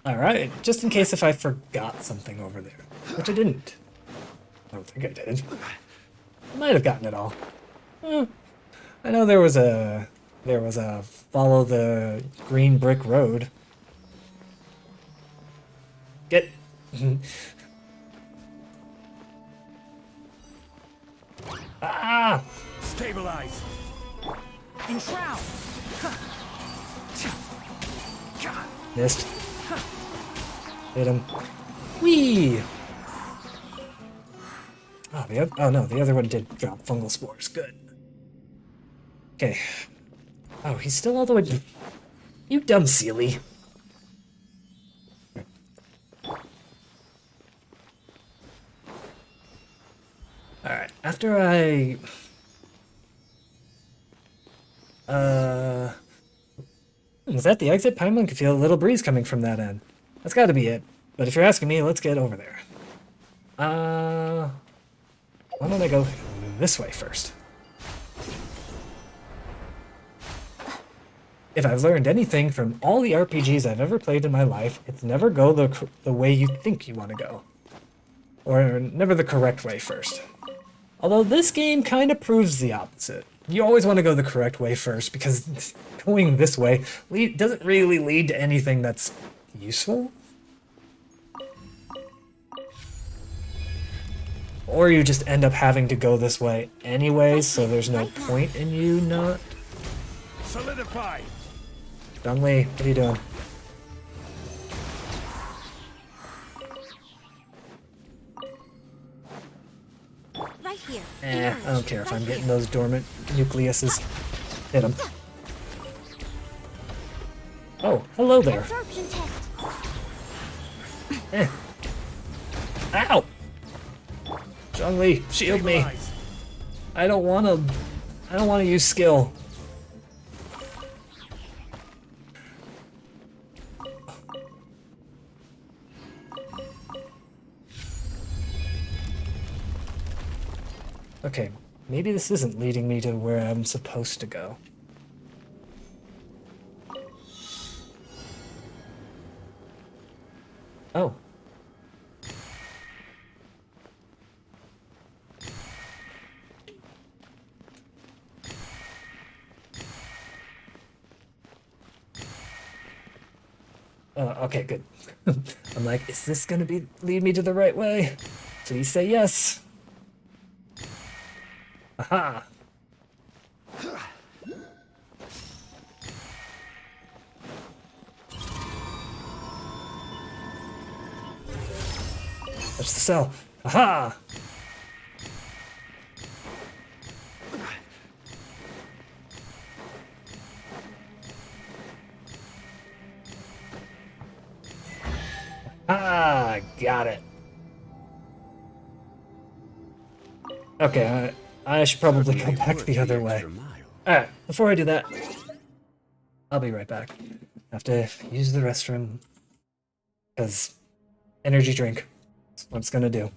Alright, just in case if I forgot something over there. Which I didn't. I don't think I did. I might have gotten it all. I know there was a follow the green brick road. Get... Ah! Stabilize. Enshroud! Missed. Hit him. Whee! Oh, no, the other one did drop fungal spores. Good. Okay. Oh, he's still all the way... You dumb Sealy. Alright, after I... Was that the exit? Paimon could feel a little breeze coming from that end. That's gotta be it. But if you're asking me, let's get over there. Why don't I go this way first? If I've learned anything from all the RPGs I've ever played in my life, it's never go the way you think you want to go. Or never the correct way first. Although this game kind of proves the opposite. You always want to go the correct way first, because going this way doesn't really lead to anything that's useful. Or you just end up having to go this way anyways, so there's no point in you not... Solidify. Dongli, what are you doing? Right here. I don't care if I'm getting those dormant nucleuses. Hit them. Oh, hello there. Absorption test. Ow! Zhongli, shield me. Stabilize. I don't wanna use skill. Okay, maybe this isn't leading me to where I'm supposed to go. Oh. Okay, good. I'm like, is this gonna lead me to the right way? Please say yes. Aha! Touch the cell. Aha! Ah, got it. Okay, I should probably go back the other way. Alright, before I do that, I'll be right back. I have to use the restroom, because energy drink is what it's gonna do.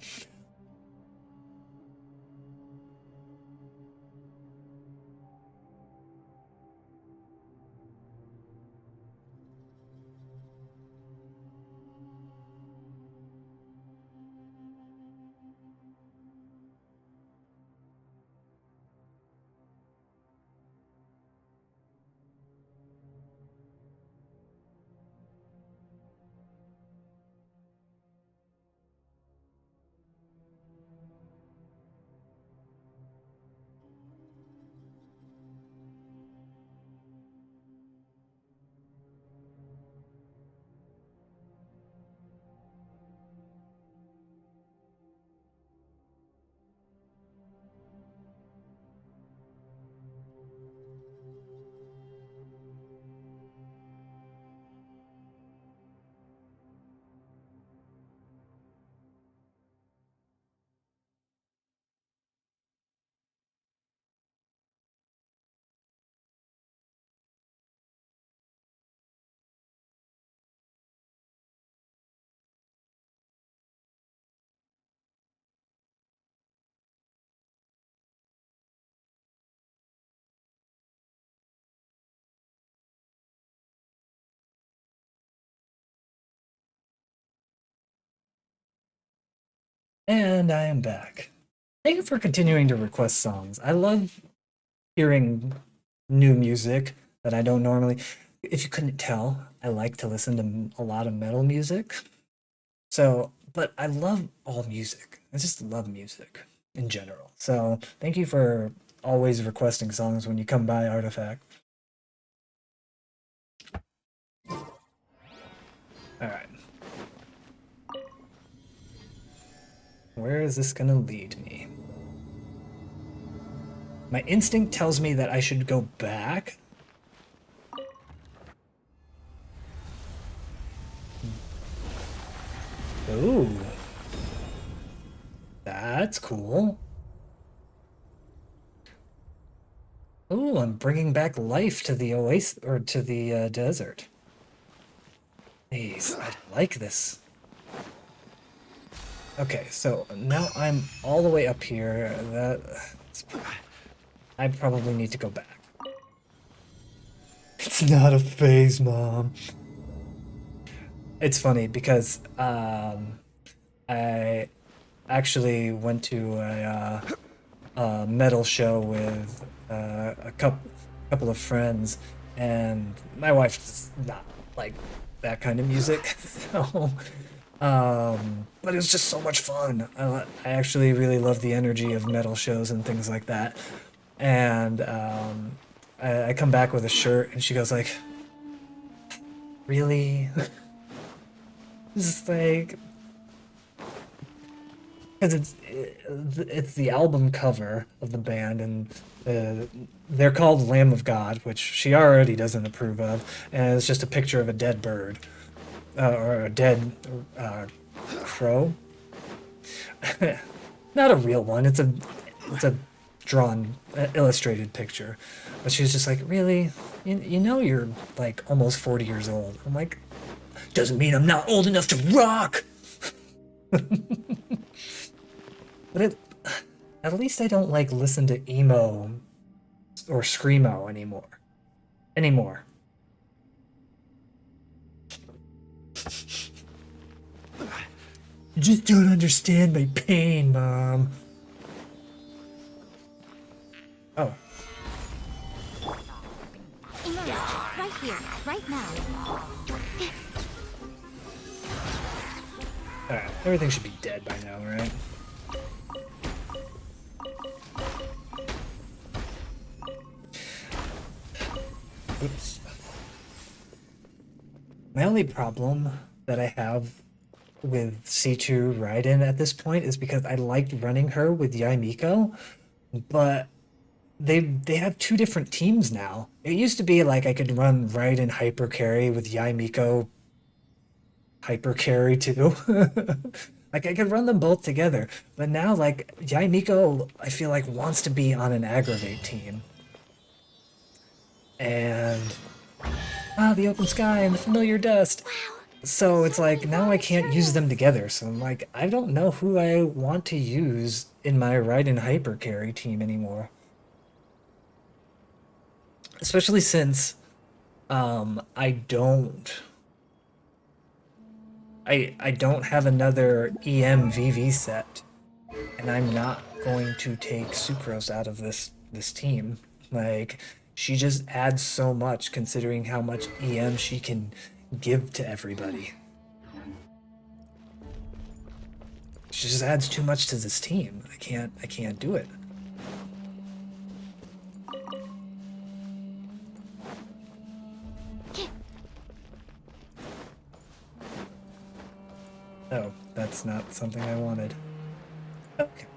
And I am back. Thank you for continuing to request songs. I love hearing new music that I don't normally. If you couldn't tell, I like to listen to a lot of metal music. So, but I love all music. I just love music in general. So, thank you for always requesting songs when you come by Artifact. Alright. Where is this gonna lead me? My instinct tells me that I should go back. Ooh. That's cool. Ooh, I'm bringing back life to the oasis, or to the desert. Jeez, I like this. Okay, so now I'm all the way up here. I probably need to go back. It's not a phase, Mom. It's funny because I actually went to a metal show with a couple of friends, and my wife does not like that kind of music. So, but it was just so much fun. I actually really love the energy of metal shows and things like that. And I come back with a shirt, and she goes like, "Really?" Just like, because it's the album cover of the band, and they're called Lamb of God, which she already doesn't approve of, and it's just a picture of a dead bird, or a dead crow. Not a real one. It's a drawn, illustrated picture. But she was just like, "Really? You know you're like almost 40 years old." I'm like, "Doesn't mean I'm not old enough to rock." But at least I don't like listen to emo or screamo anymore. You just don't understand my pain, Mom. Oh. Right here, right now. Alright, everything should be dead by now, right? Oops. My only problem that I have with C2 Raiden at this point is because I liked running her with Yaimiko, but they have two different teams now. It used to be like I could run Raiden Hyper Carry with Yaimiko Hyper Carry too. Like I could run them both together, but now like Yaimiko I feel like wants to be on an Aggravate team. And the open sky and the familiar dust. So it's like now I can't use them together. So I'm like, I don't know who I want to use in my Raiden Hyper Carry team anymore. Especially since I don't have another EM-VV set, and I'm not going to take Sucrose out of this team. Like, she just adds so much considering how much EM she can give to everybody. She just adds too much to this team. I can't do it. Oh, that's not something I wanted. Okay.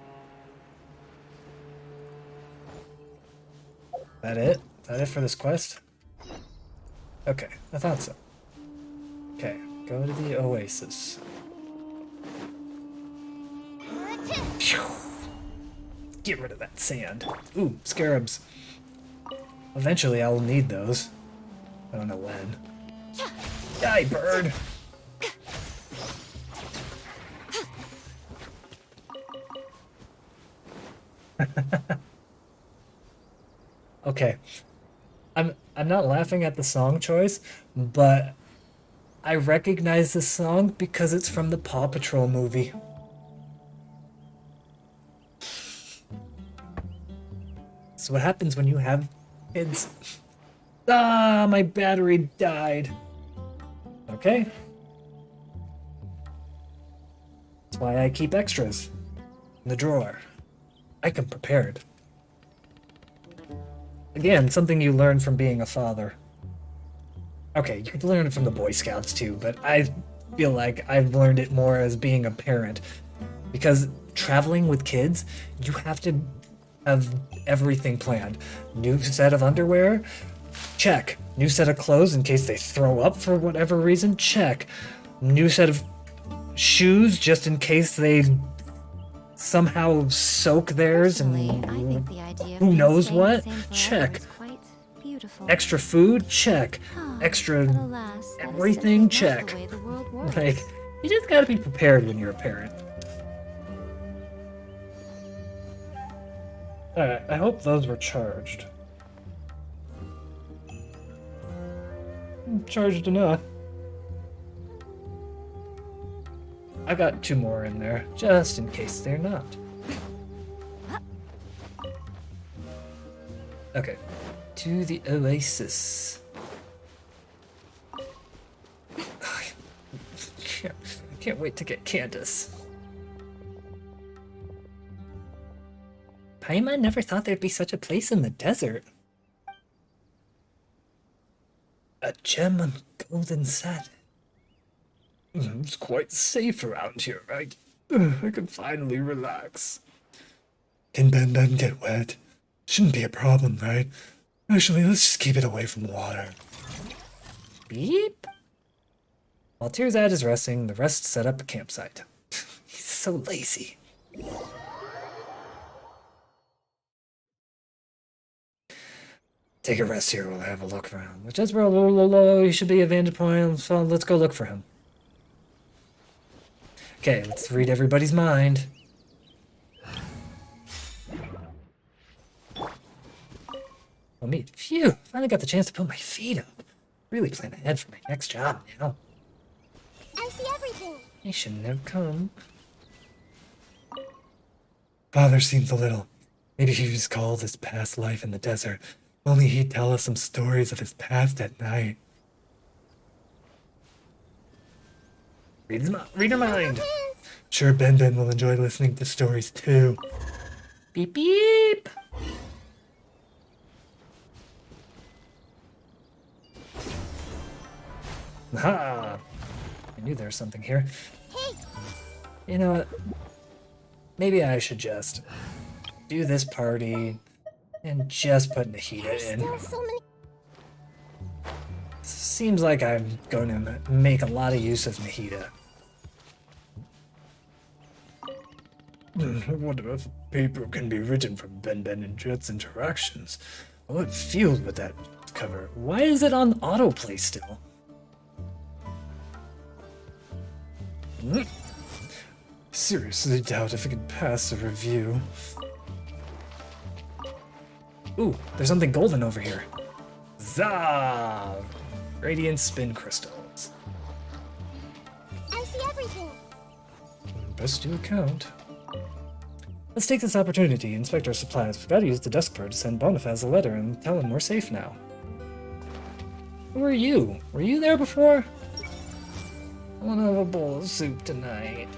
That it? That it for this quest? Okay, I thought so. Okay, go to the oasis. Phew. Get rid of that sand. Ooh, scarabs. Eventually I'll need those. I don't know when. Die, bird! Okay. I'm not laughing at the song choice, but I recognize this song because it's from the Paw Patrol movie. That's what happens when you have kids. Ah, my battery died. Okay. That's why I keep extras in the drawer. I come prepared. Again, something you learn from being a father. Okay, you could learn it from the Boy Scouts too, but I feel like I've learned it more as being a parent. Because traveling with kids, you have to have everything planned. New set of underwear? Check. New set of clothes in case they throw up for whatever reason? Check. New set of shoes just in case they somehow soak theirs Personally, and I think the idea of who being knows staying the what? same forever Check. is quite beautiful. Extra food? Check. But Extra alas, that is everything? simply not Check. the way the world works. Like, you just gotta be prepared when you're a parent. Alright, I hope those were charged. Charged enough. I got 2 more in there, just in case they're not. Okay, to the oasis. Can't wait to get Candace. Paimon never thought there'd be such a place in the desert. A gem on golden satin. It's quite safe around here, right? I can finally relax. Can Ben Ben get wet? Shouldn't be a problem, right? Actually, let's just keep it away from water. Beep. While Tirzad is resting, the rest set up a campsite. He's so lazy. Take a rest here while I have a look around. Which is where he should be a vantage point, so let's go look for him. Okay, let's read everybody's mind. Oh, me. Phew! Finally got the chance to put my feet up. Really plan ahead for my next job now. I see everything. I shouldn't have come. Father seems a little. Maybe he was called his past life in the desert. Only he'd tell us some stories of his past at night. Read her mind. Sure, Ben Ben will enjoy listening to stories too. Beep beep. Ha! I knew there was something here. You know what? Maybe I should just do this party and just put Nahida in. Still so many. Seems like I'm going to make a lot of use of Nahida. I wonder if a paper can be written from Ben Ben and Jet's interactions. What field would that cover? Why is it on autoplay still? Seriously doubt if it can pass a review. Ooh, there's something golden over here. Zav! Radiant spin crystals. I see everything. Best do count. Let's take this opportunity to inspect our supplies. We've got to use the desk bird to send Bonifaz a letter and tell him we're safe now. Who are you? Were you there before? I want to have a bowl of soup tonight.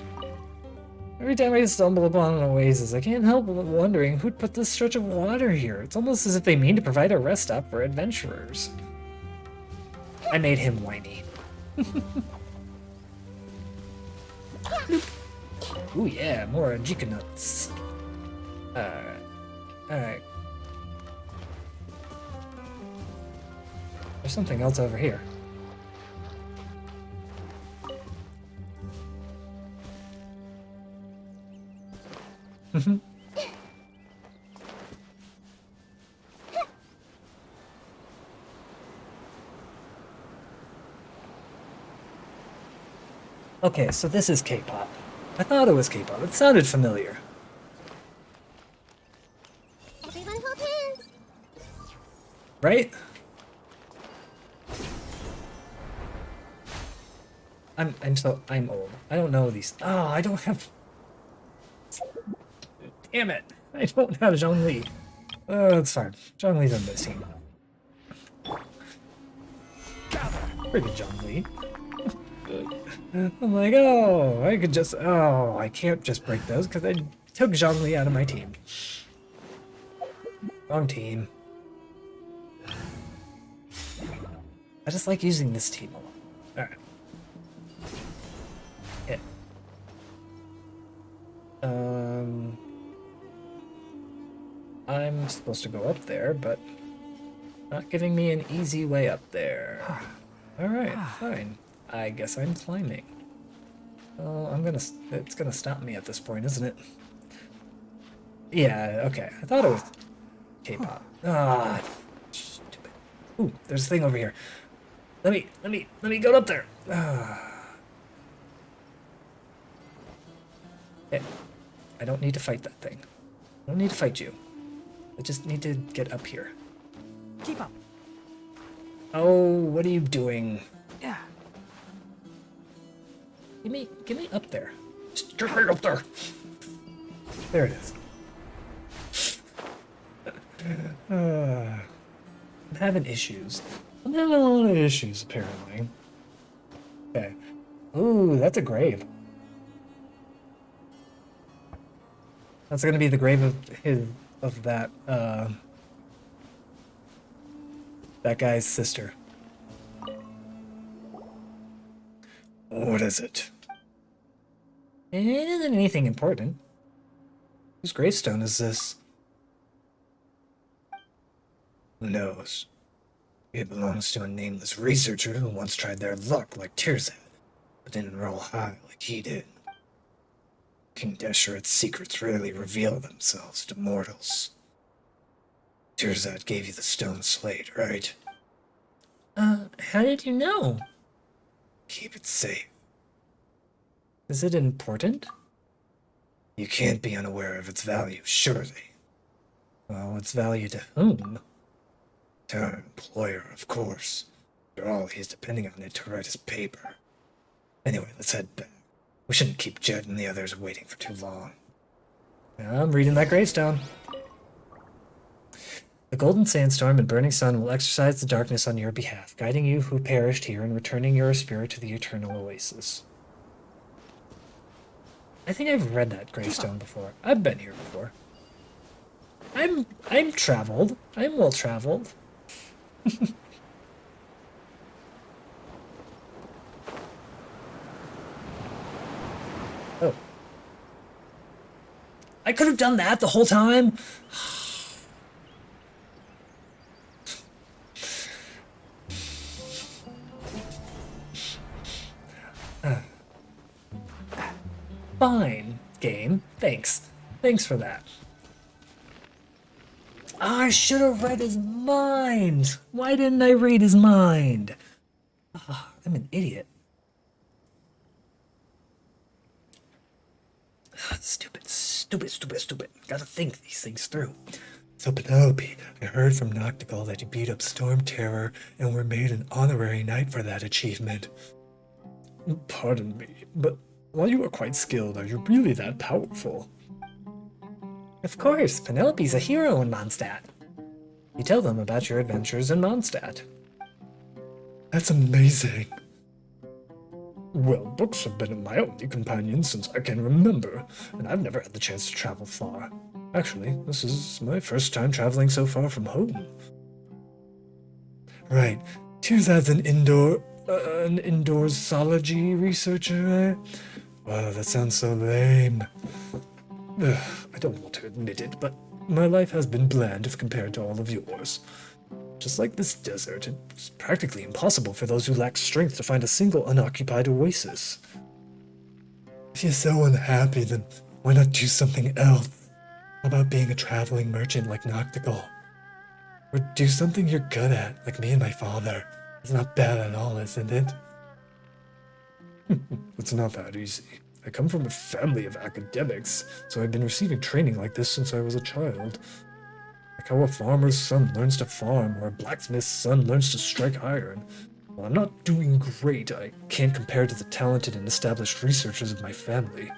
Every time I stumble upon an oasis, I can't help but wondering who'd put this stretch of water here. It's almost as if they mean to provide a rest stop for adventurers. I made him whiny. Ooh yeah, more Ajika nuts. Alright. Alright. There's something else over here. Okay, so this is K-pop. I thought it was K-pop. It sounded familiar. Everyone hold hands. Right? I'm old. I don't know these. Oh, I don't have. Damn it! I don't have Zhongli. It's fine. Zhongli's on this team. Pretty good, Zhongli. I'm like, oh, I could just, oh, I can't just break those because I took Zhongli out of my team. Wrong team. I just like using this team a lot. Alright. Yeah. I'm supposed to go up there, but not giving me an easy way up there. Alright, fine. I guess I'm climbing. Oh, it's gonna stop me at this point, isn't it? Yeah, okay. I thought it was K-pop. Ah, stupid. Ooh, there's a thing over here. Let me go up there. Okay. I don't need to fight that thing. I don't need to fight you. I just need to get up here. Keep up. Oh, what are you doing? Yeah. Get me up there. Just get me up there. There it is. I'm having issues. I'm having a lot of issues, apparently. Okay. Ooh, that's a grave. That's gonna be the grave of that guy's sister. What is it? It isn't anything important. Whose gravestone is this? Who knows? It belongs to a nameless researcher who once tried their luck like Tirzad, but didn't roll high like he did. King Desheret's secrets rarely reveal themselves to mortals. Tirzad gave you the stone slate, right? How did you know? Keep it safe. Is it important? You can't be unaware of its value, surely. Well, its value to whom? To our employer, of course. After all, he's depending on it to write his paper. Anyway, let's head back. We shouldn't keep Jed and the others waiting for too long. I'm reading that gravestone. The golden sandstorm and burning sun will exorcise the darkness on your behalf, guiding you who perished here and returning your spirit to the eternal oasis. I think I've read that gravestone before. I've been here before. I'm traveled. I'm well traveled. Oh. I could have done that the whole time. Fine, game. Thanks. Thanks for that. I should have read his mind. Why didn't I read his mind? I'm an idiot. Stupid. Gotta think these things through. So Penelope, I heard from Noctigal that you beat up Storm Terror and were made an honorary knight for that achievement. Pardon me, but while you are quite skilled, are you really that powerful? Of course, Penelope's a hero in Mondstadt. You tell them about your adventures in Mondstadt. That's amazing. Well, books have been my only companion since I can remember, and I've never had the chance to travel far. Actually, this is my first time traveling so far from home. Right, Tirzad's an indoorsology researcher, eh? Wow, that sounds so lame. Ugh, I don't want to admit it, but my life has been bland if compared to all of yours. Just like this desert, it's practically impossible for those who lack strength to find a single unoccupied oasis. If you're so unhappy, then why not do something else? How about being a traveling merchant like Noctigal? Or do something you're good at, like me and my father. It's not bad at all, isn't it? It's not that easy. I come from a family of academics, so I've been receiving training like this since I was a child. Like how a farmer's son learns to farm, or a blacksmith's son learns to strike iron. While I'm not doing great, I can't compare to the talented and established researchers of my family.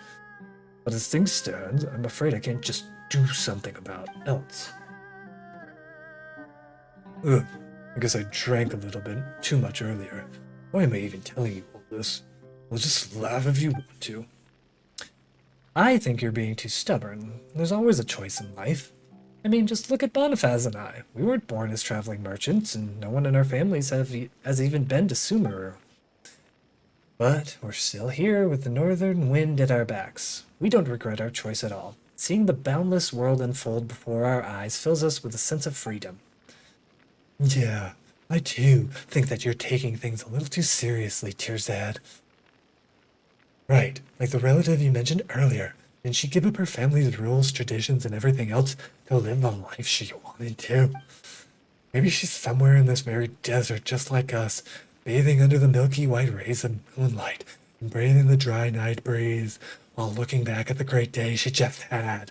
But as things stand, I'm afraid I can't just do something about else. Ugh, I guess I drank a little bit too much earlier. Why am I even telling you all this? I'll just laugh if you want to. I think you're being too stubborn. There's always a choice in life. I mean, just look at Bonifaz and I. We weren't born as traveling merchants, and no one in our families has even been to Sumeru. But we're still here with the northern wind at our backs. We don't regret our choice at all. Seeing the boundless world unfold before our eyes fills us with a sense of freedom. Yeah, I too think that you're taking things a little too seriously, Tirzad. Right, like the relative you mentioned earlier. Didn't she give up her family's rules, traditions, and everything else to live the life she wanted to? Maybe she's somewhere in this very desert just like us, bathing under the milky white rays of moonlight and breathing the dry night breeze while looking back at the great day she just had.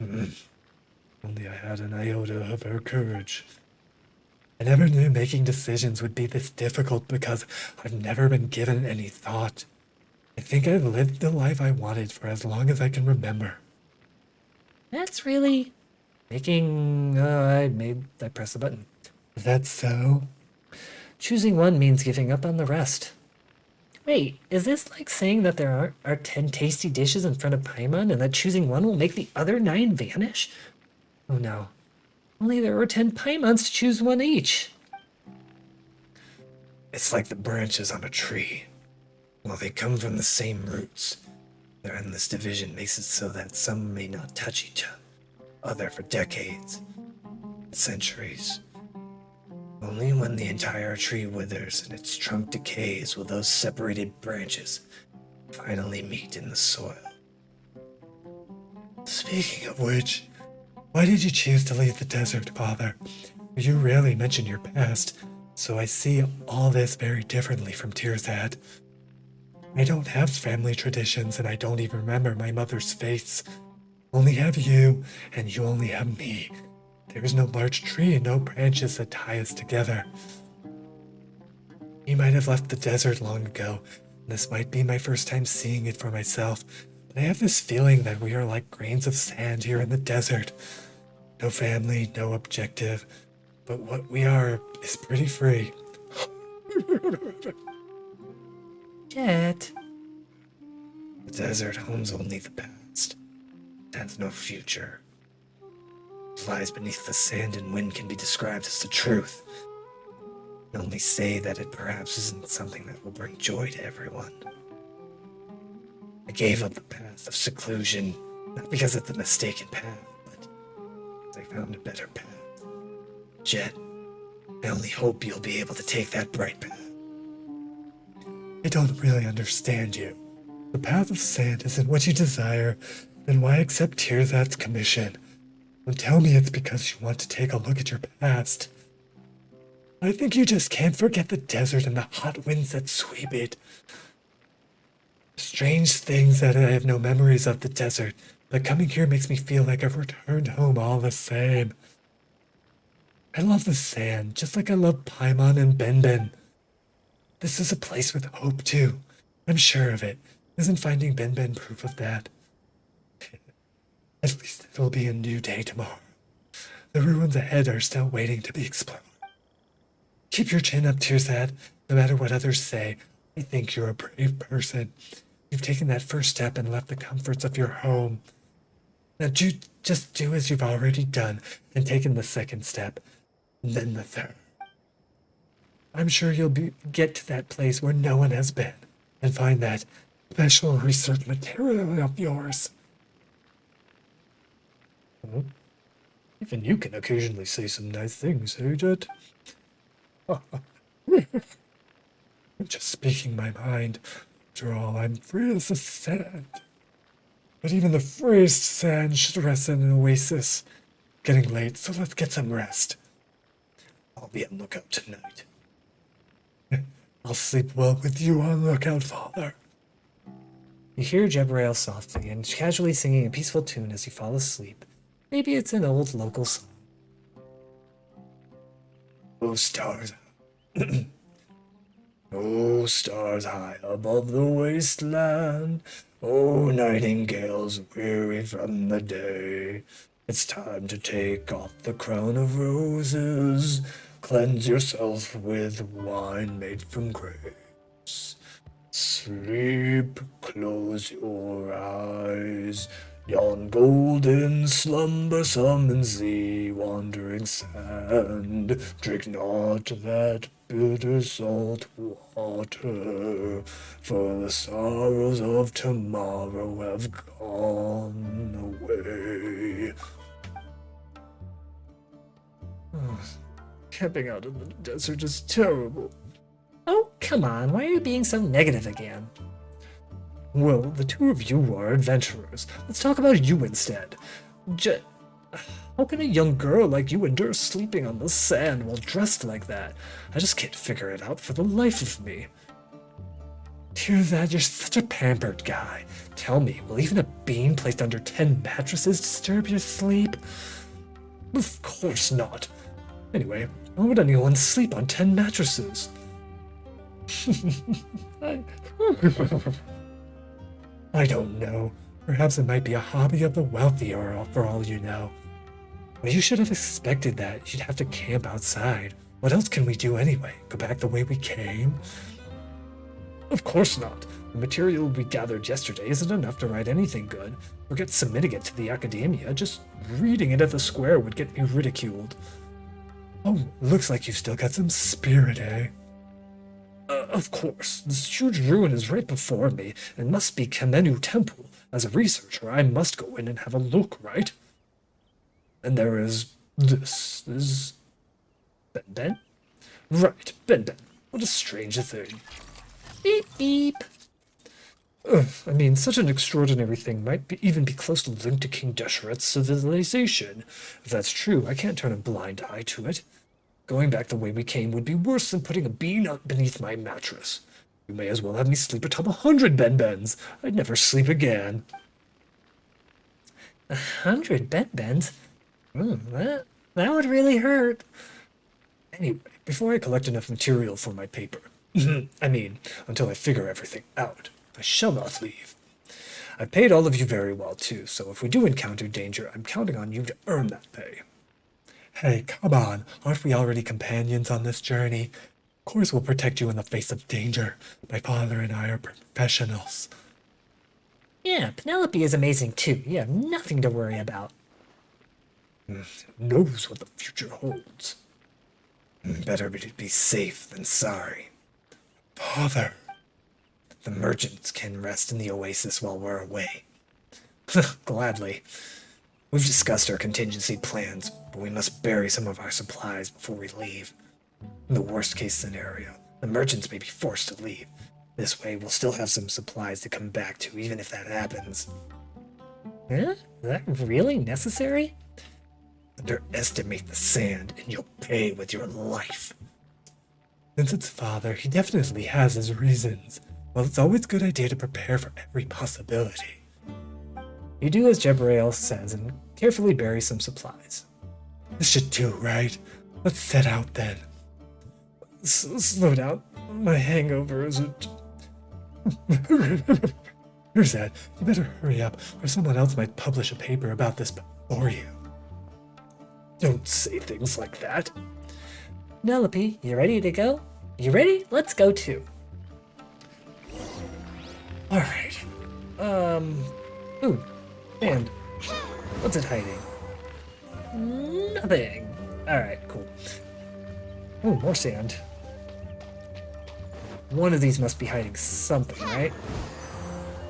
Only I had an iota of her courage. I never knew making decisions would be this difficult because I've never been given any thought. I think I've lived the life I wanted for as long as I can remember. That's really making. I pressed the button. Is that so? Choosing one means giving up on the rest. Wait, is this like saying that there are 10 tasty dishes in front of Paimon and that choosing one will make the other 9 vanish? Oh no. Only there were 10 Paimons to choose one each. It's like the branches on a tree. While they come from the same roots, their endless division makes it so that some may not touch each other for decades, centuries. Only when the entire tree withers and its trunk decays will those separated branches finally meet in the soil. Speaking of which, why did you choose to leave the desert, Father? You rarely mention your past, so I see all this very differently from Tirzad. I don't have family traditions, and I don't even remember my mother's face. Only have you, and you only have me. There is no large tree and no branches that tie us together. You might have left the desert long ago, and this might be my first time seeing it for myself, but I have this feeling that we are like grains of sand here in the desert. No family, no objective, but what we are is pretty free. Jet. The desert owns only the past. It has no future. What lies beneath the sand and wind can be described as the truth. I can only say that it perhaps isn't something that will bring joy to everyone. I gave up the path of seclusion, not because it's a mistaken path, but because I found a better path. Jet, I only hope you'll be able to take that bright path. I don't really understand you. The path of sand isn't what you desire, then why accept Tirzad's commission? Don't tell me it's because you want to take a look at your past. I think you just can't forget the desert and the hot winds that sweep it. Strange things that I have no memories of the desert, but coming here makes me feel like I've returned home all the same. I love the sand, just like I love Paimon and Benben. This is a place with hope, too. I'm sure of it. Isn't finding Benben proof of that? At least it'll be a new day tomorrow. The ruins ahead are still waiting to be explored. Keep your chin up, Tirzad. No matter what others say, I think you're a brave person. You've taken that first step and left the comforts of your home. Now just do as you've already done and taken the second step, and then the third. I'm sure you'll get to that place where no one has been and find that special research material of yours. Oh, even you can occasionally say some nice things, eh, Jet? I'm just speaking my mind. After all, I'm free as the sand. But even the freest sand should rest in an oasis. Getting late, so let's get some rest. I'll be on lookout tonight. I'll sleep well with you on lookout, Father. You hear Jebrail softly and casually singing a peaceful tune as you fall asleep. Maybe it's an old local song. Oh, stars. Oh, stars high above the wasteland. Oh, nightingales weary from the day. It's time to take off the crown of roses. Cleanse yourself with wine made from grapes. Sleep, close your eyes. Yon golden slumber summons thee, wandering sand. Drink not that bitter salt water, for the sorrows of tomorrow have gone away. Camping out in the desert is terrible. Oh, come on, why are you being so negative again? Well, the two of you are adventurers. Let's talk about you instead. How can a young girl like you endure sleeping on the sand while dressed like that? I just can't figure it out for the life of me. Hear that? You're such a pampered guy. Tell me, will even a bean placed under 10 mattresses disturb your sleep? Of course not. Anyway, why would anyone sleep on 10 mattresses? I don't know. Perhaps it might be a hobby of the wealthy, or for all you know. Well, you should have expected that. You'd have to camp outside. What else can we do anyway? Go back the way we came? Of course not. The material we gathered yesterday isn't enough to write anything good. Forget submitting it to the academia. Just reading it at the square would get me ridiculed. Oh, looks like you've still got some spirit, eh? Of course. This huge ruin is right before me, and must be Kamenu Temple. As a researcher, I must go in and have a look, right? And there is this. Is Ben? Right, Ben. What a strange thing. Beep beep. I mean, such an extraordinary thing might even be closely linked to King Desheret's civilization. If that's true, I can't turn a blind eye to it. Going back the way we came would be worse than putting a bean up beneath my mattress. You may as well have me sleep atop 100 Ben-Bens. I'd never sleep again. 100 Ben-Bens? That would really hurt. Anyway, before I collect enough material for my paper, I mean, until I figure everything out, I shall not leave. I've paid all of you very well, too, so if we do encounter danger, I'm counting on you to earn that pay. Hey, come on, aren't we already companions on this journey? Of course we'll protect you in the face of danger. My father and I are professionals. Yeah, Penelope is amazing too. You have nothing to worry about. Who knows what the future holds? Better be safe than sorry. Father. The merchants can rest in the oasis while we're away. Gladly. We've discussed our contingency plans, but we must bury some of our supplies before we leave. In the worst case scenario, the merchants may be forced to leave. This way, we'll still have some supplies to come back to, even if that happens. Huh? Is that really necessary? Underestimate the sand, and you'll pay with your life. Since it's father, he definitely has his reasons. Well, it's always a good idea to prepare for every possibility. You do as Jebrael says and carefully bury some supplies. This should do, right? Let's set out then. Slow down. My hangover isn't... Here's that. You better hurry up, or someone else might publish a paper about this before you. Don't say things like that. Penelope, you ready to go? You ready? Let's go too. Alright. Ooh, sand. What's it hiding? Nothing. Alright, cool. Ooh, more sand. One of these must be hiding something, right?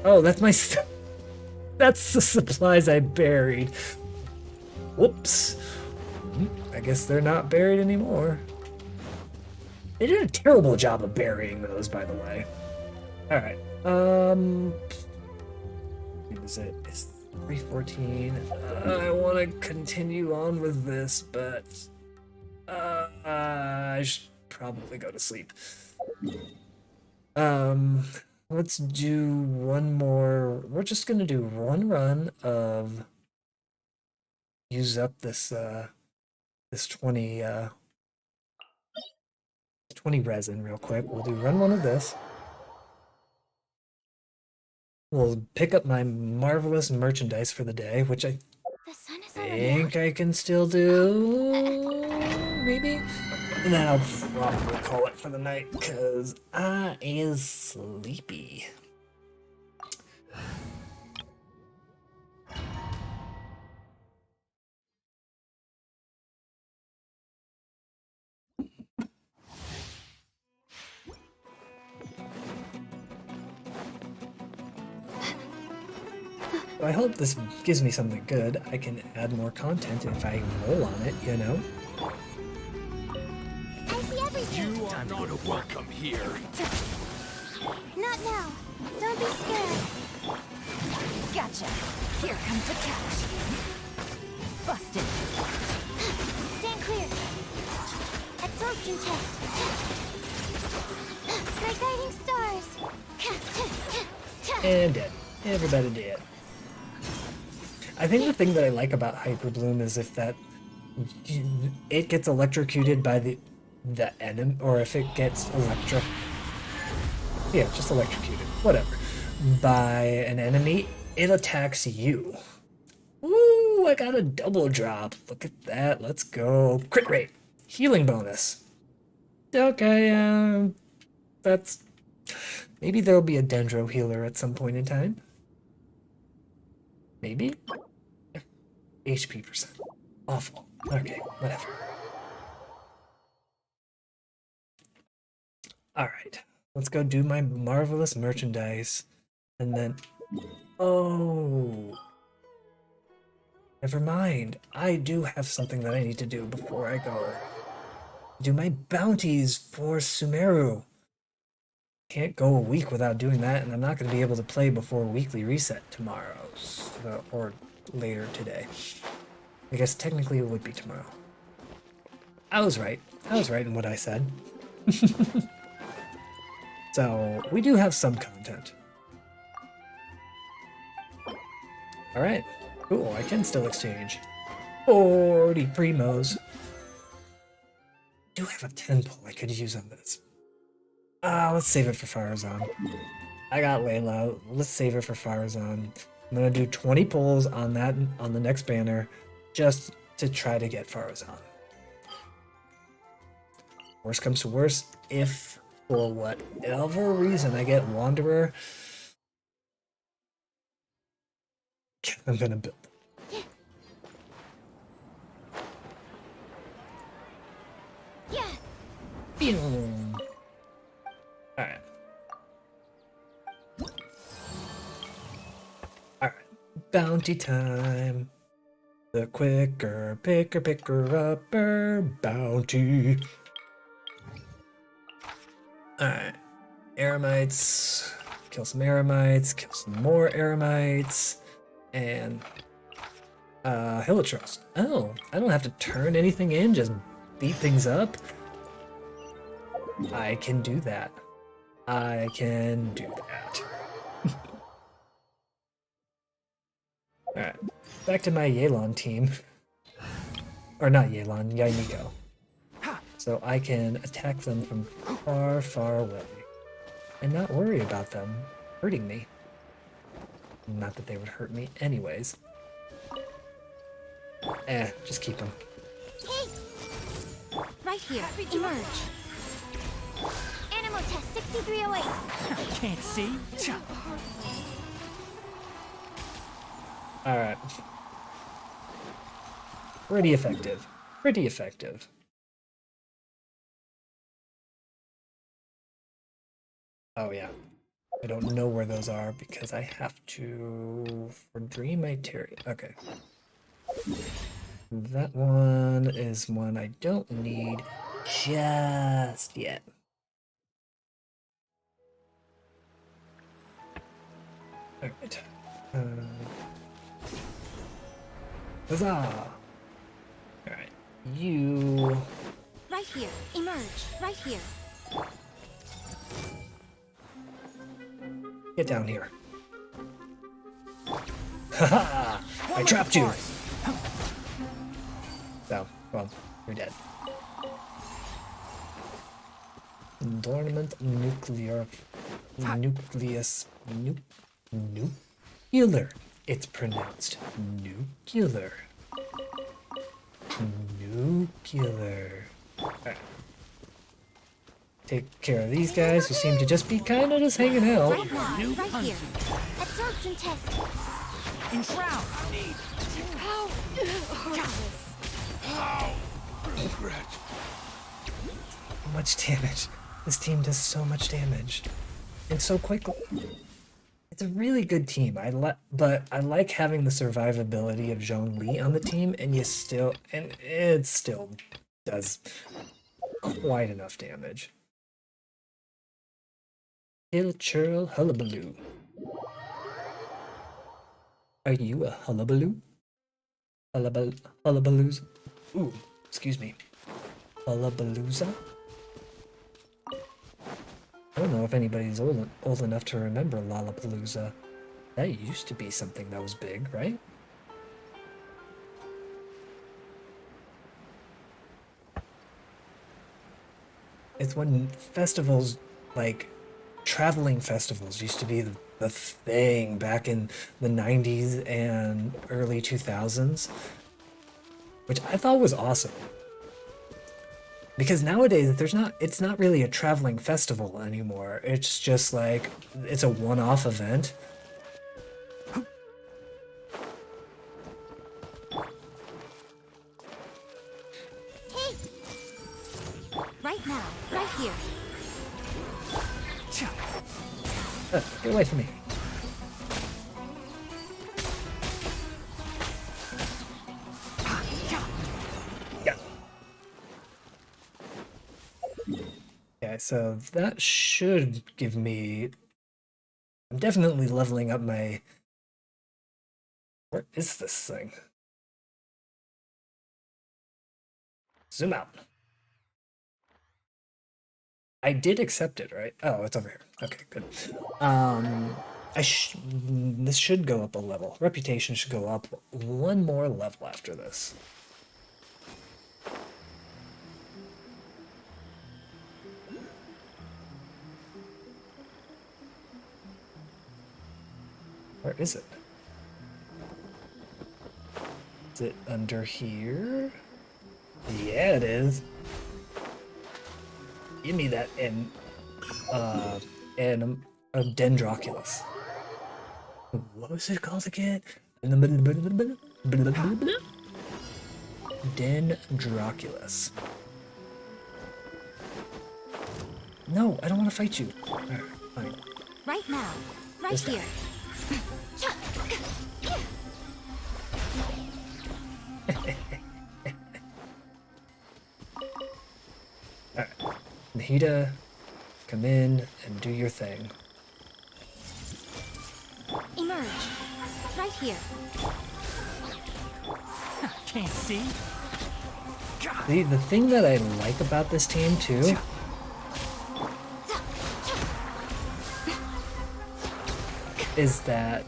Oh, that's my that's the supplies I buried. Whoops. I guess they're not buried anymore. They did a terrible job of burying those, by the way. Alright, what is it? It's 3:14. I want to continue on with this, but I should probably go to sleep. Let's do one more. We're just gonna do one run of use up this this 20 resin real quick. We'll do run one of this. We'll pick up my marvelous merchandise for the day, which The sun is think I can still do, maybe? And then I'll probably call it for the night, because I is sleepy. I hope this gives me something good. I can add more content if I roll on it, you know? I see everything. You are not welcome here. Not now. Don't be scared. Gotcha. Here comes the catch. Busted. Stand clear. Absorption test. My guiding stars. And dead. Everybody dead. I think the thing that I like about Hyper Bloom is if that it gets electrocuted by the enemy, or if it gets just electrocuted, whatever, by an enemy, it attacks you. Ooh, I got a double drop. Look at that. Let's go. Crit rate. Healing bonus. Okay, that's... Maybe there'll be a Dendro healer at some point in time. Maybe? HP percent. Awful. Okay, whatever. Alright. Let's go do my marvelous merchandise. And then... Oh... Never mind. I do have something that I need to do before I go. Do my bounties for Sumeru. Can't go a week without doing that, and I'm not going to be able to play before weekly reset tomorrow. So, or later today. I guess technically it would be tomorrow. I was right. I was right in what I said. So, we do have some content. Alright. Cool, I can still exchange. 40 primos. I do have a 10 pull I could use on this. Let's save it for Farazan. I got Layla. Let's save it for Farazan. I'm gonna do 20 pulls on that on the next banner, just to try to get Farazan. Worst comes to worst, if for whatever reason I get Wanderer, I'm gonna build. Alright. Alright. Bounty time. The quicker, picker, upper bounty. Alright. Eremites. Kill some Eremites. Kill some more Eremites. And Hilitrust. Oh, I don't have to turn anything in, just beat things up. I can do that. I can do that. Alright, back to my Yelan team. Or not Yelan, Yaimiko. So I can attack them from far, far away. And not worry about them hurting me. Not that they would hurt me anyways. Just keep them. Hey! Right here. Emerge. Animal test 6308. Can't see. Alright. Pretty effective. Pretty effective. Oh yeah. I don't know where those are because I have to... For Dream Iteria. Okay. That one is one I don't need just yet. Alright. Huzzah! Alright. You... Right here. Emerge. Right here. Get down here. Haha! I trapped you! So, well, you're dead. Dormant nuclear... Nucleus... Nuclear. It's pronounced nuclear. Nuclear. Alright. Take care of these guys who seem to just be kind of just hanging out. Right now, right here. Absorption test. Enshroud. So much damage. This team does so much damage. And so quickly. It's a really good team. But I like having the survivability of Zhongli on the team, and it still does quite enough damage. Hill churl hullabaloo. Are you a hullabaloo? Hullabaloos? Ooh, excuse me. Hullabalooza? I don't know if anybody's old enough to remember Lollapalooza. That used to be something that was big, right? It's when festivals, like traveling festivals, used to be the thing back in the 90s and early 2000s, which I thought was awesome. Because nowadays it's not really a traveling festival anymore. It's just like it's a one-off event. Hey! Right now, right here. Get away from me. Yeah, so that should give me... I'm definitely leveling up my... Where is this thing? Zoom out. I did accept it, right? Oh, it's over here. Okay, good. This should go up a level. Reputation should go up one more level after this. Where is it? Is it under here? Yeah, it is. Give me that Dendroculus. What was it called again? Dendroculus. No, I don't want to fight you. Alright, fine. Right now, right This guy. here. Alright. Nahida, come in and do your thing. Emerge. Right here. Can't see. The thing that I like about this team too is that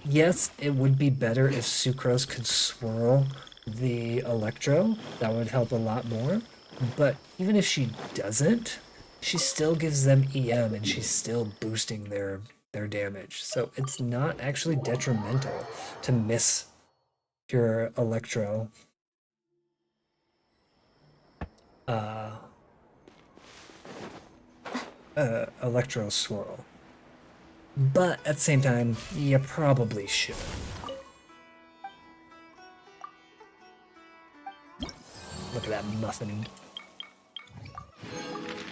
yes, it would be better if Sucrose could swirl the Electro. That would help a lot more. But even if she doesn't, she still gives them EM and she's still boosting their damage. So it's not actually detrimental to miss your Electro Electro swirl. But at the same time, you probably should. Look at that muffin.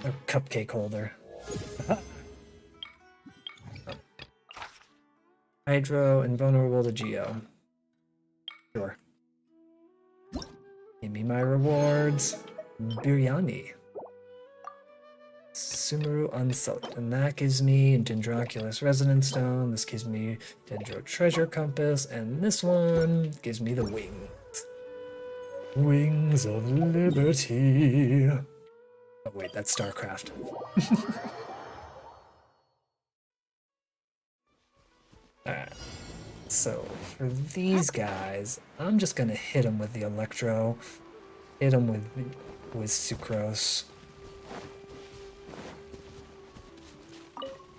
A cupcake holder. Hydro, invulnerable to Geo. Sure. Give me my rewards. Biryani. Sumeru Unsullied. And that gives me Dendroculus Resonance Stone. This gives me Dendro Treasure Compass. And this one gives me the wings. Wings of Liberty. Oh wait, that's StarCraft. Alright. So, for these guys, I'm just gonna hit them with the Electro. Hit them with Sucrose.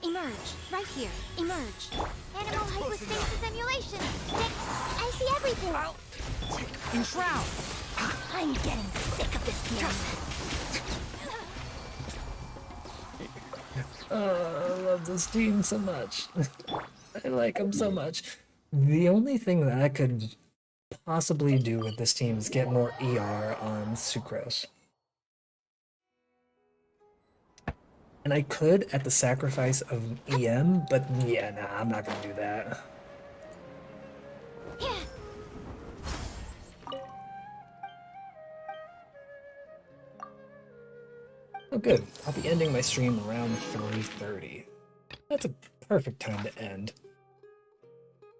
Emerge. Right here. Emerge. Animal hypostasis emulation. I see everything. Enshroud. I'm getting sick of this game. Oh, I love this team so much. I like them so much. The only thing that I could possibly do with this team is get more ER on Sucrose. And I could at the sacrifice of EM, but yeah, nah, I'm not gonna do that. Oh good, I'll be ending my stream around 3:30. That's a perfect time to end.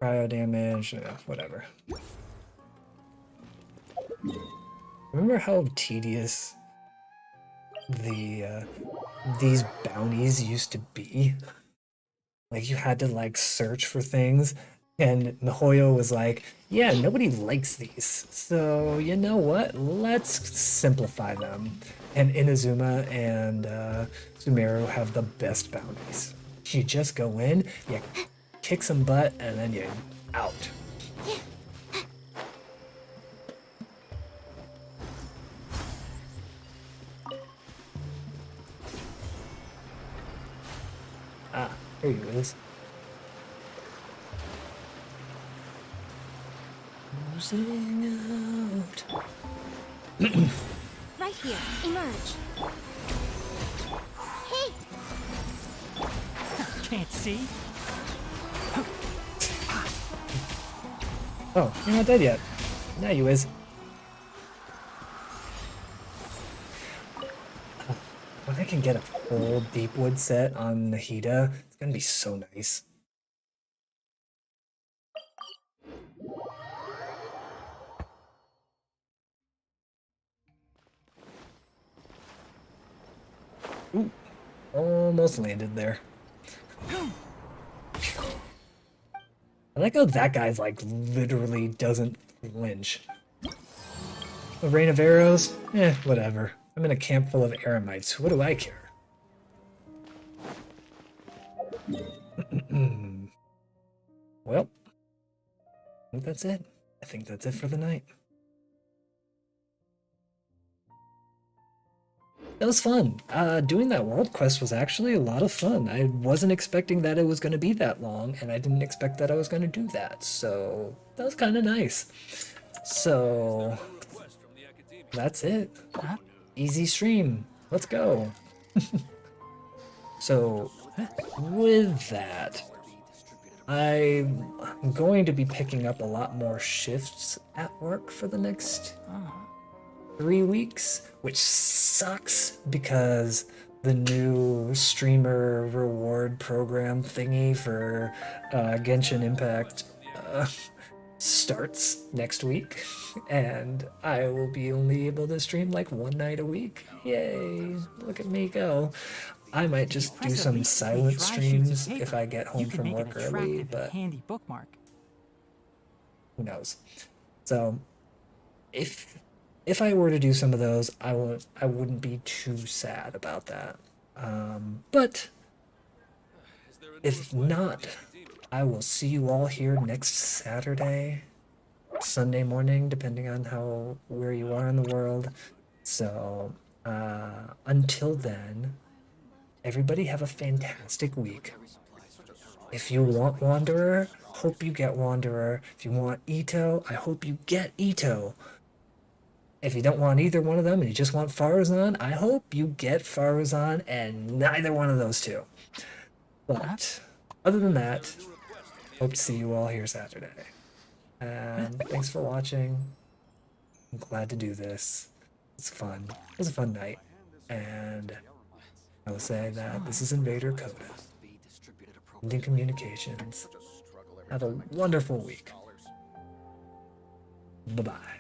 Cryo damage, whatever. Remember how tedious these bounties used to be? Like you had to like search for things, and Mihoyo was like, yeah, nobody likes these, so you know what, let's simplify them. And Inazuma and Sumeru have the best bounties. You just go in, you kick some butt, and then you're out. Ah, here you is. Losing out. Right here, emerge. Hey! Can't see. Oh, you're not dead yet. Now you is. When I can get a full Deepwood set on Nahida, it's gonna be so nice. Ooh, almost landed there. I like how that guy's like literally doesn't flinch. A rain of arrows? Eh, whatever. I'm in a camp full of eremites. What do I care? Well, I think that's it. I think that's it for the night. That was fun. Doing that world quest was actually a lot of fun. I wasn't expecting that it was going to be that long, and I didn't expect that I was going to do that. So that was kind of nice. So that's it. Easy stream. Let's go. So with that, I'm going to be picking up a lot more shifts at work for the next 3 weeks, which sucks because the new streamer reward program thingy for Genshin Impact starts next week, and I will be only able to stream like 1 night a week. Yay, look at me go. I might just do some silent streams if I get home from work early, but handy bookmark. who knows. So if I were to do some of those, I wouldn't be too sad about that. But if not, I will see you all here next Saturday, Sunday morning, depending on where you are in the world. So until then, everybody have a fantastic week. If you want Wanderer, hope you get Wanderer. If you want Ito, I hope you get Ito. If you don't want either one of them and you just want Faruzan, I hope you get Faruzan and neither one of those two. But other than that, hope to see you all here Saturday. And thanks for watching. I'm glad to do this. It's fun. It was a fun night. And I will say that this is InvaderKota. Ending communications. Have a wonderful week. Bye-bye.